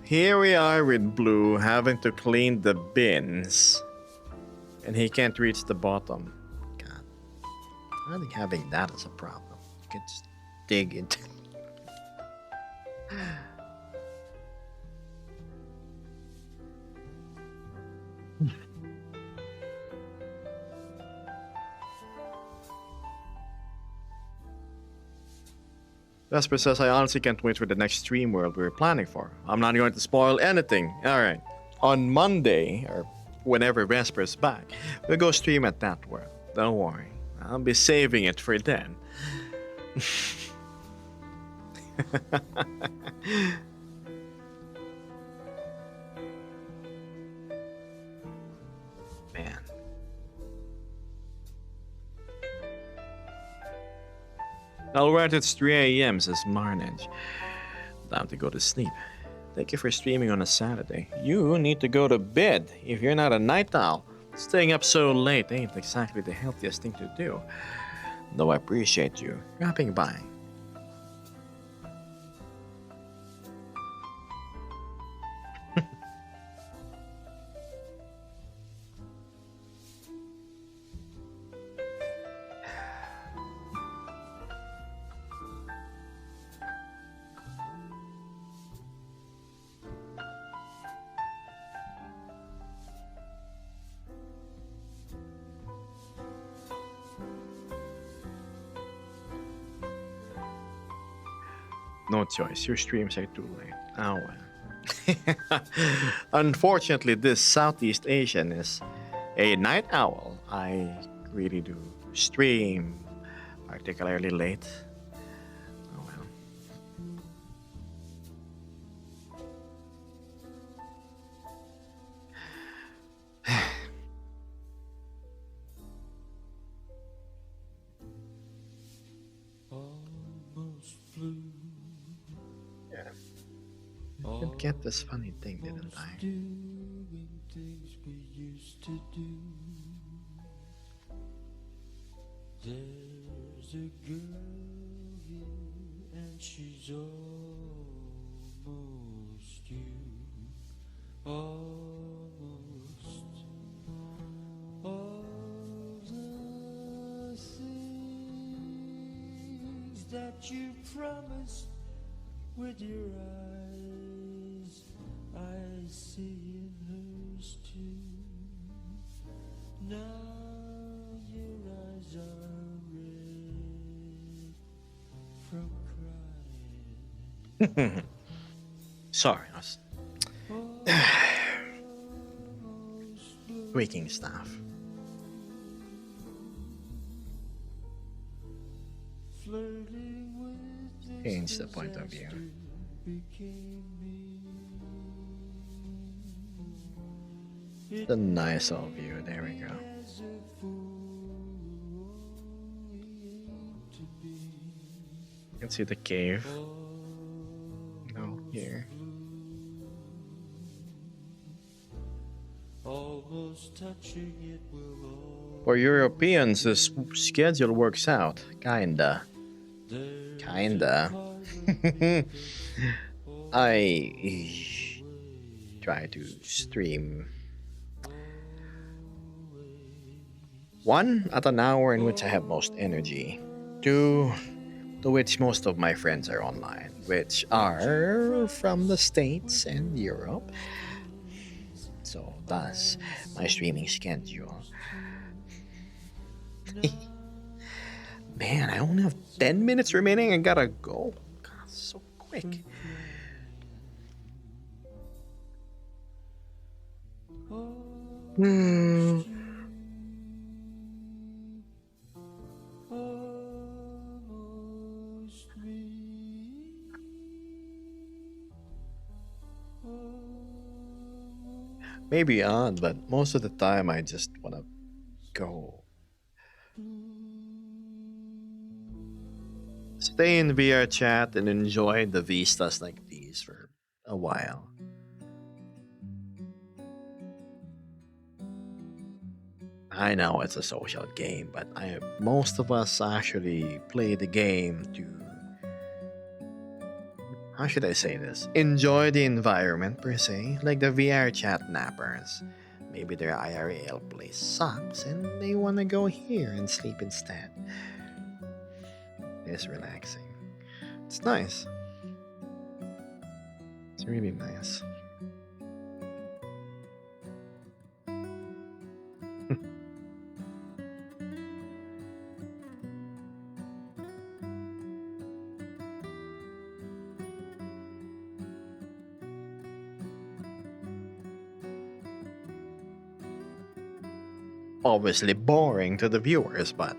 Here we are with Blue having to clean the bins. And he can't reach the bottom. God. I think having that is a problem. You can just dig into. Vesper says, I honestly can't wait for the next stream world we're planning for. I'm not going to spoil anything. Alright. On Monday, or whenever Vesper's back, we'll go stream at that world. Don't worry. I'll be saving it for then. Man. Alright, it's 3 a.m., says Marnage. Time to go to sleep. Thank you for streaming on a Saturday. You need to go to bed if you're not a night owl. Staying up so late ain't exactly the healthiest thing to do. Though I appreciate you dropping by. No choice, your streams are too late. Oh well. Unfortunately, this Southeast Asian is a night owl. I really do stream particularly late. Oh well. Yeah. I did get this funny thing, didn't I? There's a girl here and she's almost you. Almost all the things that you promised with your eyes, I see in hers too. Now your eyes are red from crying. Sorry, I was tweaking stuff. Flirting with this Change the point of view. disaster became me. The nice old view. There we go. As a fool we aimed to be. You can see the cave. No, here. Almost touching it will all. For Europeans, this schedule works out. Kinda. Kinda. I try to stream 1 at an hour in which I have most energy. 2 to which most of my friends are online, which are from the States and Europe. So thus my streaming schedule. Man, I only have 10 minutes remaining. I gotta go. God, so quick. Hmm. Almost me. Maybe odd, but most of the time I just wanna go. Stay in VR chat and enjoy the vistas like these for a while. I know it's a social game, but most of us actually play the game to how should I say this? Enjoy the environment per se, like the VR chat nappers. Maybe their IRL place sucks and they wanna go here and sleep instead. It's relaxing. It's nice. It's really nice. Obviously boring to the viewers, but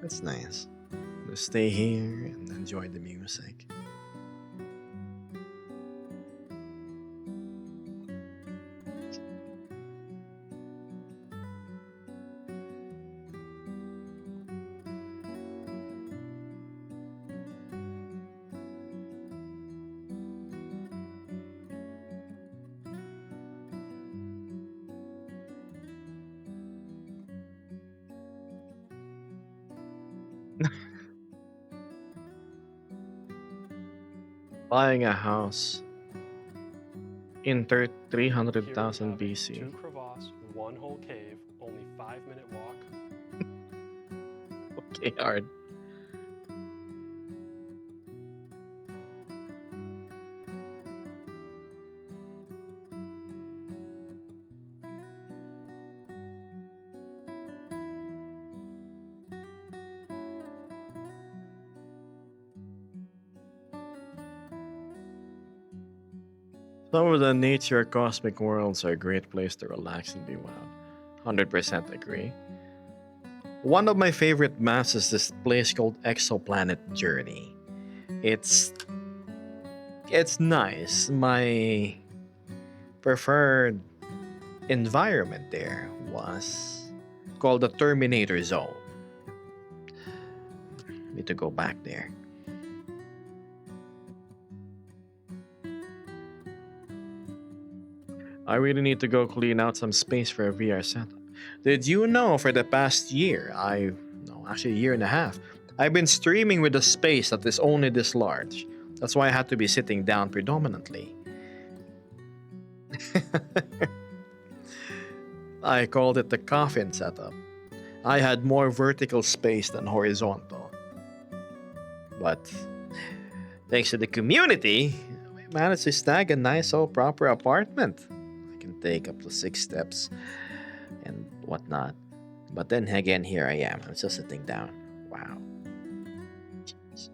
it's nice to stay here and enjoy the music. Buying a house in 300,000 Here we have BC. 2 crevasse, 1 whole cave, only 5-minute walk. Okay, hard. Some of the nature cosmic worlds are a great place to relax and be wild. 100% agree. One of my favorite maps is this place called Exoplanet Journey. It's it's nice. My preferred environment there was called the Terminator Zone. Need to go back there. I really need to go clean out some space for a VR setup. Did you know for the past year, no, actually a year and a half, I've been streaming with a space that is only this large. That's why I had to be sitting down predominantly. I called it the coffin setup. I had more vertical space than horizontal. But thanks to the community, we managed to snag a nice old proper apartment. I can take up to 6 steps and whatnot. But then again, here I am. I'm just sitting down. Wow. Jeez.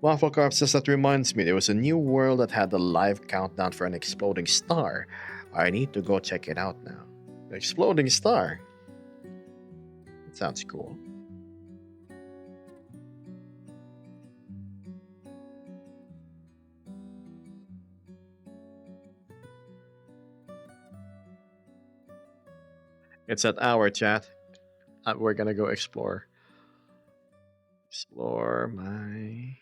Waffle Carp says that reminds me there was a new world that had a live countdown for an exploding star. I need to go check it out now. The exploding star. It sounds cool. It's at our chat. We're gonna go explore. Explore my.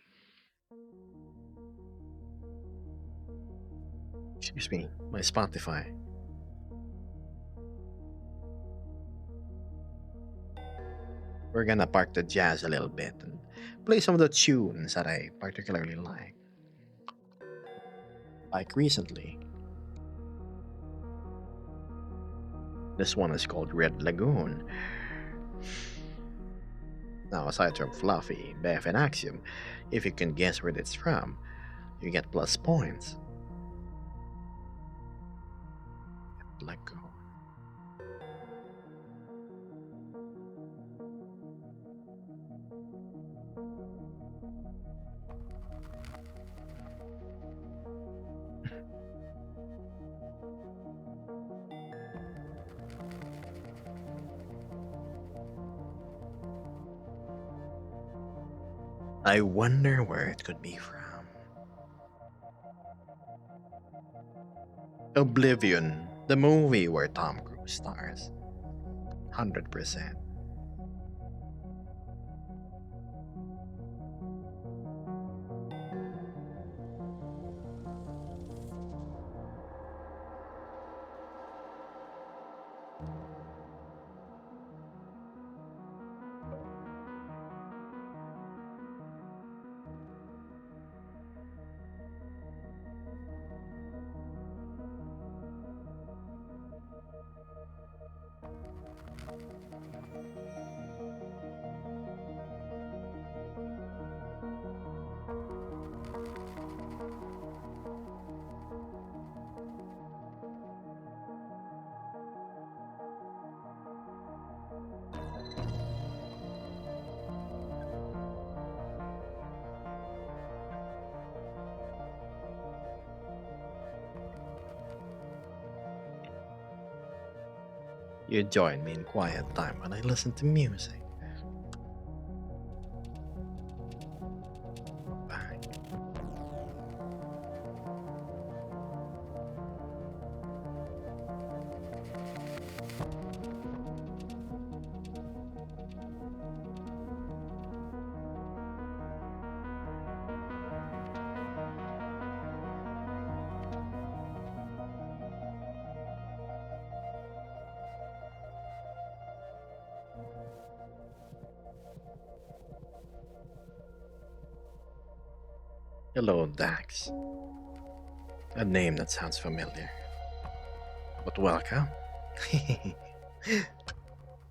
Excuse me, my Spotify. We're gonna park the jazz a little bit and play some of the tunes that I particularly like. Like recently. This one is called Red Lagoon. Now, aside from Fluffy, Beth, and Axiom, if you can guess where it's from, you get plus points. Lagoon. I wonder where it could be from. Oblivion, the movie where Tom Cruise stars. 100%. You join me in quiet time when I listen to music. Bye. Hello, Dax. A name that sounds familiar. But welcome.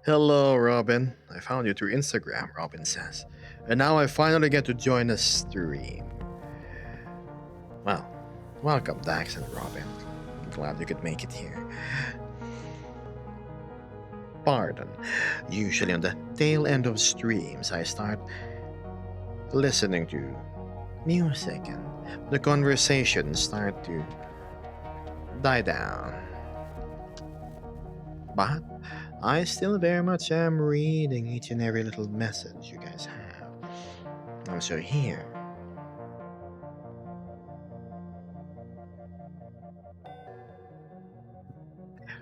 Hello, Robin. I found you through Instagram, Robin says. And now I finally get to join a stream. Well, welcome, Dax and Robin. I'm glad you could make it here. Pardon. Usually on the tail end of streams, I start listening to music and the conversations start to die down. But I still very much am reading each and every little message you guys have. And so here.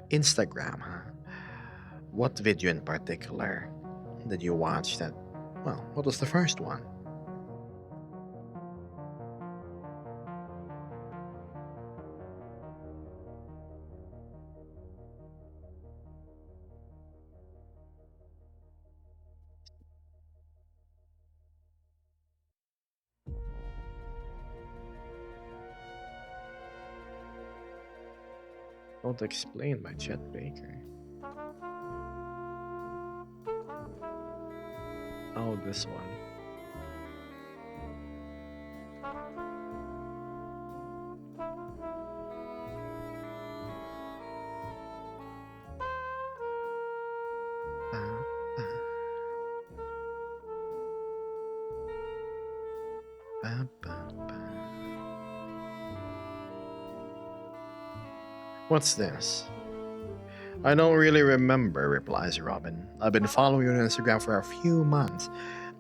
Instagram, huh? What video in particular did you watch that? Well, what was the first one? Don't explain by Chet Baker. Oh, this one. Ba, ba, ba, ba, ba. What's this? I don't really remember, replies Robin. I've been following you on Instagram for a few months.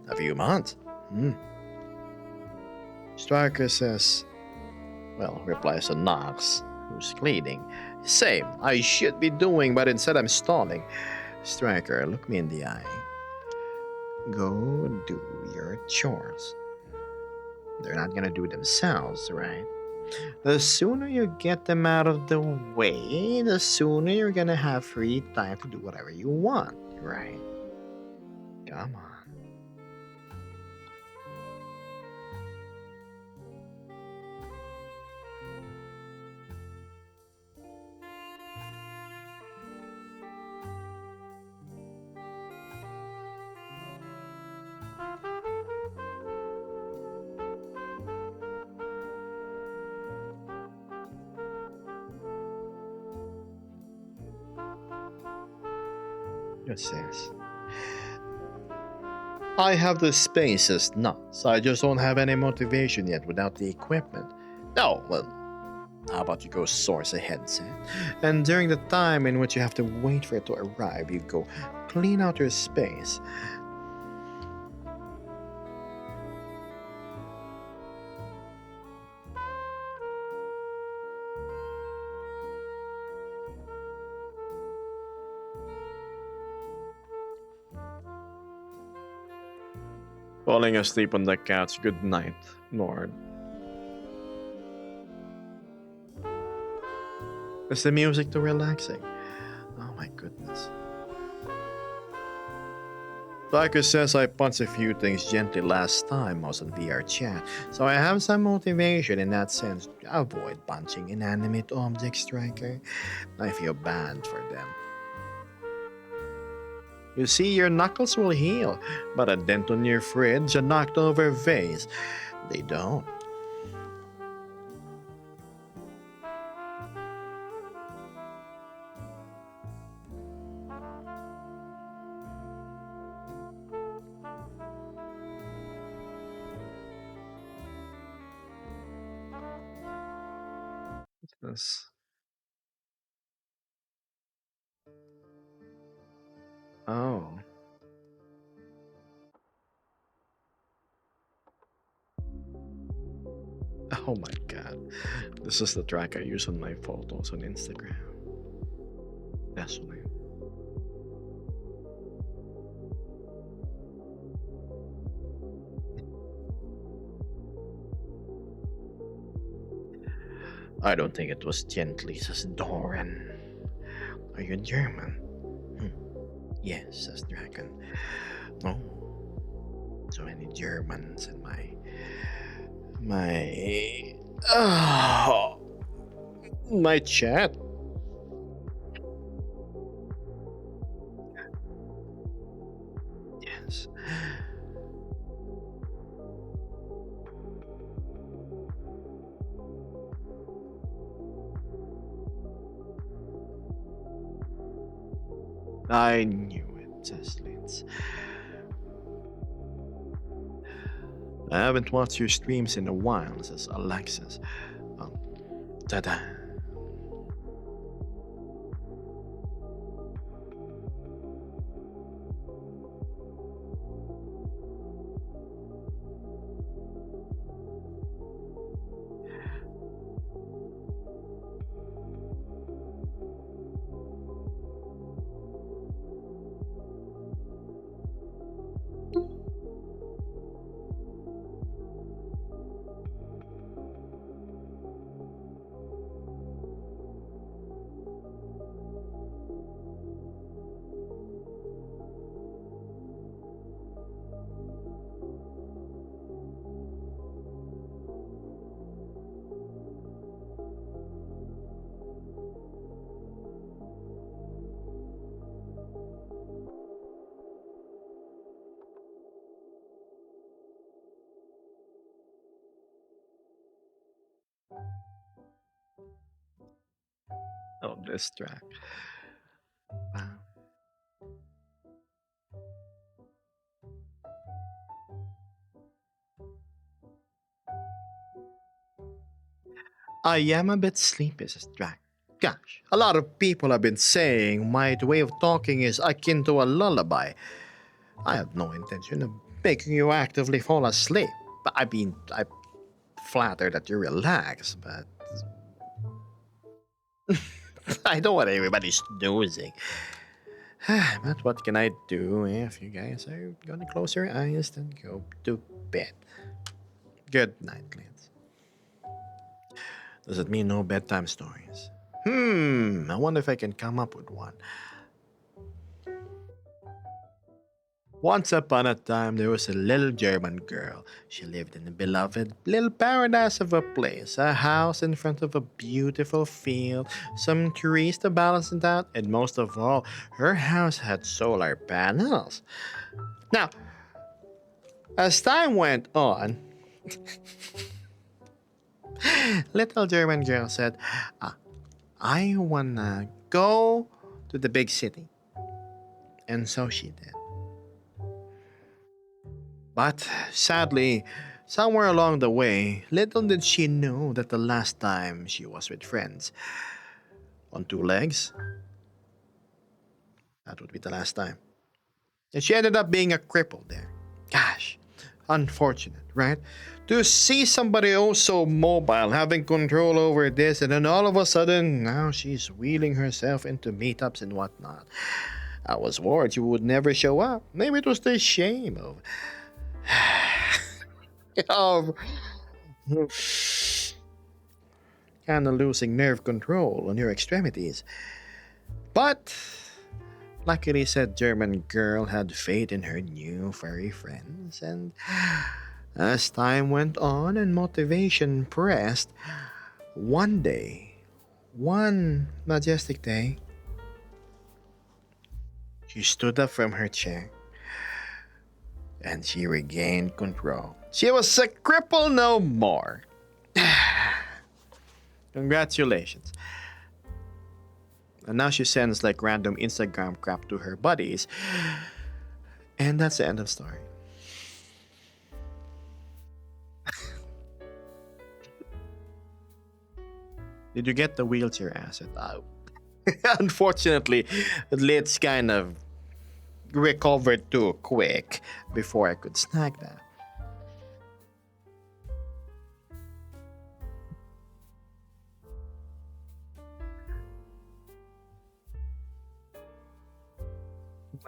A few months? Hmm. Striker says, well, replies to Knox, who's cleaning. Same, I should be doing, but instead I'm stalling. Striker, look me in the eye. Go do your chores. They're not gonna do themselves, right? The sooner you get them out of the way, the sooner you're gonna have free time to do whatever you want, right? Come on. It says, I have the space as nuts. I just don't have any motivation yet without the equipment. Oh, well, how about you go source a headset? And during the time in which you have to wait for it to arrive, you go clean out your space. Falling asleep on the couch. Good night, Lord. Is the music too relaxing? Oh my goodness. Striker says I punched a few things gently last time I was on VR chat, so I have some motivation in that sense to avoid punching inanimate objects, Striker. I feel bad for them. You see, your knuckles will heal, but a dent on your fridge, a knocked over vase, they don't. What's this? Oh my god. This is the track I use on my photos on Instagram. Desolate. I don't think it was gently, says Doran. Are you German? Yes, says Dragon. Oh, so many Germans in oh, my chat. Yes. I knew it, says Litz. I haven't watched your streams in a while, says Alexis. Oh, ta-da. Oh, this track. Wow. I am a bit sleepy, says Drac. Gosh, a lot of people have been saying my way of talking is akin to a lullaby. I have no intention of making you actively fall asleep. But I'm flattered that you relax, but I don't want everybody snoozing. But what can I do if you guys are gonna close your eyes and go to bed? Good night, Lance. Does it mean no bedtime stories? I wonder if I can come up with one. Once upon a time, there was a little German girl. She lived in a beloved little paradise of a place, a house in front of a beautiful field, some trees to balance it out, and most of all, her house had solar panels. Now, as time went on, little German girl said, I wanna go to the big city. And so she did. But sadly, somewhere along the way, little did she know that the last time she was with friends on two legs, that would be the last time. And she ended up being a cripple there. Gosh, unfortunate, right? To see somebody so mobile, having control over this, and then all of a sudden, now she's wheeling herself into meetups and whatnot. I was worried she would never show up. Maybe it was the shame of of kind of losing nerve control on your extremities. But luckily, said German girl had faith in her new furry friends, and as time went on and motivation pressed, one day, one majestic day, she stood up from her chair and she regained control. She was a cripple no more. Congratulations. And now she sends like random Instagram crap to her buddies. And that's the end of the story. Did you get the wheelchair asset out? Unfortunately, Litz kind of recovered too quick before I could snag that.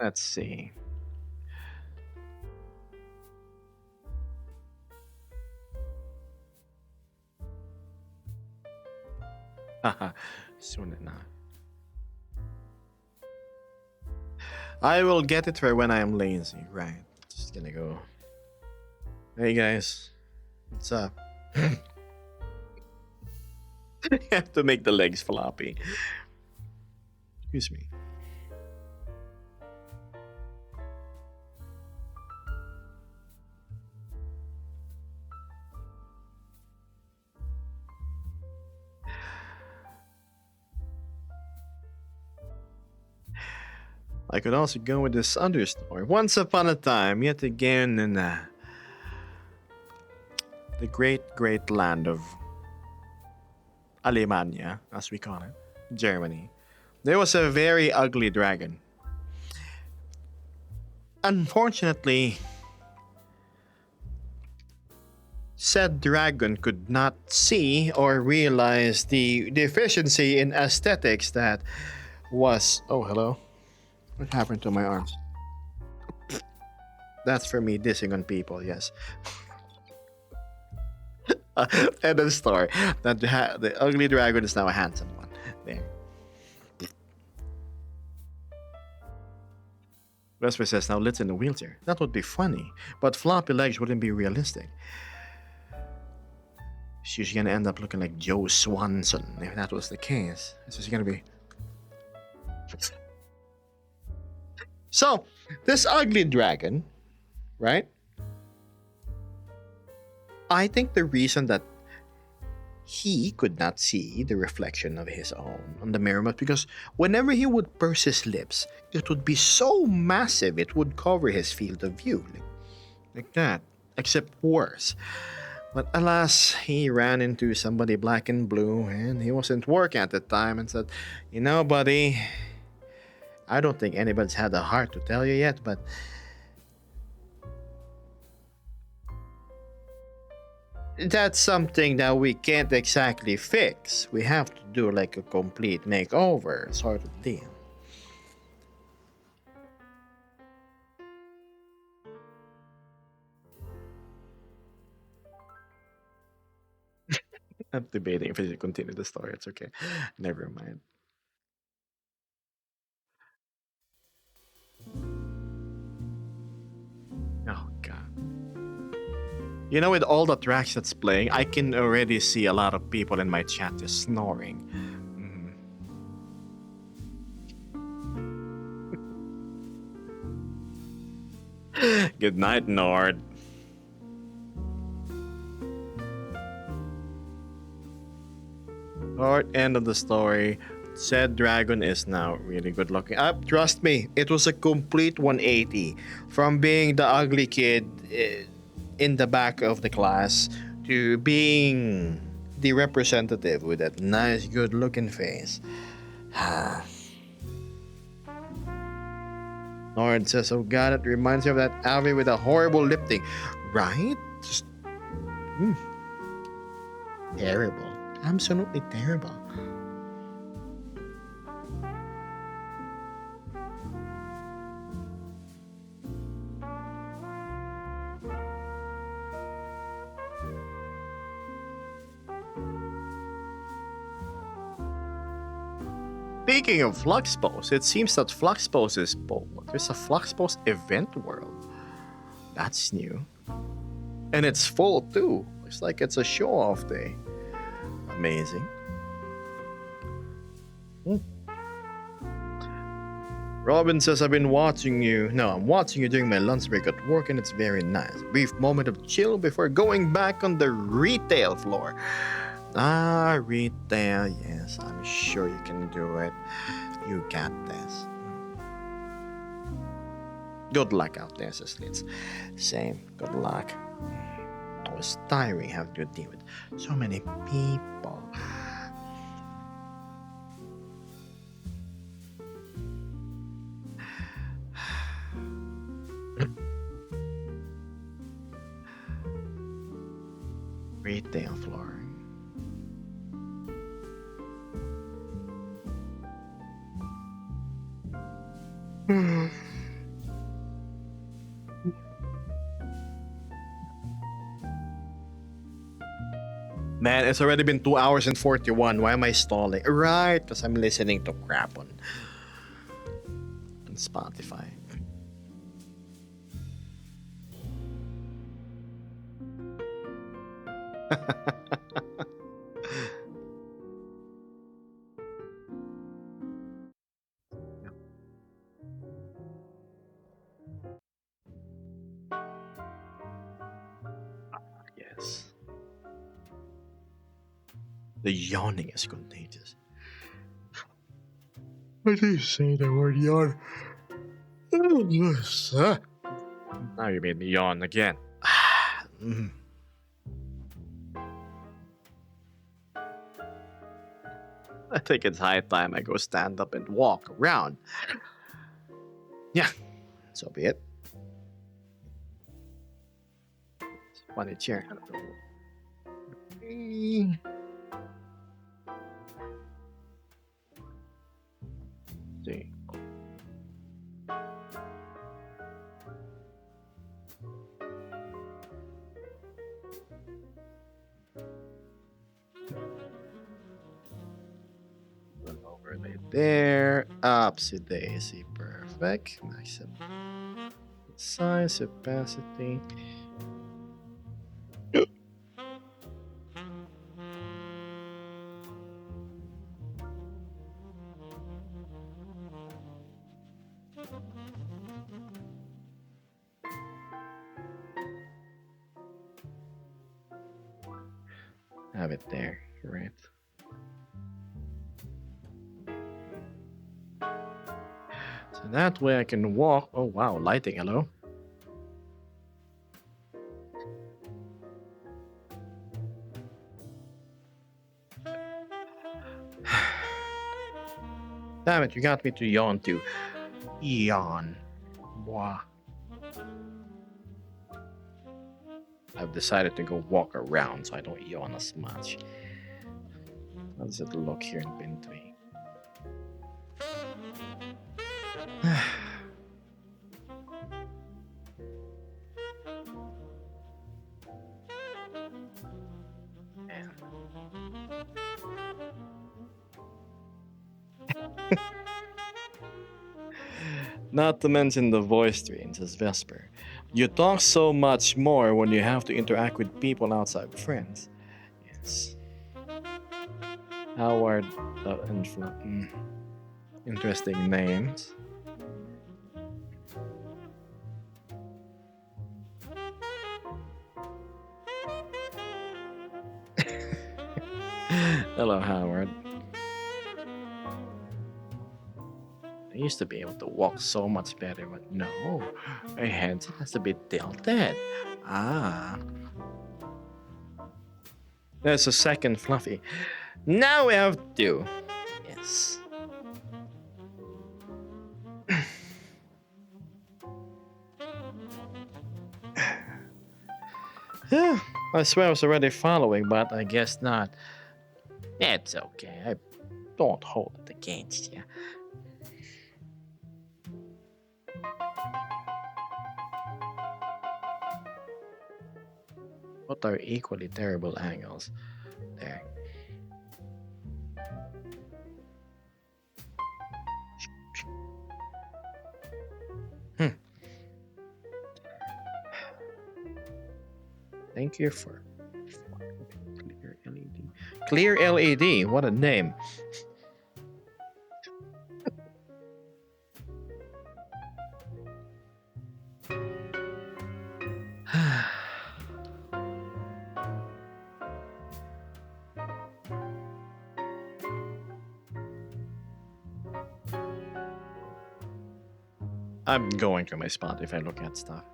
Let's see. Haha, soon enough. I will get it for when I am lazy. Right. Just gonna go. Hey guys, what's up? You have to make the legs floppy. Excuse me. I could also go with this other story. Once upon a time, yet again in the great land of Alemania, as we call it, Germany, there was a very ugly dragon. Unfortunately, said dragon could not see or realize the deficiency in aesthetics that was. Oh, hello. What happened to my arms? That's for me dissing on people, yes. And the story that the ugly dragon is now a handsome one. There. Vesper says now lives in a wheelchair. That would be funny, but floppy legs wouldn't be realistic. She's gonna end up looking like Joe Swanson if that was the case. This is gonna be. So, this ugly dragon, right? I think the reason that he could not see the reflection of his own on the mirror was because whenever he would purse his lips, it would be so massive it would cover his field of view. Like that. Except worse. But alas, he ran into somebody black and blue and he wasn't working at the time and said, "You know, buddy, I don't think anybody's had the heart to tell you yet, but that's something that we can't exactly fix. We have to do like a complete makeover sort of deal." I'm debating if I should continue the story. It's okay. Never mind. Oh, God. You know, with all the tracks that's playing, I can already see a lot of people in my chat just snoring. Good night, Nord. Short end of the story. Said dragon is now really good looking. Trust me, it was a complete 180 from being the ugly kid in the back of the class to being the representative with that nice, good looking face. Nord says, "Oh God, it reminds me of that Avi with a horrible lip thing." Right? Just terrible. Absolutely terrible. Speaking of Fluxpose, it seems that Fluxpose is full. There's a Fluxpose event world. That's new. And it's full too. Looks like it's a show off day. Amazing. Robin says, "I've been watching you. No, I'm watching you during my lunch break at work, and it's very nice. Brief moment of chill before going back on the retail floor." Ah, retail. Yes, I'm sure you can do it. You got this. Good luck out there, says Liz. Same. Good luck. It was tiring having to deal with so many people. Retail floor. Man, it's already been 2 hours and 41. Why am I stalling? Right, because I'm listening to crap on Spotify. Yes. The yawning is contagious. Why do you say the word yawn? Oh, yes, huh? Now you made me yawn again. Mm. I think it's high time I go stand up and walk around. Yeah, so be it. Funny chair. See. Overlay there. Upsy daisy. Perfect. Nice. Size, opacity. Have it there, right? So that way I can walk. Oh wow, lighting, hello. Damn it, you got me to yawn too. Yawn. Wow. I've decided to go walk around so I don't yawn as much. How does it look here in Bintui? Not to mention the voice strains, says Vesper. You talk so much more when you have to interact with people outside friends. Yes. Howard, interesting names. Hello, Howard. I used to be able to walk so much better, but no, my head has to be tilted. Ah. There's a second Fluffy. Now we have two. Yes. Yeah, I swear I was already following, but I guess not. It's okay. I don't hold it against you. What are equally terrible angles? There. Thank you for clear LED. Clear LED. What a name. I'm going to my spot if I look at stuff.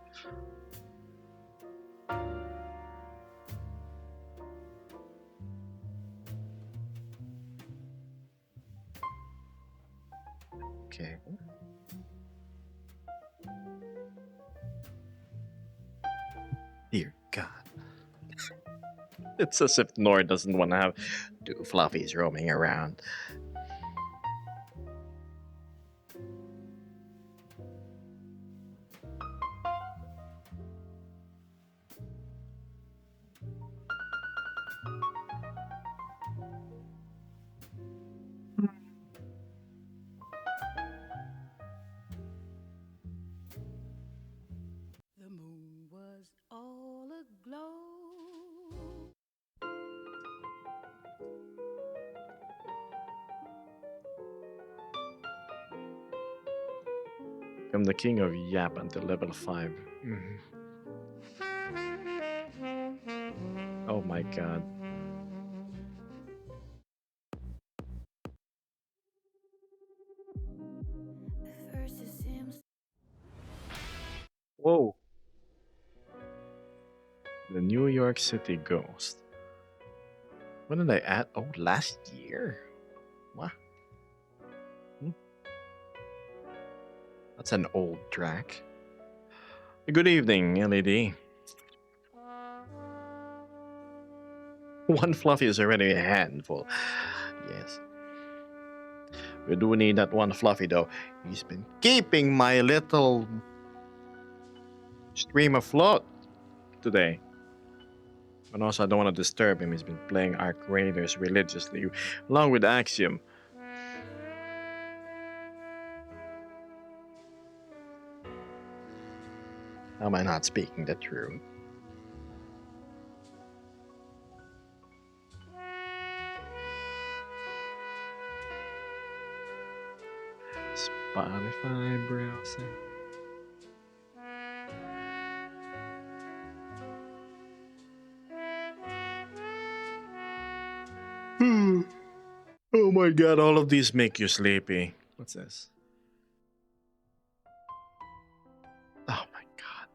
Okay. Dear God. It's as if Nor doesn't want to have two fluffies roaming around. Become the king of Yap until level 5. Mhm. Oh my god. First it seems Whoa. The New York City Ghost. When did I add? Oh, last year. What? Hmm, That's an old track. Good evening, LED. One fluffy is already a handful. Yes. We do need that one fluffy though. He's been keeping my little stream afloat today. And also, I don't want to disturb him. He's been playing Arc Raiders religiously, along with Axiom. How am I not speaking the truth? Spotify browsing. Oh my god, all of these make you sleepy. What's this? Oh my god.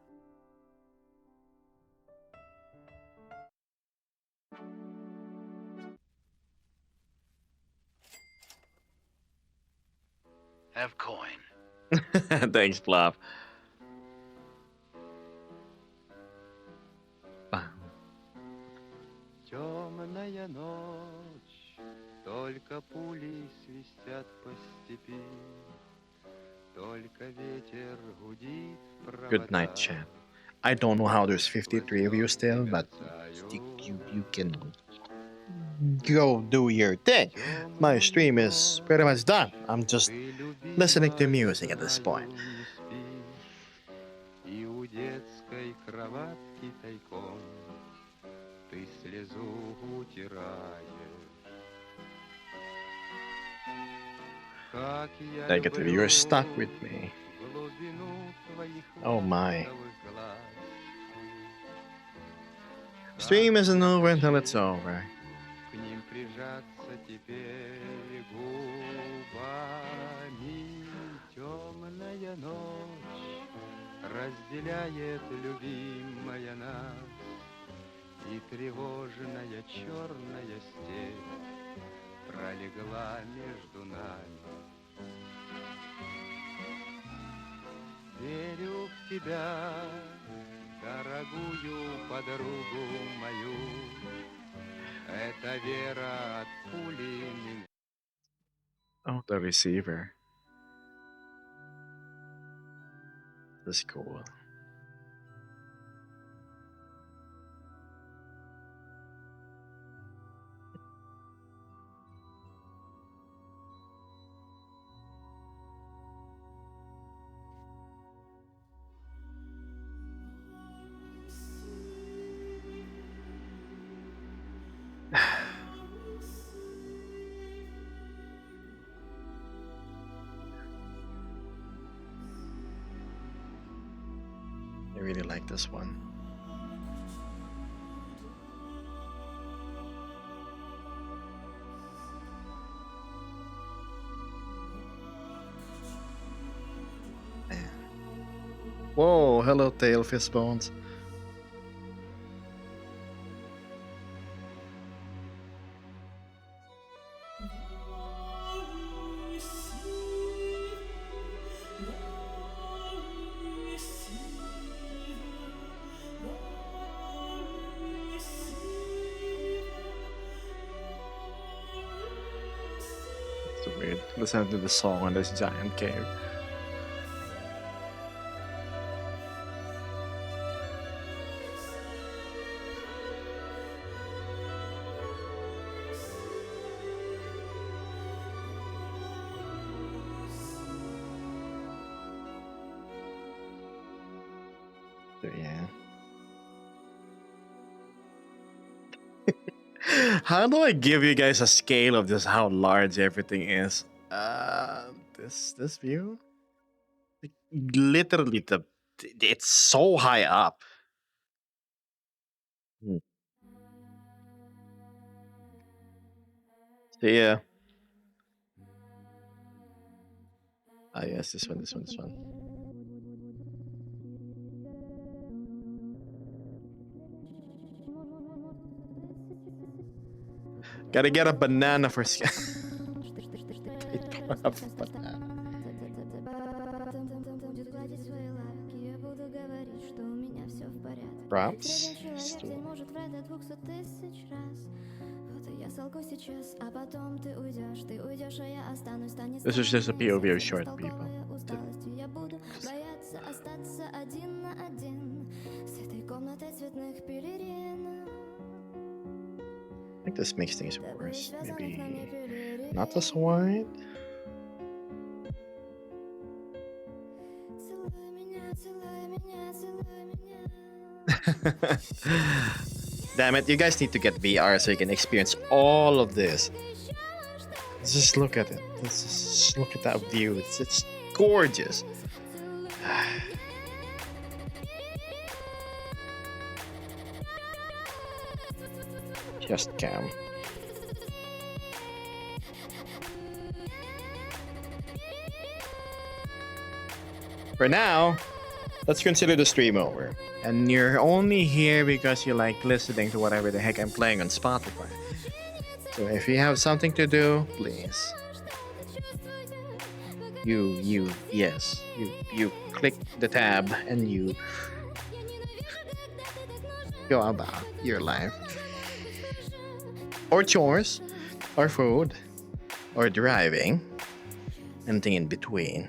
Have coin. Thanks, Plop. Wow. Темная ночь, только пули свистят по степи, только ветер гудит в Good night, chat. I don't know how there's 53 of you still, but you can go do your thing. My stream is pretty much done. I'm just listening to music at this point. И у детской кроватки тайком ты слезу утираешь. Как я Negative, you're stuck with me. глубину твоих Oh my. ласковых глаз. Stream isn't over until it's over. К ним прижаться теперь губами. Темная ночь разделяет любимая нас, и тревожная черная степь пролегла между нами. Верю в тебя, дорогую подругу мою. Эта вера от пули меня. Oh, the receiver. That's cool. I really like this one. Man. Whoa, hello, Tail Fistbones. It's weird. Listen to the song on this giant cave. So, yeah. How do I give you guys a scale of just how large everything is? This view? literally it's so high up. Hmm. So yeah. Ah yes, this one, this one, this one. Gotta get a banana for They don't have banana. Props? This is just a POV of short people. I think this makes things worse. Maybe not as wide. Damn it, you guys need to get VR so you can experience all of this. Just look at it. Let's just look at that view. It's gorgeous. Just cam. For now, let's consider the stream over. And you're only here because you like listening to whatever the heck I'm playing on Spotify. So if you have something to do, please. You click the tab and you go about your life. Or chores, or food, or driving. Anything in between.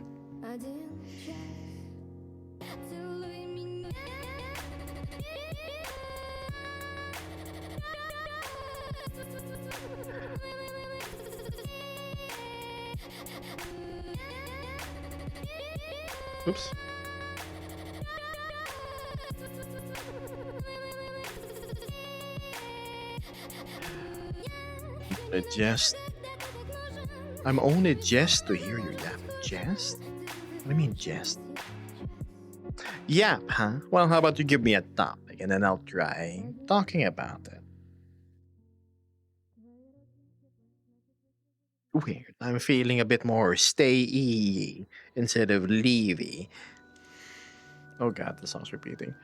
Oops. I'm only just to hear you yap. Jest? What do you mean jest? Yap, huh? Well, how about you give me a topic and then I'll try talking about it. Weird. I'm feeling a bit more stay-y instead of leavey. Oh god, the song's repeating.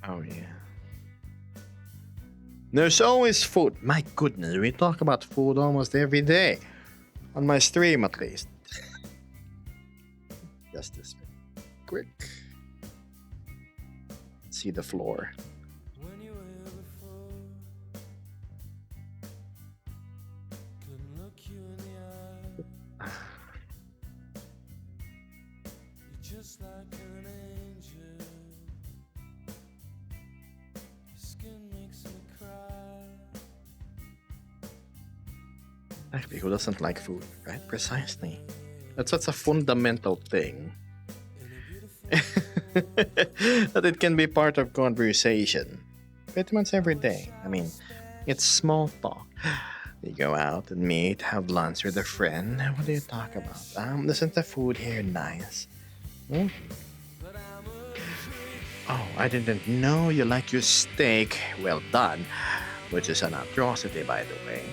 Oh yeah. There's always food. My goodness, we talk about food almost every day. On my stream, at least. Just this quick. See the floor. Actually, who doesn't like food, right? Precisely. That's such a fundamental thing. That it can be part of conversation. Pretty much every day. I mean, it's small talk. You go out and meet, have lunch with a friend. What do you talk about? Isn't the food here nice? Hmm? Oh, I didn't know you like your steak well done, which is an atrocity, by the way.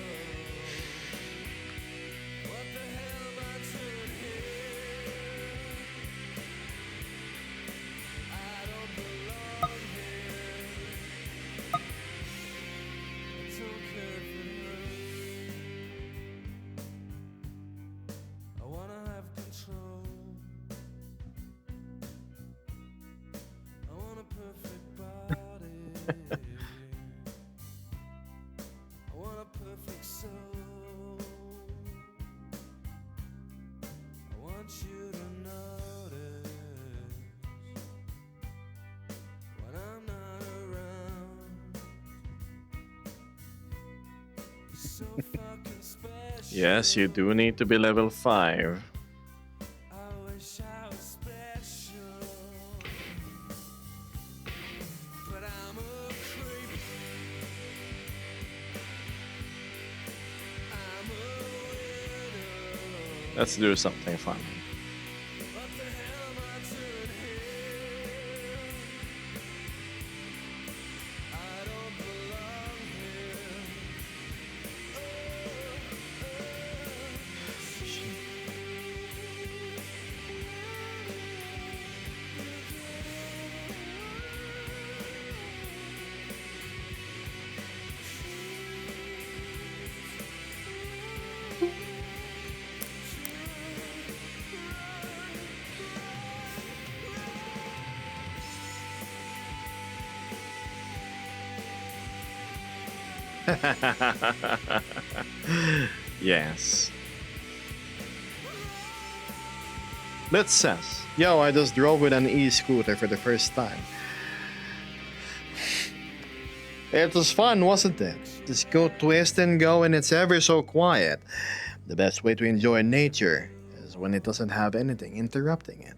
Yes, you do need to be level 5. Let's do something fun. Yes. Let's says, yo, I just drove with an e-scooter for the first time. It was fun, wasn't it? Just go twist and go, and it's ever so quiet. The best way to enjoy nature is when it doesn't have anything interrupting it.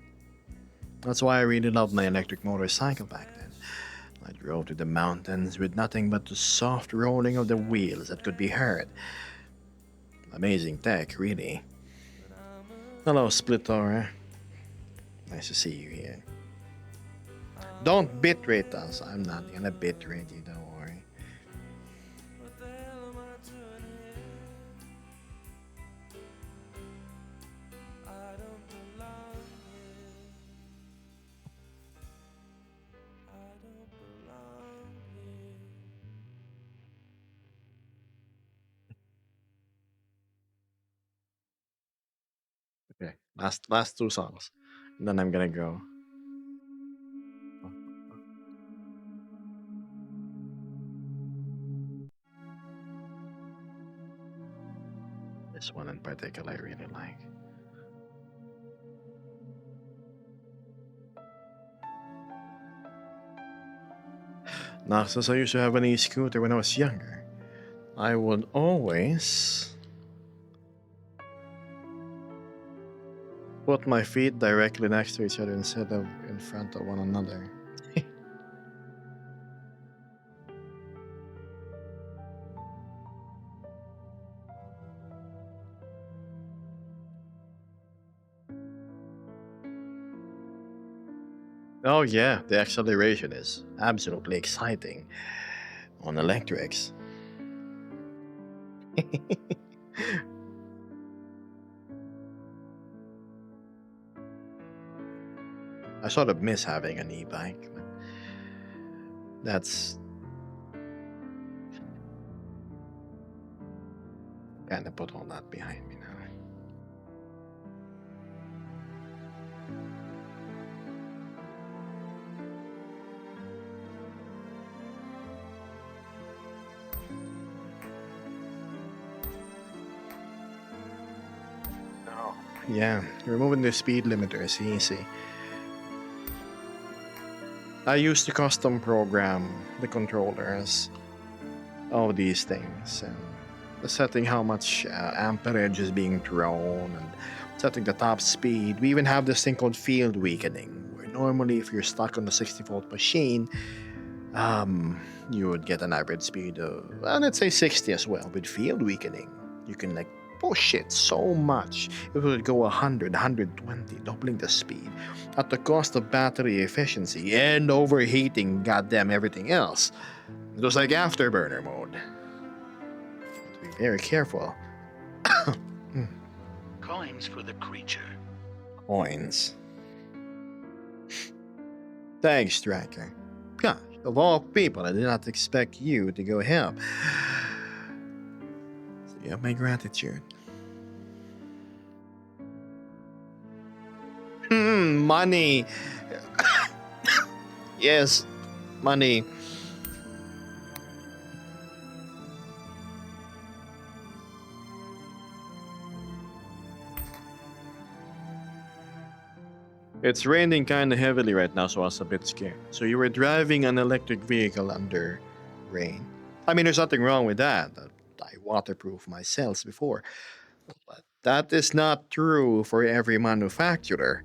That's why I really loved my electric motorcycle back then. I drove to the mountains with nothing but the soft rolling of the wheels that could be heard. Amazing tech, really. Hello, Splitora. Nice to see you here. Don't bitrate us. I'm not gonna bitrate you, don't worry. Okay, last two songs. And then I'm gonna go. This one in particular I really like. Now, since I used to have an e-scooter when I was younger, I would always put my feet directly next to each other instead of in front of one another. Oh yeah, the acceleration is absolutely exciting on electrics. I sort of miss having an e-bike, but that's kind of put all that behind me now. Oh, yeah, removing the speed limiter is easy. I used to custom program the controllers of these things and setting how much amperage is being thrown and setting the top speed. We even have this thing called field weakening, where normally if you're stuck on a 60-volt machine, you would get an average speed of, let's say 60 as well. With field weakening, you can like push it so much. It would go 100, 120, doubling the speed at the cost of battery efficiency and overheating goddamn everything else. It was like afterburner mode. Be very careful. Coins for the creature. Coins. Thanks, Striker. Gosh, of all people, I did not expect you to go help. So you have my gratitude. Money. Yes, money. It's raining kind of heavily right now, so I was a bit scared. So you were driving an electric vehicle under rain. I mean, there's nothing wrong with that. I waterproof my cells before. But that is not true for every manufacturer.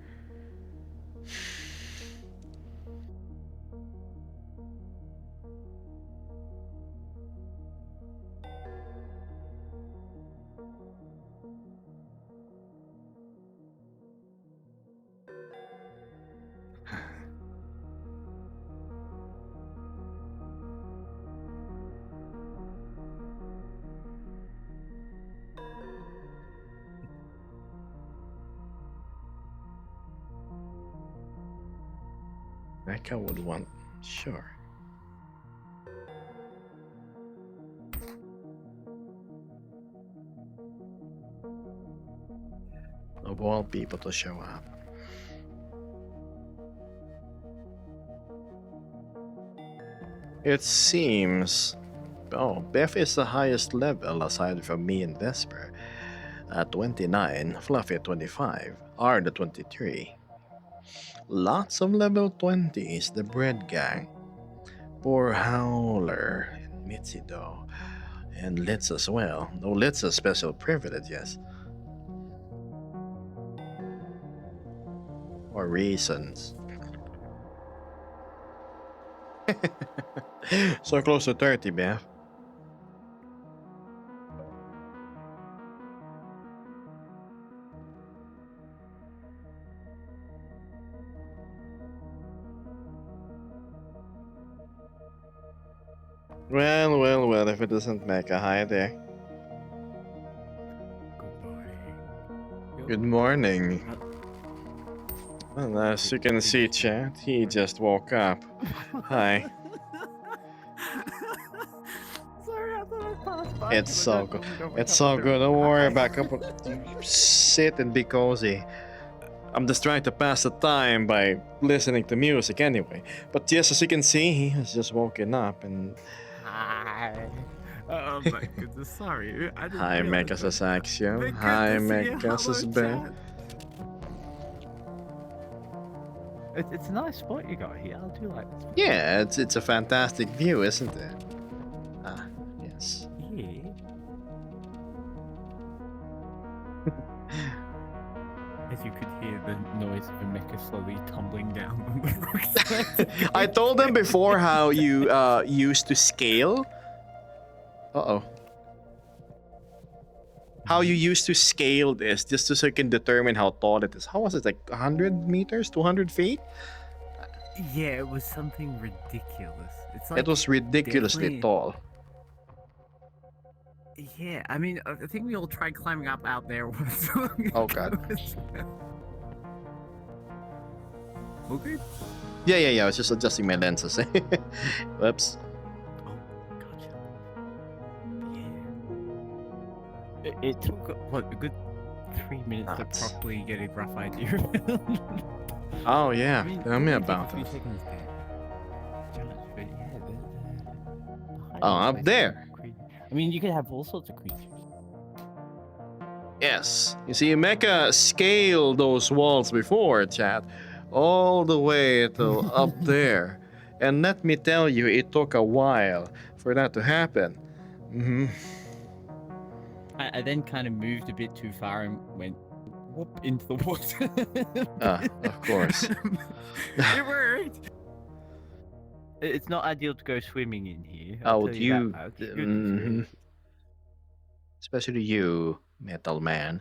Mecha would want. Sure. Of all people to show up. It seems. Oh, Beth is the highest level aside from me and Vesper. At 29, Fluffy at 25, Ard at 23. Lots of level 20s, the Bread Gang. Poor Howler and Mitzi though. And Litz as well. No, Litz has special privileges. Or reasons. So close to 30, Beth. Well, if it doesn't make a hi there. Good morning. Well, as you can see, chat, he just woke up. Hi. Sorry, I thought I passed by. It's so good. It's so good. Don't worry about it. Sit and be cozy. I'm just trying to pass the time by listening to music anyway. But yes, as you can see, he has just woken up and... Hi. Oh my goodness, sorry. I didn't Hi, realize Megas that. Axiom. Good Hi, to see you. Megas Hello, Ben. chat. It's a nice spot you got here. I do like this. Yeah, it's a fantastic view, isn't it? Ah, yes. Yeah. As you could hear the noise of a mecha slowly tumbling down on the rocks. I told them before how you used to scale. Uh-oh. How you used to scale this just so you can determine how tall it is. How was it? Like 100 meters? 200 feet? Yeah, it was something ridiculous. It's like It was ridiculously definitely- tall. Yeah, I mean, I think we all tried climbing up out there once. Oh, God. Okay. Yeah. I was just adjusting my lenses. Whoops. Oh, gotcha. Yeah. It took, what, a good 3 minutes Nuts. to properly get a rough idea. Oh, yeah. I mean, Tell it me only took about a few it. seconds to judge, but yeah, the Oh, hiding up place there. is crazy. I mean, you could have all sorts of creatures. Yes. You see, Mecha scaled those walls before, chat. All the way to up there. And let me tell you, it took a while for that to happen. Mm-hmm. I then kind of moved a bit too far and went whoop into the water. Of course. It worked. It's not ideal to go swimming in here. I'll Oh, tell you... that much. Good mhm. Especially you, Metal Man.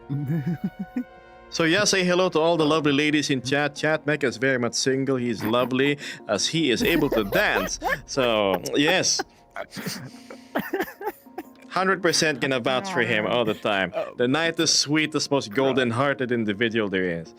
experience. So yeah, say hello to all the lovely ladies in chat. Chat Mecha is very much single. He's lovely as he is able to dance. So yes, 100% gonna vouch for him all the time. The nicest, sweetest, most golden-hearted individual there is.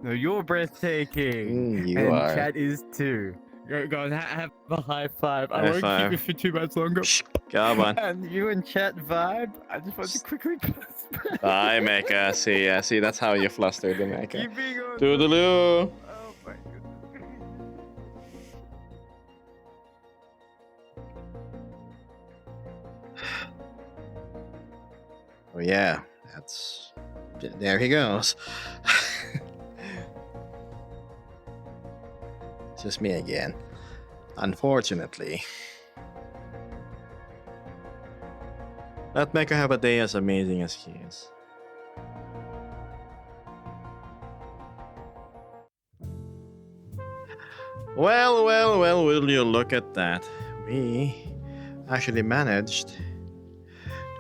No, you're breathtaking. You and are. Chat is too. Go on, have a high five. I High won't five. keep you for too much longer. Shh, come on. And you and Chat vibe. I just want to quickly pass. Hi, Mecha. See, that's how you fluster the Mecha. Keep being on. Toodaloo. Oh my goodness. Oh yeah, that's... There he goes. It's just me again. Unfortunately. Let Mecha have a day as amazing as he is. Well, will you look at that? We actually managed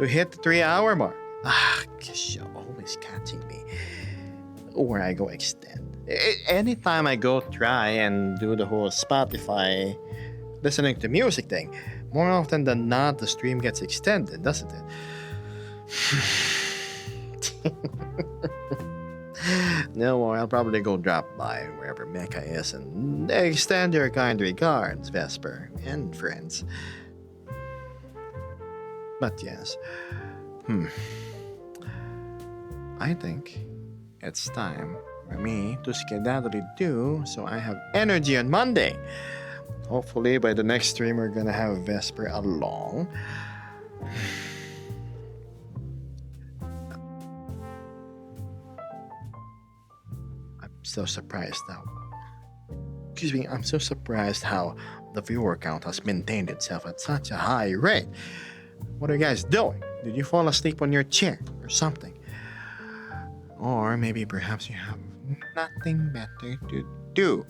to hit the 3-hour mark. Ah, gosh, you're always catching me. Or I go extend. Anytime I go try and do the whole Spotify listening to music thing, more often than not, the stream gets extended, doesn't it? No more. I'll probably go drop by wherever Mecca is and extend your kind regards, Vesper and friends. But yes, I think it's time for me to skedaddly do so I have energy on Monday. Hopefully, by the next stream, we're gonna have Vesper along. I'm so surprised now. Excuse me, I'm so surprised how the viewer count has maintained itself at such a high rate. What are you guys doing? Did you fall asleep on your chair or something? Or maybe perhaps you have nothing better to do.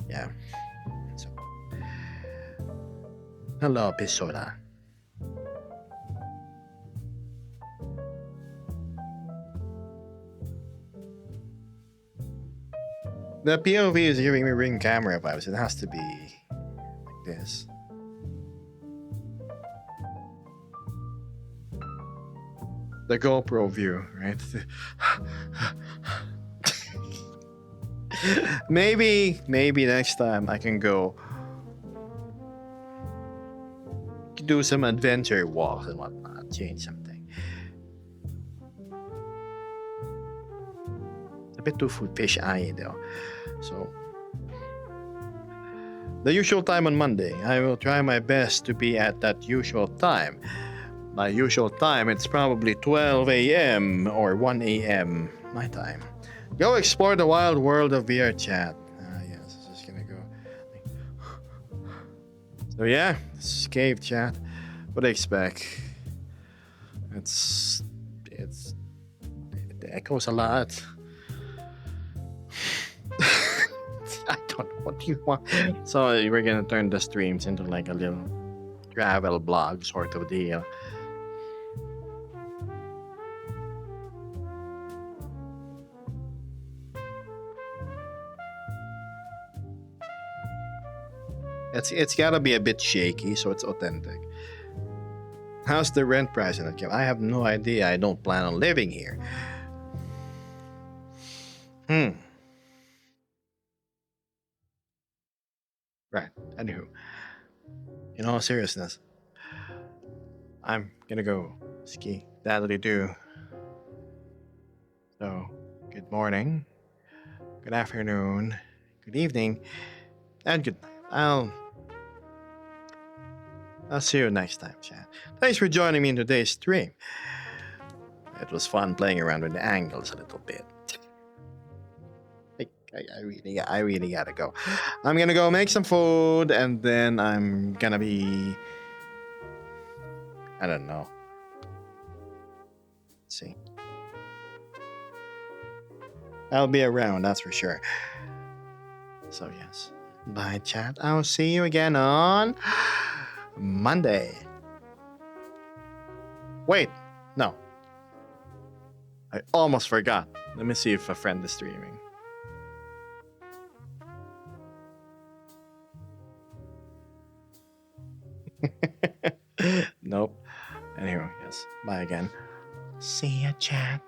Yeah. So, hello, Pisola. The POV is giving me Ring camera vibes. It has to be like this. The GoPro view, right? maybe next time I can go do some adventure walks and whatnot, change something. It's a bit too fish eye though. So the usual time on Monday, I will try my best to be at that usual time. My usual time, it's probably 12 a.m. or 1 a.m. my time. Go explore the wild world of VR chat. Yes, just gonna go. So yeah, this is cave chat. What do you expect? It echoes a lot. I don't know what you want. So we're gonna turn the streams into like a little travel blog sort of deal. It's gotta be a bit shaky so it's authentic. How's the rent price in that game? I have no idea. I don't plan on living here. Right. Anywho, in all seriousness, I'm gonna go ski. Daddly do. So, good morning, good afternoon, good evening, and good night. I'll see you next time, chat. Thanks for joining me in today's stream. It was fun playing around with the angles a little bit. I really gotta go. I'm gonna go make some food and then I'm gonna be... I don't know. Let's see. I'll be around, that's for sure. So yes. Bye, chat. I'll see you again on Monday. Wait, no. I almost forgot. Let me see if a friend is streaming. Nope. Anyway, yes. Bye again. See ya, chat.